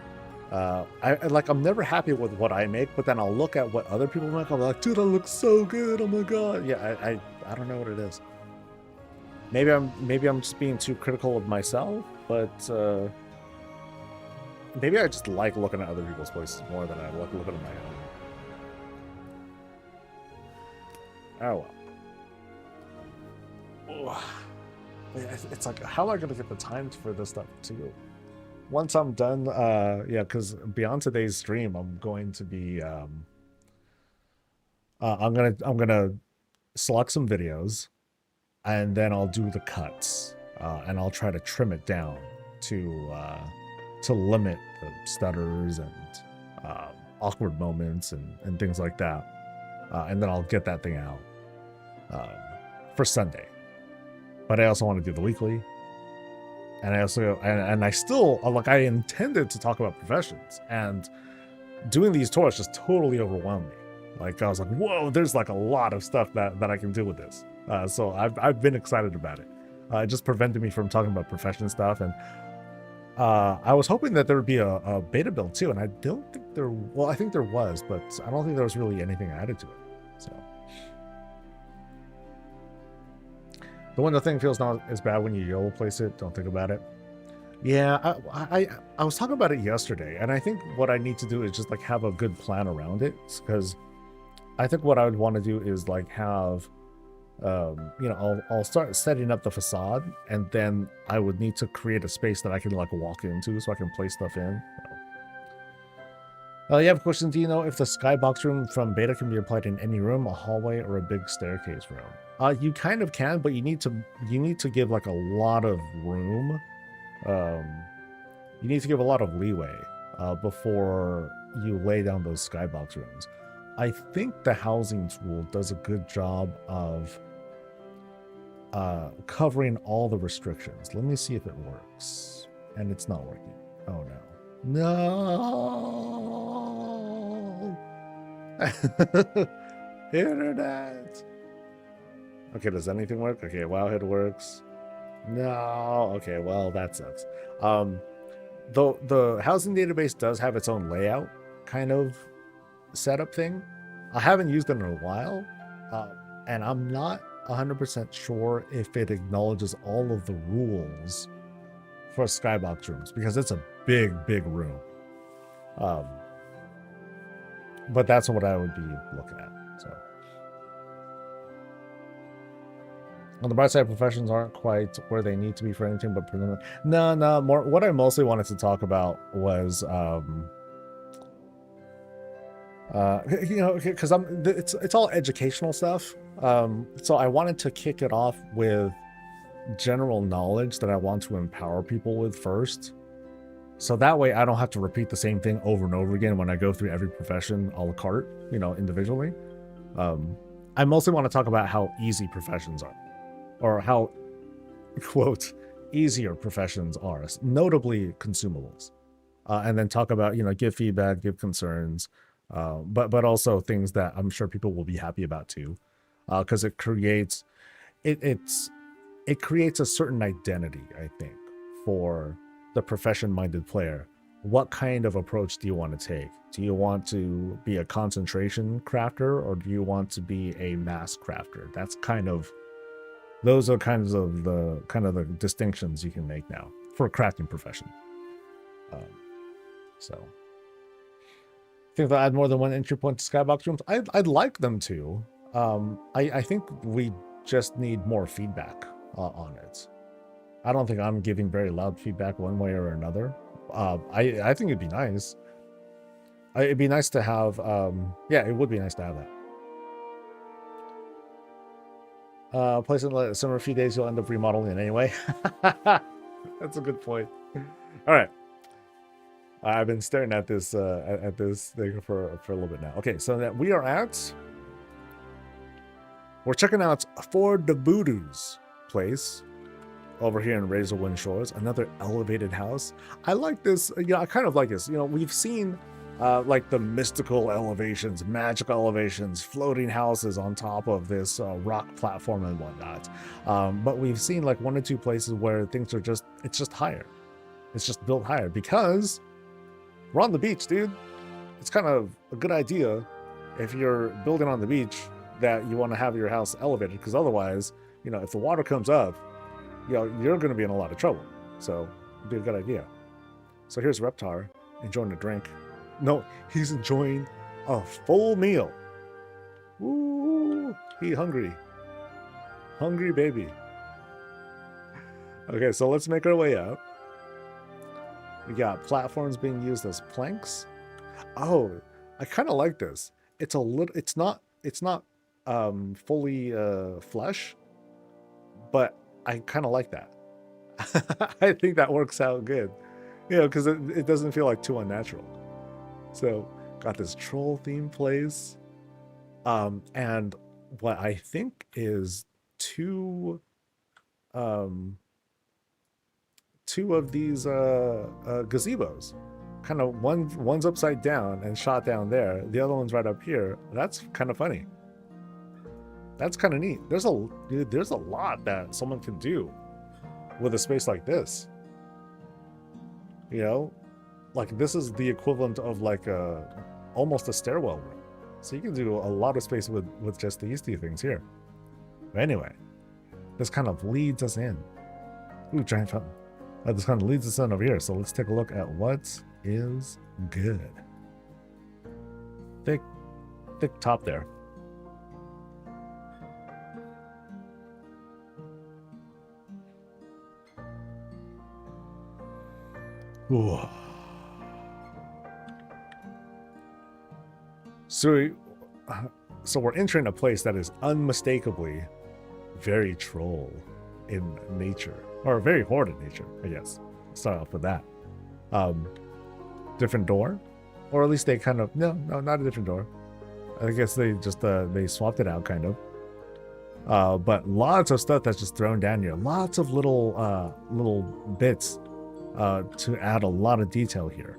I'm never happy with what I make, but then I'll look at what other people make. I'm like, dude, that looks so good. Oh my god. Yeah, I don't know what it is. Maybe I'm just being too critical of myself, but maybe I just like looking at other people's places more than I like looking at my own. Oh well. It's like, how am I going to get the time for this stuff too? Once I'm done, yeah, because beyond today's stream, I'm going to be, I'm gonna select some videos, and then I'll do the cuts, and I'll try to trim it down to limit the stutters and awkward moments and things like that, and then I'll get that thing out for Sunday. But I also want to do the weekly. And I still, I intended to talk about professions, and doing these tours just totally overwhelmed me. I was like, whoa, there's a lot of stuff that I can do with this. So I've been excited about it. It just prevented me from talking about profession stuff. And I was hoping that there would be a beta build too, and I don't think there. Well, I think there was, but I don't think there was really anything added to it. So the window thing feels not as bad when you YOLO place it. Don't think about it. Yeah, I was talking about it yesterday, and I think what I need to do is just like have a good plan around it, because I think what I would want to do is like have, you know, I'll start setting up the facade, and then I would need to create a space that I can like walk into so I can place stuff in. You have a question. Do you know if the skybox room from beta can be applied in any room, a hallway, or a big staircase room? You kind of can, but you need to give like a lot of room. You need to give a lot of leeway before you lay down those skybox rooms. I think the housing tool does a good job of covering all the restrictions. Let me see if it works. And it's not working. Oh no. No! Internet! Okay, does anything work? Okay, Wowhead works. No. Okay, well, that sucks. The housing database does have its own layout kind of setup thing. I haven't used it in a while, and I'm not 100% sure if it acknowledges all of the rules for skybox rooms, because it's a big room. But that's what I would be looking at. So on the bright side, professions aren't quite where they need to be for anything but preliminary. No, more what I mostly wanted to talk about was you know, because it's all educational stuff. So I wanted to kick it off with general knowledge that I want to empower people with first. So that way I don't have to repeat the same thing over and over again when I go through every profession a la carte, you know, individually. I mostly want to talk about how easy professions are, or how, quote, easier professions are, notably consumables. And then talk about, you know, give feedback, give concerns, but also things that I'm sure people will be happy about too, because it creates it creates a certain identity, I think, for the profession-minded player. What kind of approach do you want to take? Do you want to be a concentration crafter, or do you want to be a mass crafter? Those are kinds of the distinctions you can make now for a crafting profession. So I think they'll add more than one entry point to skybox rooms. I'd like them to. I think we just need more feedback on it. I don't think I'm giving very loud feedback one way or another. I think it'd be nice. It'd be nice to have, yeah, it would be nice to have that. Place it in the summer, a few days, you'll end up remodeling it anyway. That's a good point. All right. I've been staring at this thing for a little bit now. Okay, so that we're checking out Ford the Voodoo's place over here in Razorwind Shores, another elevated house. I like this. Yeah, I kind of like this. You know, we've seen like the mystical elevations, magical elevations, floating houses on top of this rock platform and whatnot. But we've seen like one or two places where things are it's just higher. It's just built higher because we're on the beach, dude. It's kind of a good idea if you're building on the beach that you want to have your house elevated, because otherwise, you know, if the water comes up, you know, you're going to be in a lot of trouble. So it'd be a good idea. So here's Reptar enjoying a drink. No, he's enjoying a full meal. Ooh, he hungry. Hungry baby. Okay, so let's make our way up. We got platforms being used as planks. Oh, I kind of like this. It's a little. It's not fully flesh, but I kind of like that. I think that works out good, you know, because it doesn't feel like too unnatural. So got this troll theme place, and what I think is two of these gazebos. Kind of one's upside down and shot down there. The other one's right up here. That's kind of funny. That's kind of neat. There's a lot that someone can do with a space like this. You know, like this is the equivalent of like almost a stairwell room. So you can do a lot of space with just these two things here. But anyway, this kind of leads us in. Ooh, giant fountain. This kind of leads us in over here. So let's take a look at what is good. Thick top there. Ooh. So we're entering a place that is unmistakably very troll in nature, or very horde in nature, I guess. Start off with that. Different door, or at least they kind of no, not a different door. I guess they just they swapped it out, kind of. But lots of stuff that's just thrown down here. Lots of little bits to add a lot of detail here.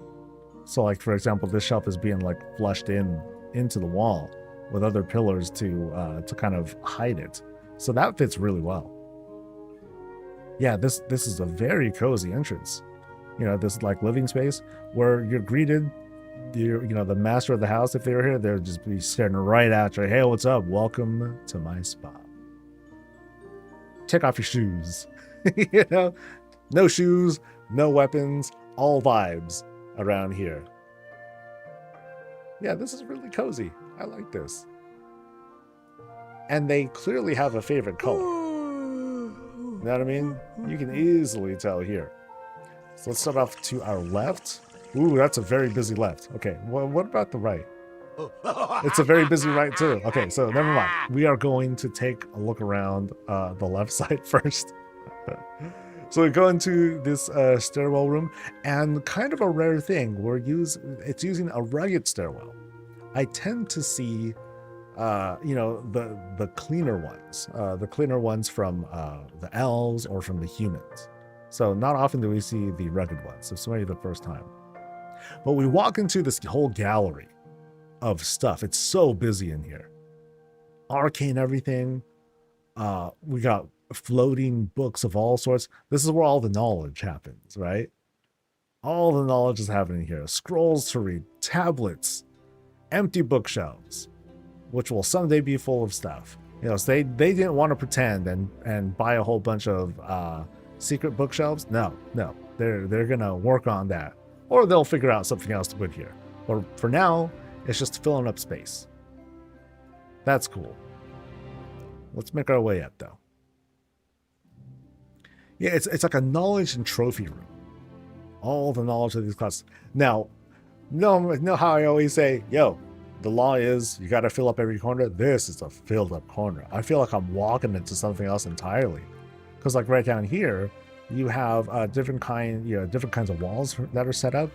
So, like for example, this shelf is being like flushed into the wall with other pillars to kind of hide it. So that fits really well. Yeah, this is a very cozy entrance. You know, this like living space where you're greeted. You know, the master of the house, if they were here, they'd just be staring right at you. Hey, what's up? Welcome to my spa. Take off your shoes. You know, no shoes, no weapons, all vibes around here. Yeah, this is really cozy. I like this. And they clearly have a favorite color. You know what I mean? You can easily tell here. So let's start off to our left. Ooh, that's a very busy left. Okay, well, what about the right? It's a very busy right too. Okay, so never mind. We are going to take a look around the left side first. So we go into this stairwell room, and kind of a rare thing, it's using a rugged stairwell. I tend to see, you know, the cleaner ones from the elves or from the humans. So not often do we see the rugged ones. So it's maybe the first time. But we walk into this whole gallery of stuff. It's so busy in here. Arcane everything. We got floating books of all sorts. This is where all the knowledge happens, right? All the knowledge is happening here. Scrolls to read, tablets, empty bookshelves, which will someday be full of stuff. You know, so they didn't want to pretend and buy a whole bunch of secret bookshelves. No, they're gonna work on that. Or they'll figure out something else to put here. Or for now, it's just filling up space. That's cool. Let's make our way up, though. Yeah, it's like a knowledge and trophy room. All the knowledge of these classes. Now, know how I always say, yo, the law is you got to fill up every corner. This is a filled up corner. I feel like I'm walking into something else entirely. Because like right down here, you have different kinds of walls that are set up,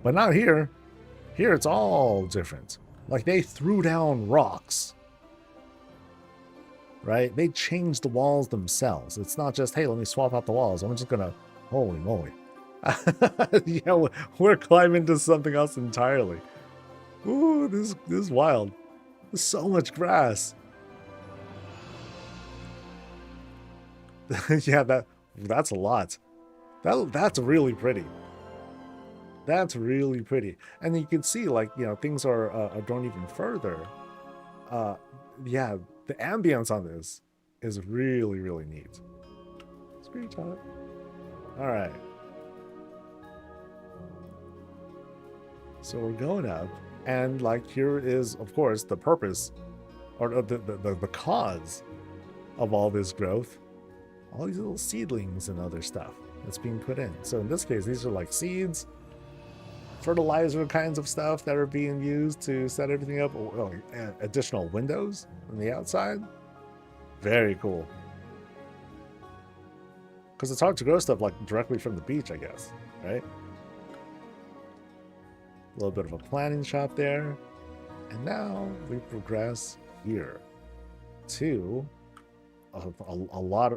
but not here. Here it's all different. Like they threw down rocks, right? They changed the walls themselves. It's not just, hey, let me swap out the walls. I'm just gonna, holy moly. You know, we're climbing to something else entirely. Ooh, this is wild. There's so much grass. Yeah, that's a lot. That's really pretty. That's really pretty. And you can see, like, you know, things are drawn even further. Yeah, the ambience on this is really, really neat. Spirit top. All right. So we're going up, and like here is, of course, the purpose, or the cause of all this growth. All these little seedlings and other stuff that's being put in. So in this case, these are like seeds, fertilizer kinds of stuff that are being used to set everything up. Oh, additional windows on the outside. Very cool. Because it's hard to grow stuff like directly from the beach, I guess, right? A little bit of a planting shop there. And now we progress here to a lot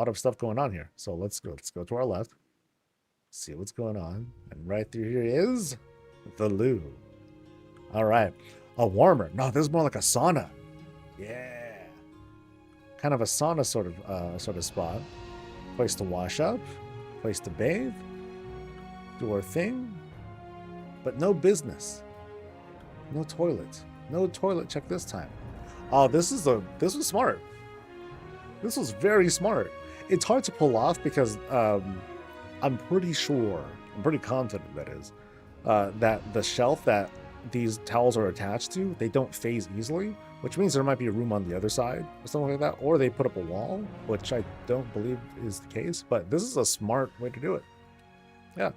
of stuff going on here. So let's go to our left, see what's going on, and right through here is the loo. All right, a warmer. No, this is more like a sauna. Yeah, kind of a sauna sort of spot. Place to wash up, place to bathe, do our thing, but no business. No toilet. No toilet check this time. Oh, this was smart. This was very smart. It's hard to pull off because I'm pretty confident that is, that the shelf that these towels are attached to, they don't phase easily, which means there might be a room on the other side or something like that, or they put up a wall, which I don't believe is the case, but this is a smart way to do it. Yeah.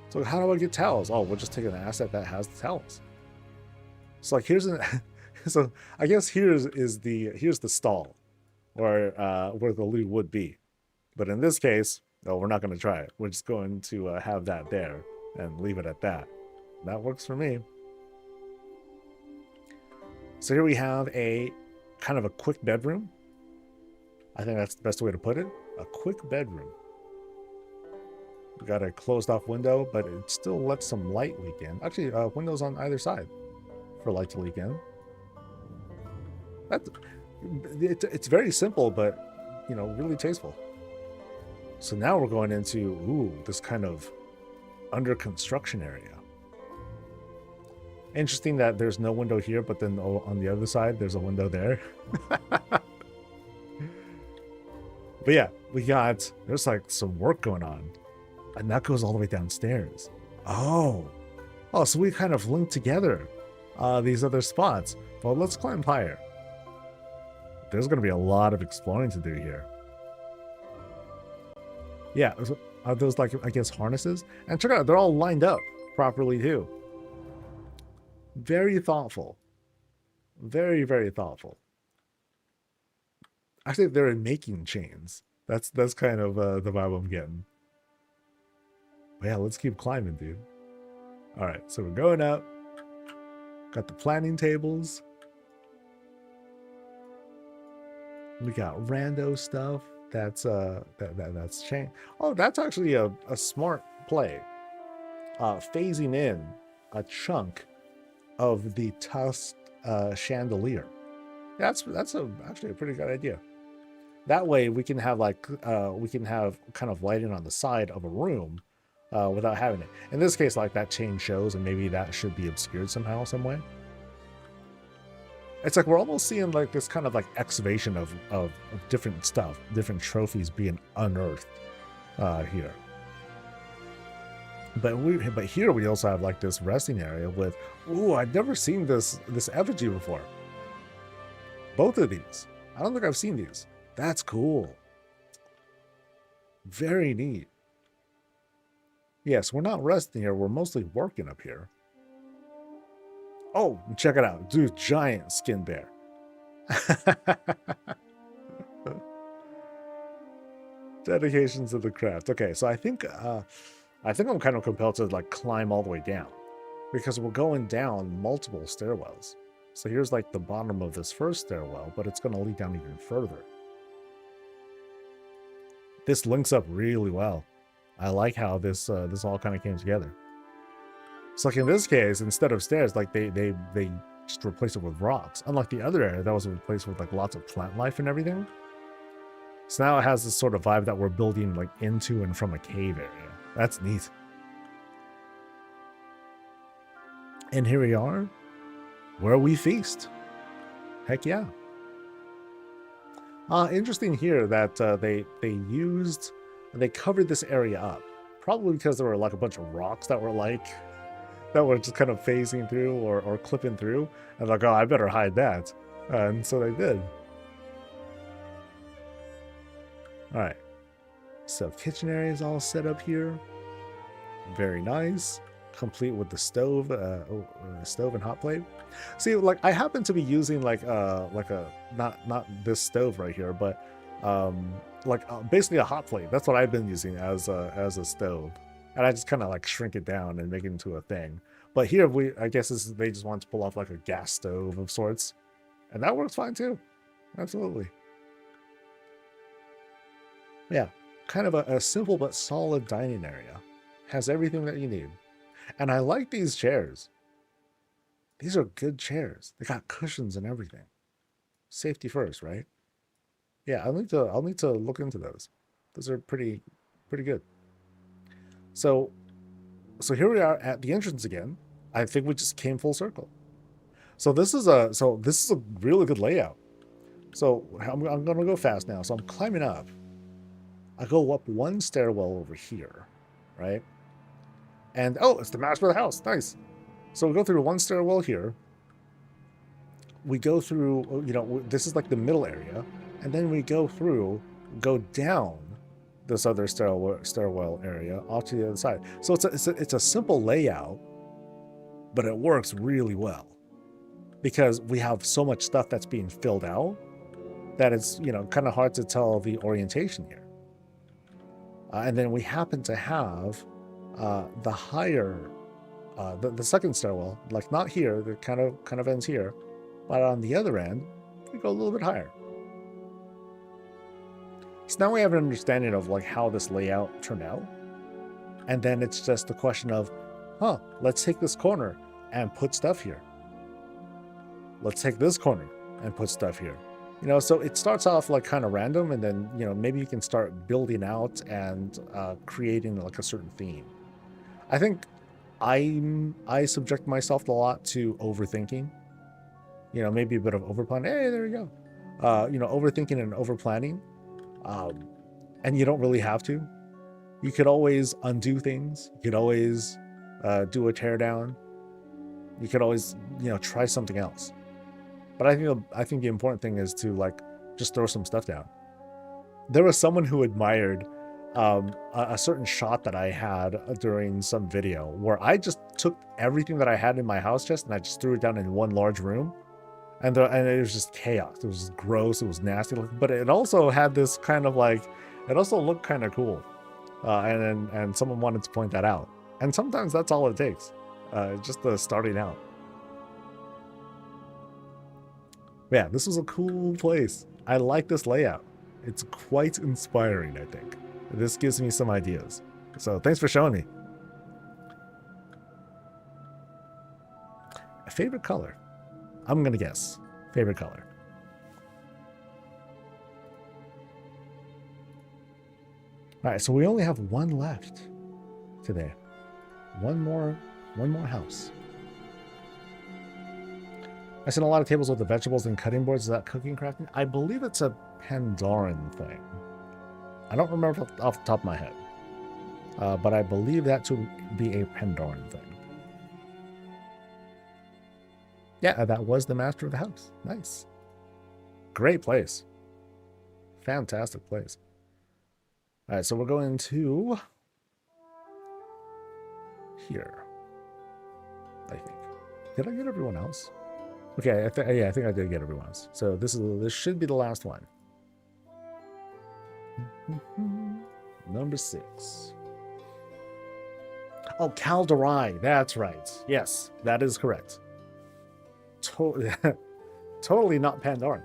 So how do I get towels? Oh, we'll just take an asset that has the towels. So like here's an so I guess here's the stall where the loo would be. But in this case, no, we're not going to try it. We're just going to have that there and leave it at that. That works for me. So here we have a kind of a quick bedroom. I think that's the best way to put it. A quick bedroom. We got a closed off window, but it still lets some light leak in. Actually, windows on either side for light to leak in. It's very simple, but you know, really tasteful. So now we're going into this kind of under construction area. Interesting that there's no window here, but then on the other side there's a window there. But yeah, there's like some work going on. And that goes all the way downstairs. Oh, so we kind of linked together these other spots. Well, let's climb higher. There's going to be a lot of exploring to do here. Yeah, are those like, I guess, harnesses? And check it out, they're all lined up properly too. Very thoughtful. Very, very thoughtful. Actually, they're making chains. That's kind of the vibe I'm getting. But yeah, let's keep climbing, dude. All right, so we're going up. Got the planning tables. We got rando stuff. That's chain. Oh, that's actually a smart play. Phasing in a chunk of the tusked chandelier. That's actually a pretty good idea. That way we can have kind of lighting on the side of a room without having it. In this case, like that chain shows, and maybe that should be obscured somehow, some way. It's like we're almost seeing like this kind of like excavation of different stuff, different trophies being unearthed here. But here we also have like this resting area with, I've never seen this effigy before. Both of these. I don't think I've seen these. That's cool. Very neat. Yes, we're not resting here. We're mostly working up here. Oh, check it out. Dude, giant skin bear. Dedication to the craft. Okay, so I think I'm kind of compelled to like climb all the way down because we're going down multiple stairwells. So here's like the bottom of this first stairwell, but it's going to lead down even further. This links up really well. I like how this all kind of came together. So like in this case, instead of stairs, like they just replaced it with rocks. Unlike the other area that was replaced with like lots of plant life and everything. So now it has this sort of vibe that we're building like into and from a cave area. That's neat. And here we are, where we feast. Heck yeah. Interesting here that they covered this area up. Probably because there were like a bunch of rocks that were just kind of phasing through or clipping through. And like, oh, I better hide that. And so they did. All right. So kitchen area is all set up here. Very nice. Complete with the stove, stove and hot plate. See, like I happen to be using like a not this stove right here, but basically a hot plate. That's what I've been using as a stove, and I just kind of like shrink it down and make it into a thing. But here I guess they just want to pull off like a gas stove of sorts, and that works fine too. Absolutely. Yeah, kind of a simple but solid dining area. Has everything that you need. And I like these chairs. These are good chairs. They got cushions and everything. Safety first, right? Yeah, I'll need to look into those. Those are pretty good. So here we are at the entrance again. I think we just came full circle. So this is a really good layout. So I'm gonna go fast now. So I'm climbing up. I go up one stairwell over here, right? And oh, it's the master of the house. Nice. So we go through one stairwell here. We go through, you know, this is like the middle area, and then we go down this other stairwell area off to the other side. So it's a simple layout, but it works really well because we have so much stuff that's being filled out that it's, you know, kind of hard to tell the orientation here. And then we happen to have the higher, the second stairwell, like not here, that kind of ends here, but on the other end, we go a little bit higher. So now we have an understanding of like how this layout turned out. And then it's just a question of, let's take this corner and put stuff here. Let's take this corner and put stuff here. You know, so it starts off like kind of random, and then, you know, maybe you can start building out and creating like a certain theme. I think I subject myself a lot to overthinking. You know, maybe a bit of overplanning. Hey, there you go. You know, overthinking and overplanning. And you don't really have to. You could always undo things. You could always do a teardown. You could always, you know, try something else. But I think the important thing is to like just throw some stuff down. There was someone who admired a certain shot that I had during some video where I just took everything that I had in my house chest and I just threw it down in one large room, and it was just chaos. It was gross. It was nasty looking, but it also had this kind of like, it also looked kind of cool, and someone wanted to point that out. And sometimes that's all it takes, just the starting out. Yeah, this was a cool place. I like this layout. It's quite inspiring, I think. This gives me some ideas. So thanks for showing me. A favorite color? I'm going to guess. Favorite color. All right, so we only have one left today. One more house. I've seen a lot of tables with the vegetables and cutting boards. Is that cooking crafting? I believe it's a Pandoran thing. I don't remember off the top of my head. But I believe that to be a Pandoran thing. Yeah, that was the master of the house. Nice. Great place. Fantastic place. All right, so we're going to here, I think. Did I get everyone else? Okay, I think I did get everyone else. So this should be the last one. Number 6. Oh, Calderai. That's right. Yes, that is correct. Totally not Pandoran.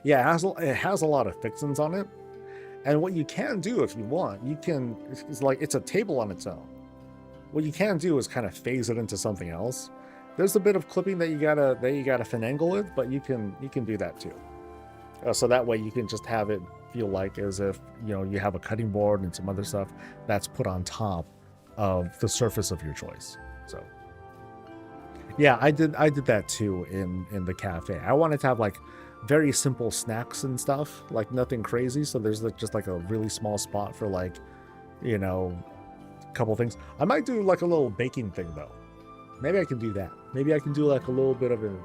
Yeah, it has a lot of fixins on it. And what you can do if you want, it's a table on its own. What you can do is kind of phase it into something else. There's a bit of clipping that you gotta finagle with, but you can do that too. So that way you can just have it feel like as if, you know, you have a cutting board and some other stuff that's put on top of the surface of your choice. So yeah, I did that too in the cafe. I wanted to have like very simple snacks and stuff, like nothing crazy. So there's just like a really small spot for like, you know, a couple things. I might do like a little baking thing though. Maybe I can do that. Maybe I can do like a little bit of an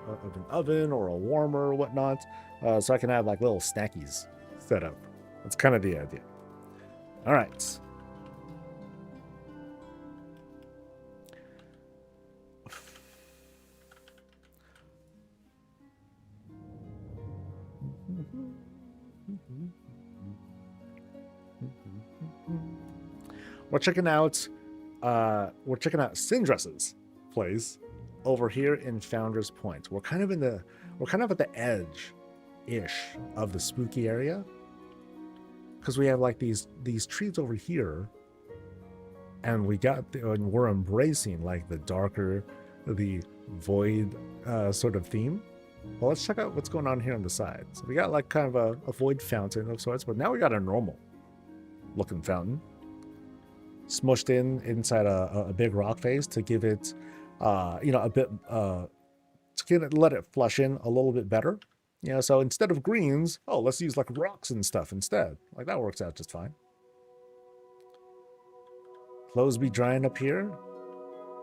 oven or a warmer or whatnot, so I can have like little snackies set up. That's kind of the idea. All right. We're checking out Cindras's place over here in Founders Point. We're kind of at the edge-ish of the spooky area, because we have like these trees over here and we're embracing like the darker, the void sort of theme. Well, let's check out what's going on here on the side. So we got like kind of a void fountain of sorts, but now we got a normal looking fountain smushed inside a big rock face to give it, a bit, let it flush in a little bit better. So instead of greens, let's use like rocks and stuff instead. Like that works out just fine. Clothes be drying up here,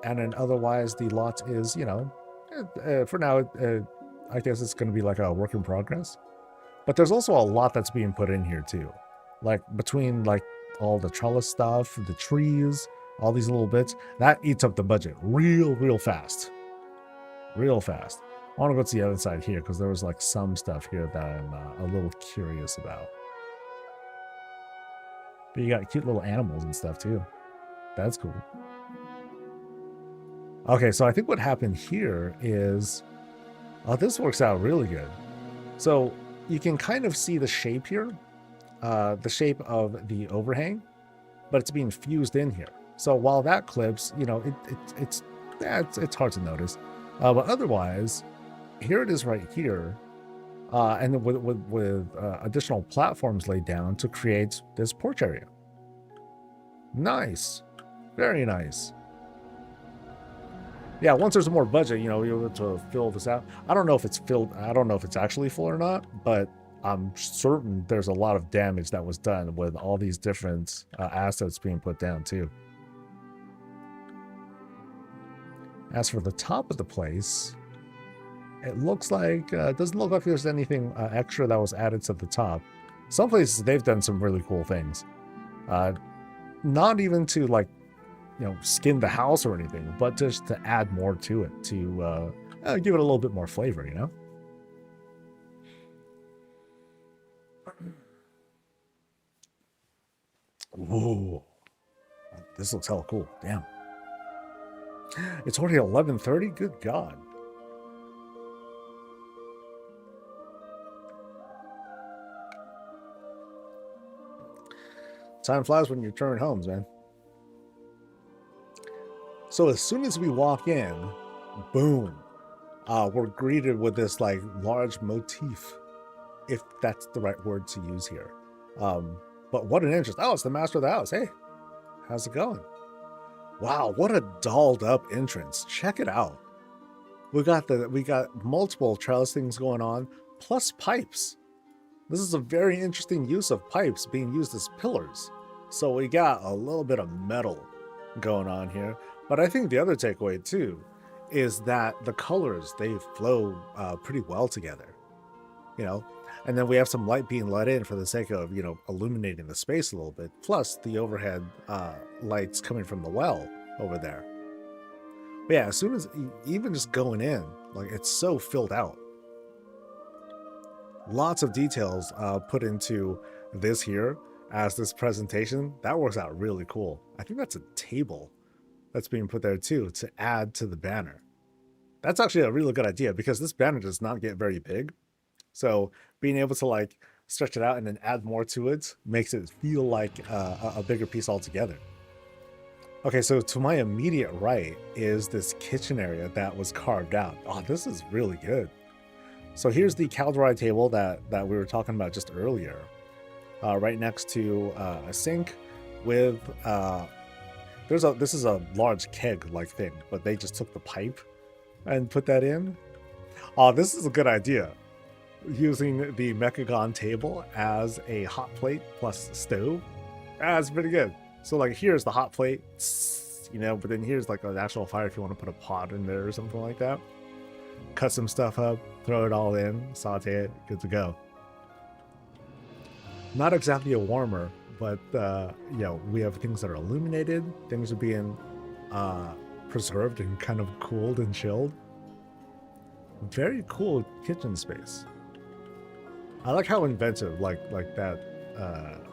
and then otherwise the lot is, for now, I guess it's going to be like a work in progress. But there's also a lot that's being put in here too, like between like all the trellis stuff, the trees, all these little bits that eats up the budget real fast. Real fast. I want to go to the other side here because there was like some stuff here that I'm a little curious about. But you got cute little animals and stuff too. That's cool. Okay, so I think what happened here is, this works out really good. So you can kind of see the shape here, the shape of the overhang, but it's being fused in here. So while that clips, it's hard to notice. But otherwise, here it is right here, and with additional platforms laid down to create this porch area. Nice. Very nice. Yeah, once there's more budget, you're able to fill this out. I don't know if it's filled. I don't know if it's actually full or not, but I'm certain there's a lot of damage that was done with all these different assets being put down too. As for the top of the place, it looks like, it doesn't look like there's anything extra that was added to the top. Some places, they've done some really cool things. Not even to like, skin the house or anything, but just to add more to it, to give it a little bit more flavor, Ooh, this looks hella cool. Damn. It's already 11:30? Good God. Time flies when you're turning homes, man. So as soon as we walk in, boom, we're greeted with this like large motif, if that's the right word to use here. But what an interest. Oh, it's the master of the house. Hey, how's it going? Wow, what a dolled up entrance. Check it out. We got multiple trellis things going on, plus pipes. This is a very interesting use of pipes being used as pillars. So we got a little bit of metal going on here. But I think the other takeaway too is that the colors, they flow pretty well together, and then we have some light being let in for the sake of, illuminating the space a little bit, plus the overhead lights coming from the well over there. But yeah, as soon as, even just going in, like it's so filled out. Lots of details put into this here as this presentation. That works out really cool. I think that's a table that's being put there too to add to the banner. That's actually a really good idea because this banner does not get very big. So being able to like stretch it out and then add more to it makes it feel like a bigger piece altogether. Okay, so to my immediate right is this kitchen area that was carved out. Oh, this is really good. So here's the caldera table that we were talking about just earlier. Right next to a sink with this is a large keg like thing, but they just took the pipe and put that in. Oh, this is a good idea. Using the Mechagon table as a hot plate plus stove. That's pretty good. So like here's the hot plate, but then here's like an actual fire if you want to put a pot in there or something like that. Cut some stuff up, throw it all in, saute it, good to go. Not exactly a warmer, but we have things that are illuminated, things are being preserved and kind of cooled and chilled. Very cool kitchen space. I like how inventive like that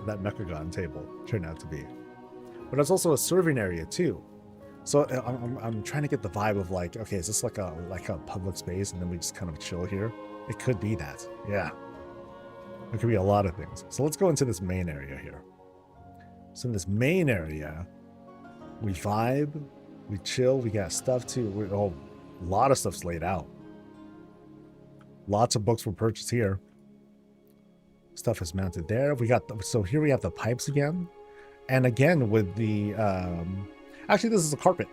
Mechagon table turned out to be. But it's also a serving area too. So I'm trying to get the vibe of like, okay, is this like a public space and then we just kind of chill here? It could be that, yeah. It could be a lot of things. So let's go into this main area here. So in this main area, We vibe, we chill, we got stuff too. Oh, a lot of stuff's laid out. Lots of books were purchased here. Stuff is mounted there. We got so here we have the pipes again, and again with the actually this is a carpet,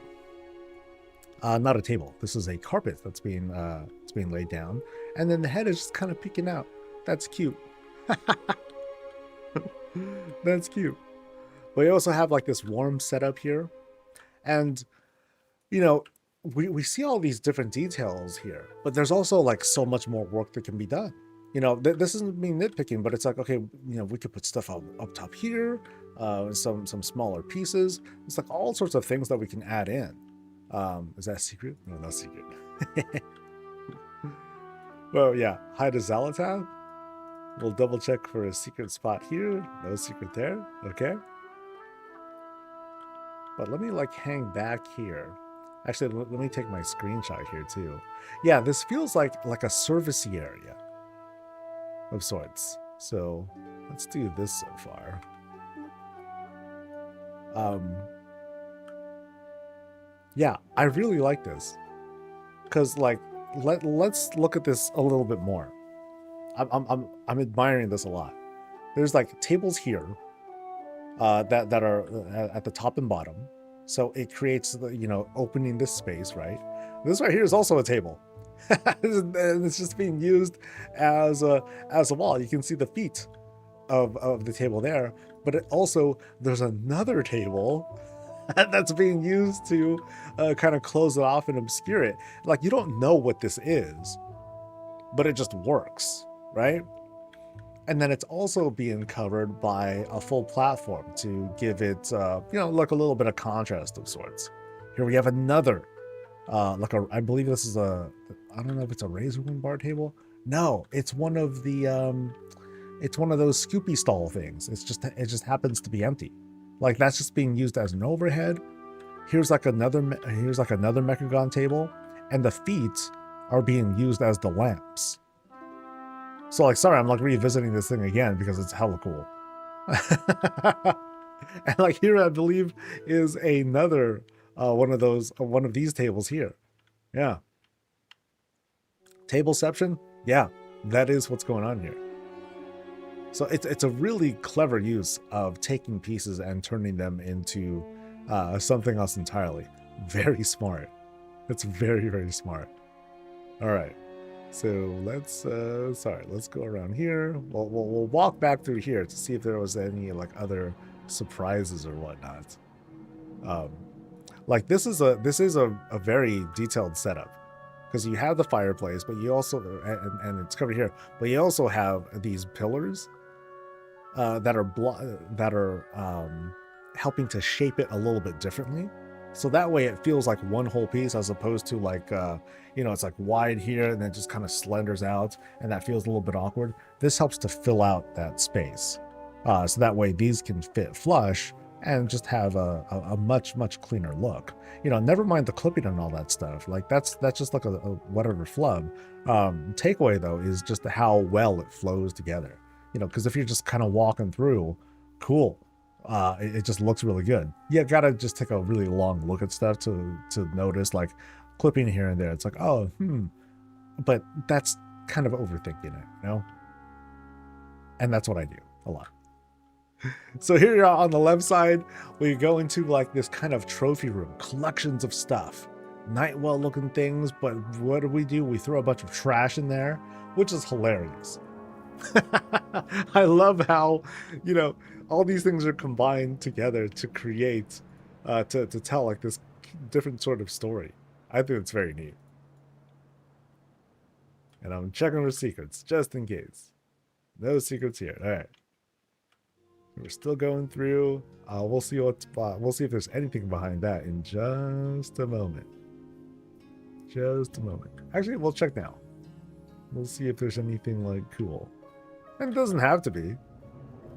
not a table. This is a carpet that's being laid down, and then the head is just kind of peeking out. That's cute. That's cute. But we also have like this warm setup here, and you know, we see all these different details here, but there's also like so much more work that can be done. You know, this isn't me nitpicking, but it's like, okay, you know, we could put stuff up top here, some smaller pieces. It's like all sorts of things that we can add in. Is that a secret? No, not secret. Well, yeah, hi to Zalatath. We'll double check for a secret spot here. No secret there. Okay. But let me like hang back here. Actually, let me take my screenshot here too. Yeah, this feels like a servicey area of sorts. So let's do this so far. Yeah, I really like this because like let's look at this a little bit more. I'm admiring this a lot. There's like tables here that are at the top and bottom, so it creates the, you know, opening this space, right? This right here is also a table. And it's just being used as a wall. You can see the feet of the table there, but it also there's another table that's being used to kind of close it off and obscure it. Like you don't know what this is, but it just works, right? And then it's also being covered by a full platform to give it, you know, like a little bit of contrast of sorts. Here we have another, I believe this is I don't know if it's a razor wing bar table. No, it's one of the, it's one of those Scoopy stall things. It just happens to be empty. Like that's just being used as an overhead. Here's like another Mechagon table, and the feet are being used as the lamps. So like, sorry, I'm like revisiting this thing again because it's hella cool. And like here, I believe is another one of these tables here. Yeah. Tableception. Yeah, that is what's going on here. So it's a really clever use of taking pieces and turning them into something else entirely. Very smart. It's very, very smart. All right. So let's go around here. We'll walk back through here to see if there was any like other surprises or whatnot. Like this is a very detailed setup because you have the fireplace, but you also and it's covered here, but you also have these pillars that are helping to shape it a little bit differently. So that way it feels like one whole piece as opposed to like, you know, it's like wide here and then just kind of slenders out and that feels a little bit awkward. This helps to fill out that space. So that way these can fit flush and just have a much, much cleaner look. You know, never mind the clipping and all that stuff. Like that's just like a whatever flub. Takeaway though is just how well it flows together. You know, because if you're just kind of walking through, cool. It just looks really good. You gotta just take a really long look at stuff to notice like clipping here and there. It's like, oh, but that's kind of overthinking it, you know? And that's what I do a lot. So here you are on the left side, we go into like this kind of trophy room, collections of stuff, Nightwell looking things, but what do? We throw a bunch of trash in there, which is hilarious. I love how, you know, all these things are combined together to create, to tell like this different sort of story. I think it's very neat. And I'm checking for secrets just in case. No secrets here. All right. We're still going through. We'll see if there's anything behind that in just a moment. Just a moment. Actually, we'll check now. We'll see if there's anything like cool. And it doesn't have to be.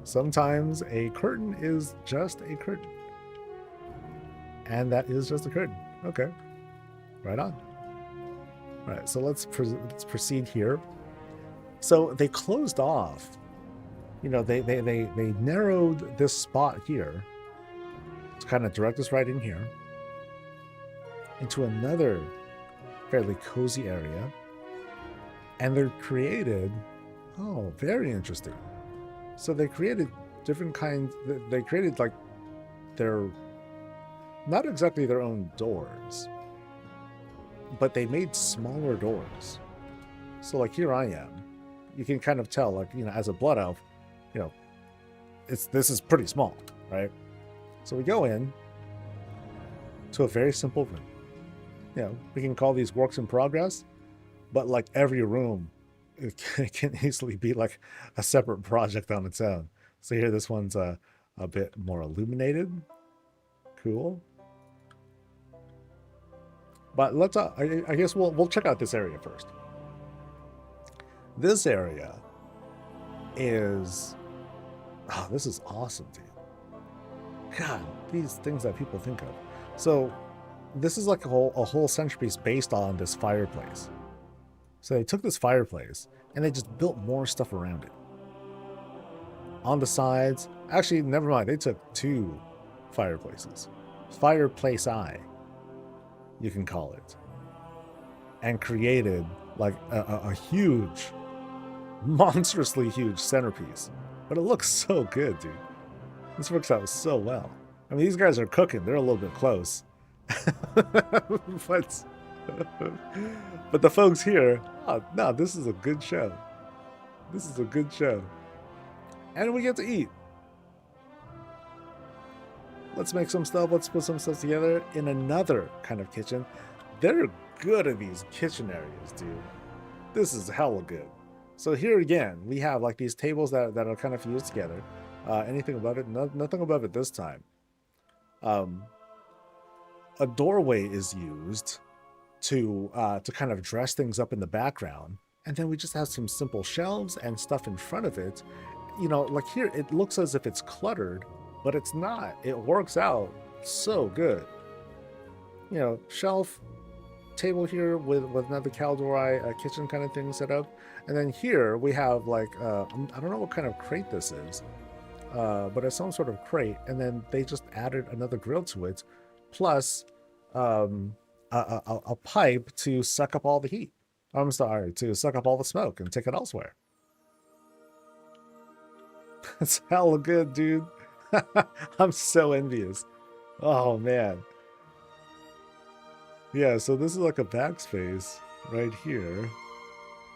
Sometimes a curtain is just a curtain. And that is just a curtain. Okay. Right on. All right, so let's proceed here. So they closed off, you know, they narrowed this spot here to kind of direct us right in here into another fairly cozy area. And they're created, oh, very interesting. So they created different kinds, they created like their, not exactly their own doors, but they made smaller doors. So like here I am, you can kind of tell, like, you know, as a blood elf, you know, this is pretty small, right? So we go in to a very simple room. You know, we can call these works in progress, but like every room, it can easily be like a separate project on its own. So here, this one's a bit more illuminated. Cool. But let's, I guess we'll check out this area first. This area is, oh, this is awesome, dude. God, these things that people think of. So this is like a whole centerpiece based on this fireplace. So they took this fireplace and they just built more stuff around it. On the sides, actually, never mind. They took 2 fireplaces. Fireplace eye, you can call it. And created like a huge, monstrously huge centerpiece. But it looks so good, dude. This works out so well. I mean, these guys are cooking. They're a little bit close. but the folks here, oh, no, this is a good show. This is a good show. And we get to eat. Let's make some stuff. Let's put some stuff together in another kind of kitchen. They're good at these kitchen areas, dude. This is hella good. So here again, we have like these tables that are kind of fused together. Anything above it? Nothing above it this time. A doorway is used to kind of dress things up in the background. And then we just have some simple shelves and stuff in front of it. You know, like here, it looks as if it's cluttered, but it's not. It works out so good. You know, shelf, table here with another Caldori kitchen kind of thing set up. And then here we have like, I don't know what kind of crate this is, but it's some sort of crate. And then they just added another grill to it, plus a pipe to suck up all the heat. I'm sorry, to suck up all the smoke and take it elsewhere. It's hella good, dude. I'm so envious. Oh, man. Yeah, so this is like a backspace right here.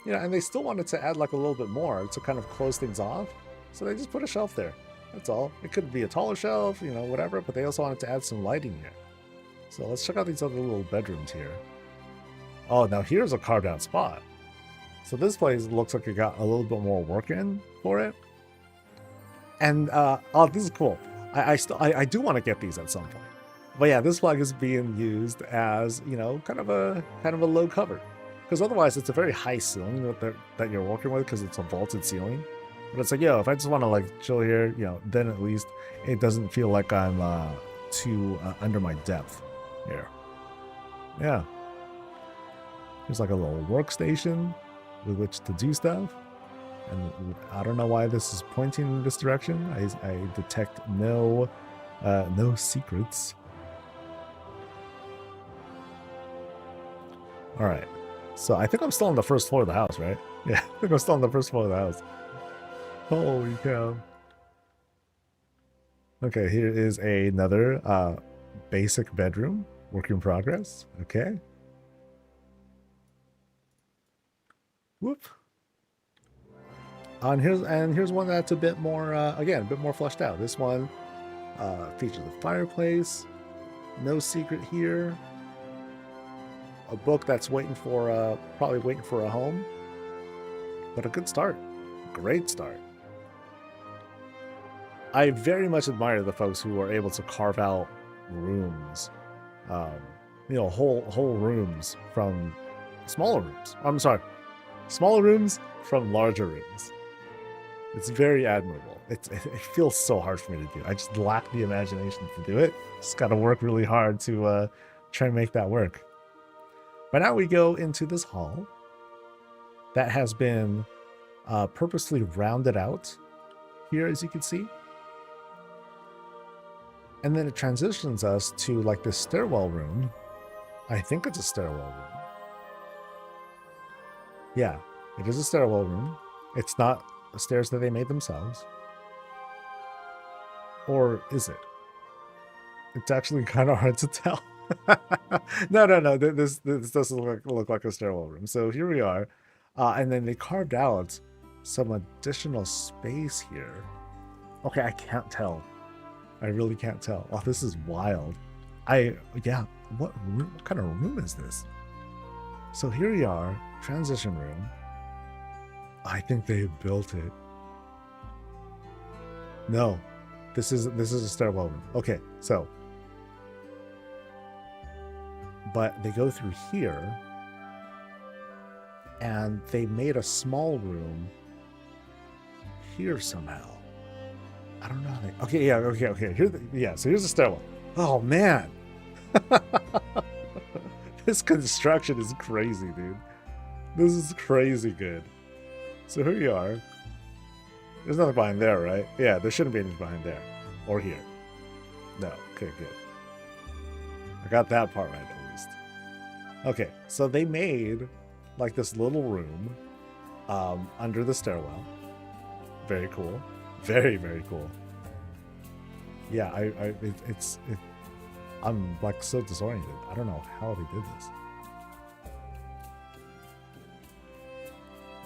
Yeah, and they still wanted to add like a little bit more to kind of close things off. So they just put a shelf there. That's all. It could be a taller shelf, you know, whatever, but they also wanted to add some lighting here. So let's check out these other little bedrooms here. Oh, now here's a carved out spot. So this place looks like it got a little bit more work in for it. And oh, this is cool. I do want to get these at some point. But yeah, this flag is being used as, you know, kind of a low cover, because otherwise it's a very high ceiling that you're working with, because it's a vaulted ceiling. But it's like, yo, if I just want to like chill here, you know, then at least it doesn't feel like I'm too under my depth here. Yeah. There's like a little workstation with which to do stuff. And I don't know why this is pointing in this direction. I detect no secrets. All right. So I think I'm still on the first floor of the house, right? Yeah, I think I'm still on the first floor of the house. Holy cow. Okay, here is another basic bedroom. Work in progress. Okay. Whoop. And here's one that's a bit more, again, a bit more fleshed out. This one features a fireplace. No secret here. A book that's waiting for, probably waiting for a home. But a good start. Great start. I very much admire the folks who are able to carve out rooms, you know, whole rooms from smaller rooms. I'm sorry, smaller rooms from larger rooms. It's very admirable. It feels so hard for me to do. I just lack the imagination to do it. Just got to work really hard to try and make that work. But now we go into this hall that has been purposely rounded out here, as you can see. And then it transitions us to like this stairwell room. I think it's a stairwell room. Yeah, it is a stairwell room. It's not the stairs that they made themselves. Or is it? It's actually kind of hard to tell. No. This doesn't look like a stairwell room. So here we are. And then they carved out some additional space here. Okay, I can't tell. I really can't tell. Oh, this is wild. What kind of room is this? So here we are, transition room. I think they built it. No, this is a stairwell room. Okay, so, but they go through here, and they made a small room here somehow. I don't know how they. Okay, yeah, okay. So here's the stairwell. Oh man, this construction is crazy, dude. This is crazy good. So here you are. There's nothing behind there, right? Yeah, there shouldn't be anything behind there. Or here. No. Okay, good. I got that part right at least. Okay, so they made like this little room under the stairwell. Very cool. Very, very cool. Yeah, I'm like so disoriented. I don't know how they did this.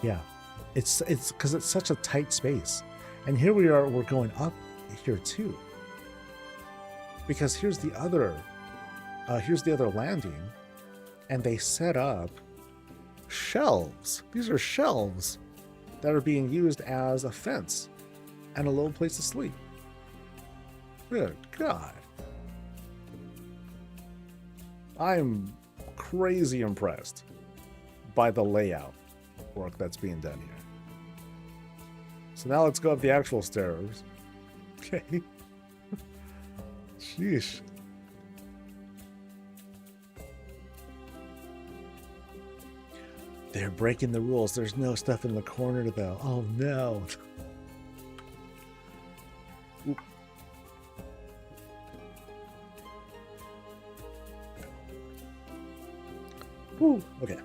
Yeah, it's because it's such a tight space, and here we are. We're going up here too, because here's the other landing, and they set up shelves. These are shelves that are being used as a fence and a little place to sleep. Good God. I'm crazy impressed by the layout work that's being done here. So now let's go up the actual stairs. Okay. Sheesh. They're breaking the rules. There's no stuff in the corner though. Oh no. Woo. Okay.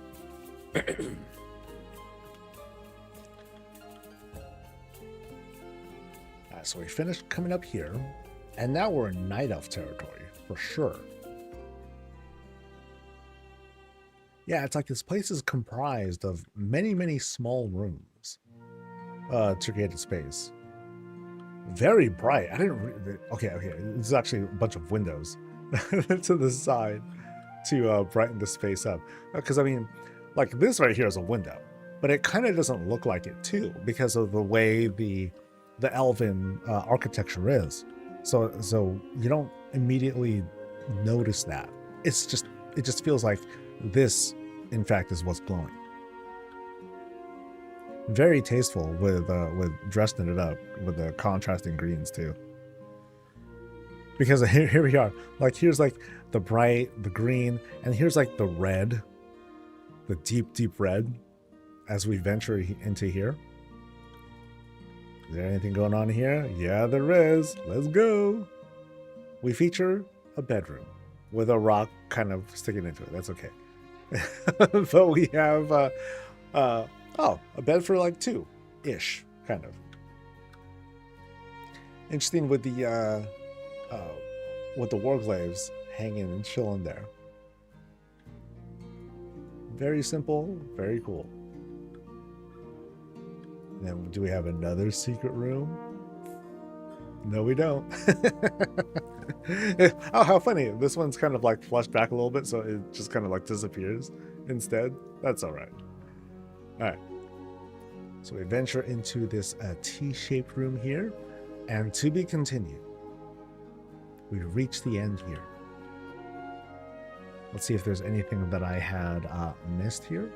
So we finished coming up here, and now we're in Night Elf territory, for sure. Yeah, it's like this place is comprised of many, many small rooms to create a space. Very bright. I didn't... Okay. It's actually a bunch of windows to the side to brighten the space up. Because, I mean, like this right here is a window, but it kind of doesn't look like it too because of the way the elven architecture is. So you don't immediately notice that. It just feels like this, in fact, is what's glowing. Very tasteful with dressing it up with the contrasting greens too. Because here we are. Like here's like the bright, the green, and here's like the red, the deep, deep red as we venture into here. Is there anything going on here? Yeah, there is. Let's go. We feature a bedroom with a rock kind of sticking into it. That's okay. But we have a bed for like two-ish, kind of. Interesting with the warglaves hanging and chilling there. Very simple, very cool. And then do we have another secret room? No, we don't. Oh, how funny. This one's kind of like flushed back a little bit, so it just kind of like disappears instead. That's all right. All right. So we venture into this T-shaped room here, and to be continued. We reach the end here. Let's see if there's anything that I had missed here.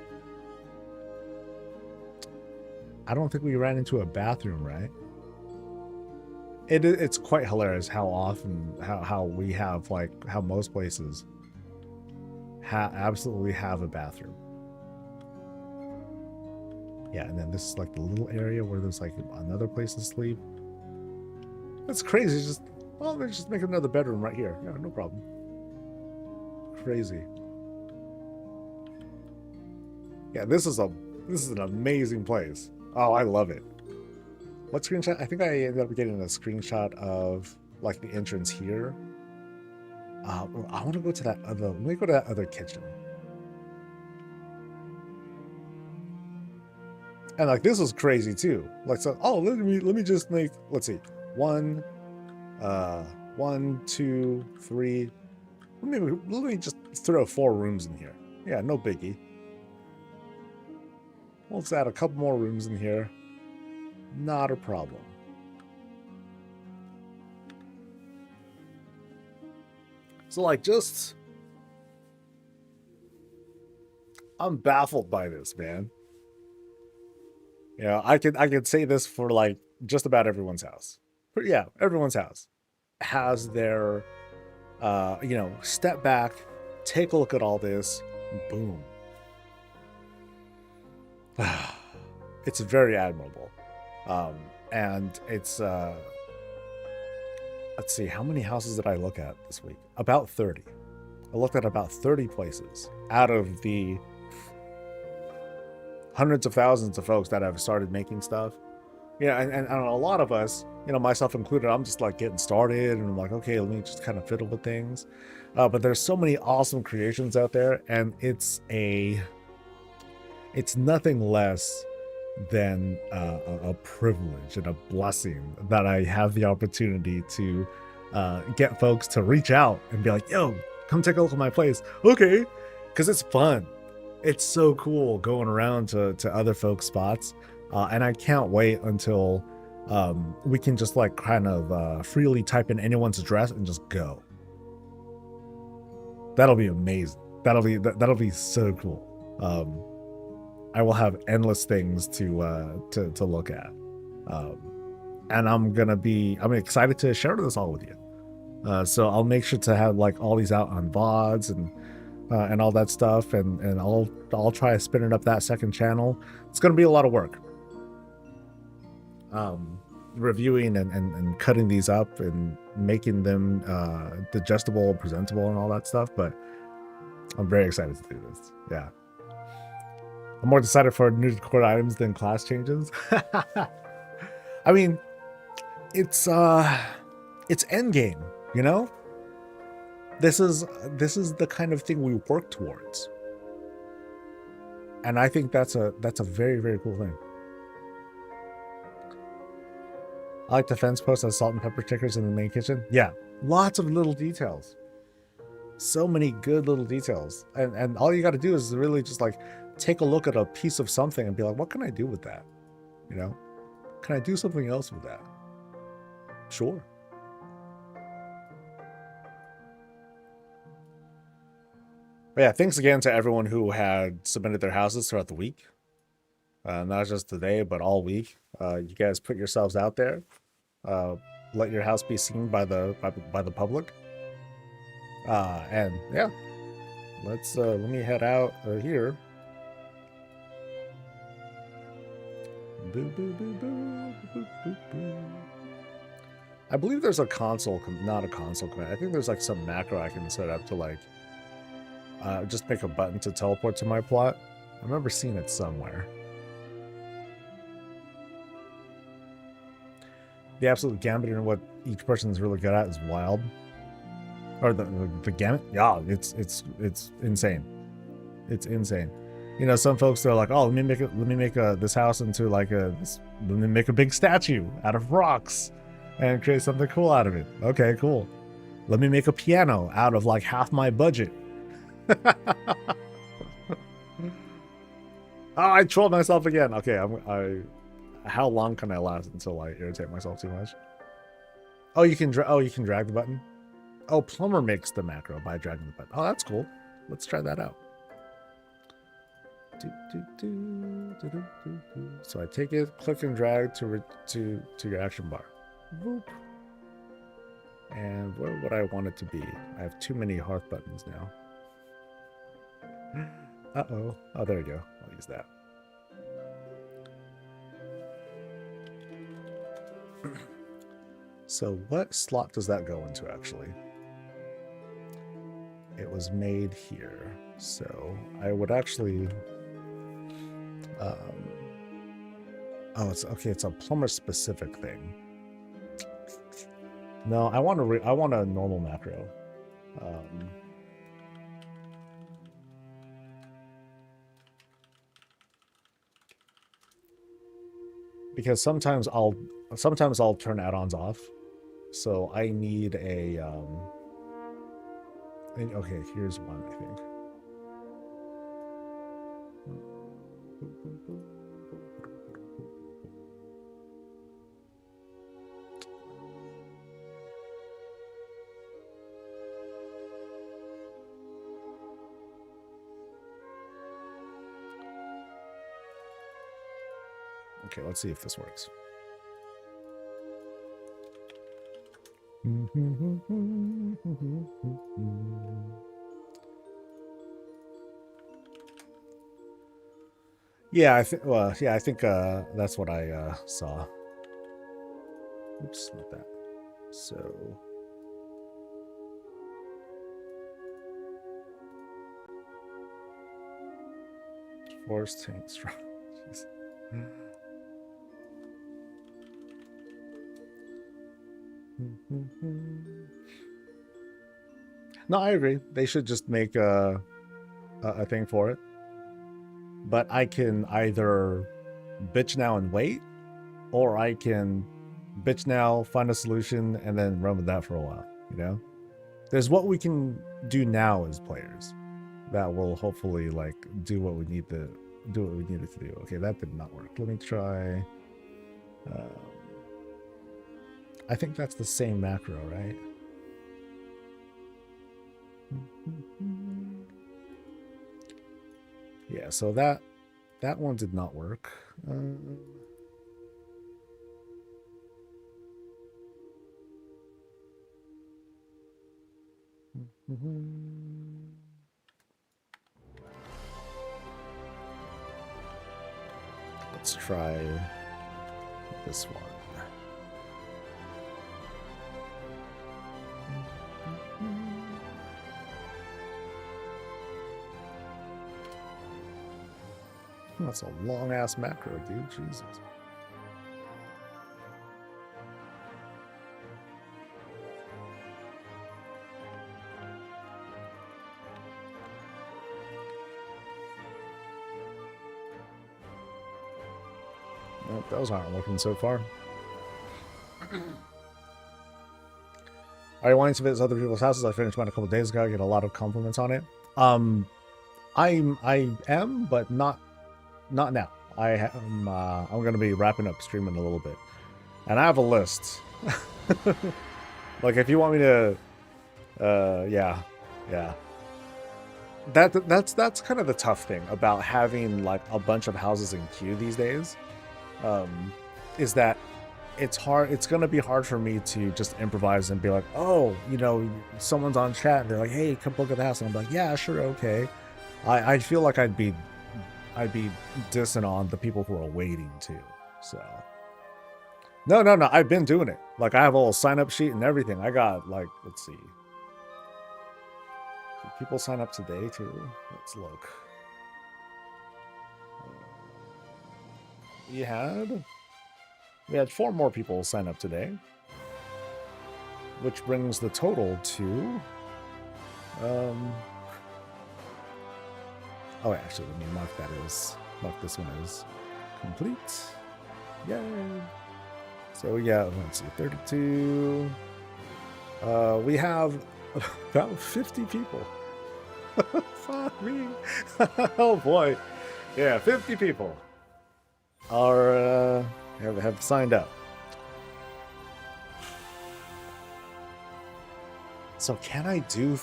I don't think we ran into a bathroom, right? It's quite hilarious how often, how we have, like, how most places absolutely have a bathroom. Yeah, and then this is like the little area where there's like another place to sleep. That's crazy. Just well, let's just make another bedroom right here. Yeah, no problem. Crazy. Yeah, this is an amazing place. Oh, I love it. What screenshot? I think I ended up getting a screenshot of like the entrance here. I want to go to that other. Let me go to that other kitchen. And like this was crazy too. Like so. Oh, let me just make. Let's see. 1, 2, 3. Let me just throw 4 rooms in here. Yeah, no biggie. Let's add a couple more rooms in here. Not a problem. So like just I'm baffled by this, man. You know, I could say this for like just about everyone's house. But yeah, everyone's house has their you know, step back, take a look at all this, boom. It's very admirable. And it's let's see, how many houses did I look at this week? About 30. I looked at about 30 places out of the hundreds of thousands of folks that have started making stuff. Yeah, and a lot of us, you know, myself included, I'm just like getting started and I'm like, okay, let me just kind of fiddle with things. But there's so many awesome creations out there, and it's nothing less than a privilege and a blessing that I have the opportunity to get folks to reach out and be like, yo, come take a look at my place. Okay, because it's fun. It's so cool going around to other folks' spots. And I can't wait until we can just like kind of freely type in anyone's address and just go. That'll be amazing. That'll be so cool. I will have endless things to look at, and I'm excited to share this all with you. So I'll make sure to have like all these out on VODs and all that stuff, and I'll try to spin it up that second channel. It's gonna be a lot of work. Reviewing and cutting these up and making them digestible, presentable, and all that stuff. But I'm very excited to do this. Yeah. I'm more excited for new core items than class changes. I mean, it's endgame, you know? This is the kind of thing we work towards. And I think that's a very, very cool thing. I like the fence posts and salt and pepper stickers in the main kitchen. Yeah, lots of little details. So many good little details. And all you got to do is really just like take a look at a piece of something and be like, what can I do with that? You know, can I do something else with that? Sure. But yeah, thanks again to everyone who had submitted their houses throughout the week. Not just today, but all week. You guys put yourselves out there. Let your house be seen by the public. And yeah, let me head out here. Boo, boo, boo, boo, boo, boo, boo. I believe there's a console, not a console command. I think there's like some macro I can set up to like just make a button to teleport to my plot. I remember seeing it somewhere. The absolute gambit and what each person is really good at is wild. Or the gamut? Yeah, it's insane. It's insane. You know, some folks are like, oh, let me make this house into like let me make a big statue out of rocks and create something cool out of it. Okay, cool. Let me make a piano out of like half my budget. Oh, I trolled myself again. Okay, how long can I last until I irritate myself too much? Oh, you can drag the button. Oh, Plumber makes the macro by dragging the button. Oh, that's cool. Let's try that out. So I take it, click and drag to your action bar. Boop. And where would I want it to be? I have too many hearth buttons now. Uh-oh. Oh, there we go. I'll use that. So what slot does that go into, actually? It was made here. So I would actually... oh, it's okay. It's a plumber-specific thing. No, I want a normal macro. Because sometimes I'll turn add-ons off. So I need a okay, here's one, I think. Okay, let's see if this works. Yeah, I think. Well, yeah, I think that's what I saw. Oops, not that. So. Force tanks. No, I agree. They should just make a thing for it. But I can either bitch now and wait, or I can bitch now, find a solution, and then run with that for a while. You know, there's what we can do now as players that will hopefully like do what we need to do. What we needed to do. Okay, that did not work. Let me try. I think that's the same macro, right? Yeah, so that one did not work. Let's try this one. That's a long ass macro, dude. Jesus. Nope, those aren't working so far. Are you wanting to visit other people's houses? I finished mine a couple days ago. I get a lot of compliments on it. I am, but not now. I'm gonna be wrapping up streaming a little bit, and I have a list. Like if you want me to, yeah. That's kind of the tough thing about having like a bunch of houses in queue these days, is that it's hard. It's gonna be hard for me to just improvise and be like, oh, you know, someone's on chat and they're like, hey, come look at the house, and I'm like, yeah, sure, okay. I feel like I'd be dissing on the people who are waiting too. So no, I've been doing it. Like I have a little sign up sheet and everything. I got like, let's see. Did people sign up today too? Let's look. We had 4 more people sign up today, which brings the total to oh, actually, let me mark this one as complete. Yay! So yeah, let's see, 32. We have about 50 people. Fuck me. Oh boy. Yeah, 50 people are have signed up. So can I do?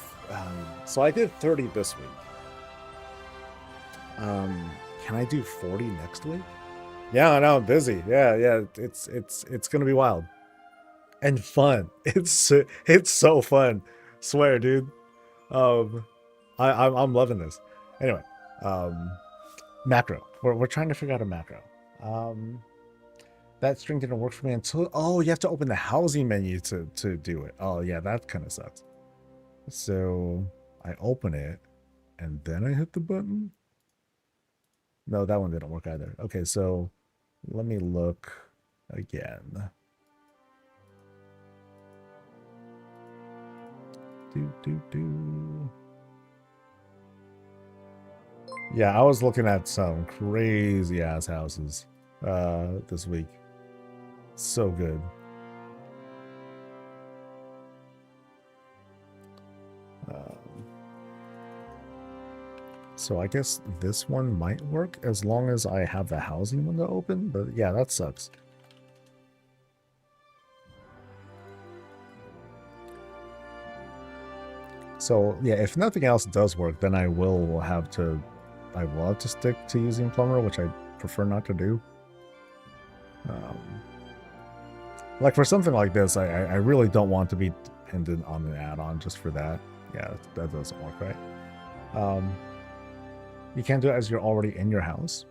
So I did 30 this week. Can I do 40 next week? Yeah, I know, I'm busy. Yeah. It's gonna be wild and fun. It's so fun. Swear, dude. I'm loving this. Anyway, macro. We're trying to figure out a macro. That string didn't work for me until... Oh, you have to open the housing menu to do it. Oh, yeah, that kind of sucks. So I open it, and then I hit the button? No, that one didn't work either. Okay, so let me look again. Yeah, I was looking at some crazy ass houses this week. So good. So I guess this one might work as long as I have the housing window open, but yeah, that sucks. So yeah, if nothing else does work, then I will have to stick to using plumber, which I prefer not to do. Like for something like this, I really don't want to be dependent on an add-on just for that. Yeah, that doesn't work, right? You can't do it as you're already in your house.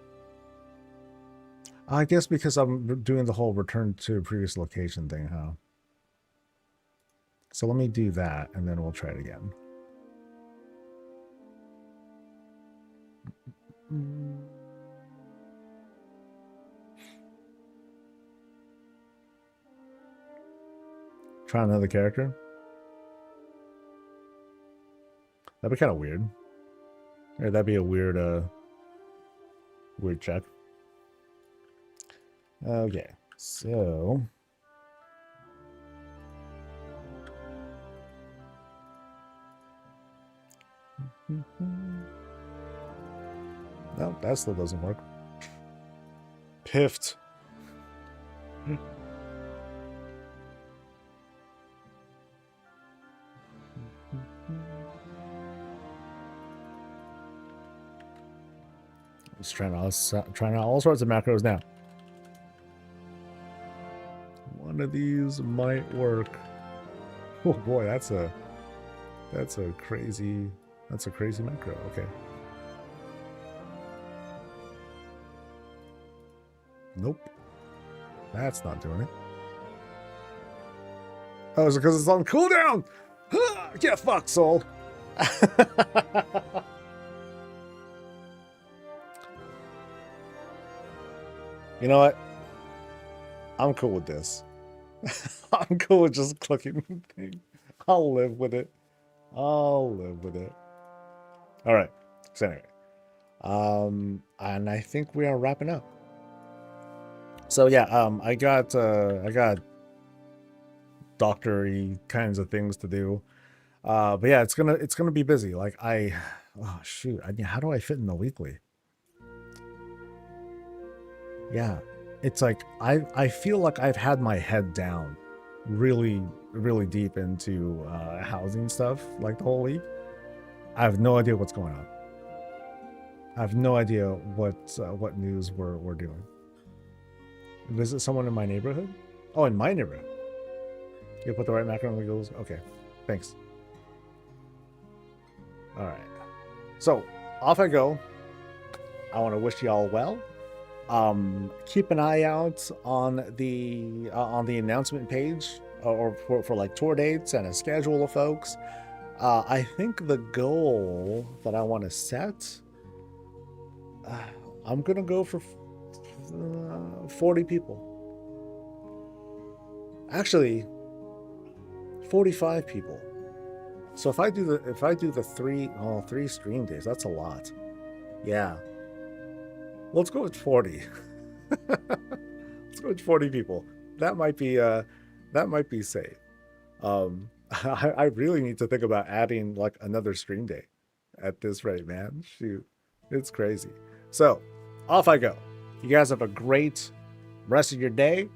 I guess because I'm doing the whole return to previous location thing, huh? So let me do that, and then we'll try it again. Try another character. That'd be kind of weird. Or that'd be a weird, weird check. Okay, so... No, that still doesn't work. Piffed. Just trying out all sorts of macros now. One of these might work. Oh boy, that's a crazy macro. Okay. Nope. That's not doing it. Oh, is it because it's on cooldown? Get fucked, soul. You know what? I'm cool with this. I'm cool with just clicking the thing. I'll live with it. I'll live with it. All right. So anyway, and I think we are wrapping up. So yeah, I got doctor-y kinds of things to do. But yeah, it's gonna be busy. Like oh shoot, how do I fit in the weekly? Yeah, it's like I feel like I've had my head down really deep into housing stuff like the whole week. I have no idea what's going on. I have no idea what news we're doing. Visit someone in my neighborhood? Oh, in my neighborhood. You put the right macro on the goals? Okay, thanks. All right, so off I go. I want to wish you all well. Keep an eye out on the announcement page or for like tour dates and a schedule of folks. I think the goal that I want to set, I'm gonna go for 40 people. Actually, 45 people. So if I do the three stream days, that's a lot. Yeah. Let's go with 40. Let's go with 40 people. That might be safe. I really need to think about adding like another stream day at this rate, man. Shoot, it's crazy. So off I go. You guys have a great rest of your day.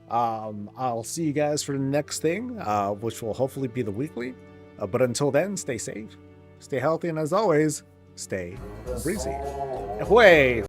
I'll see you guys for the next thing, which will hopefully be the weekly. But until then, stay safe, stay healthy, and as always, stay breezy. Away.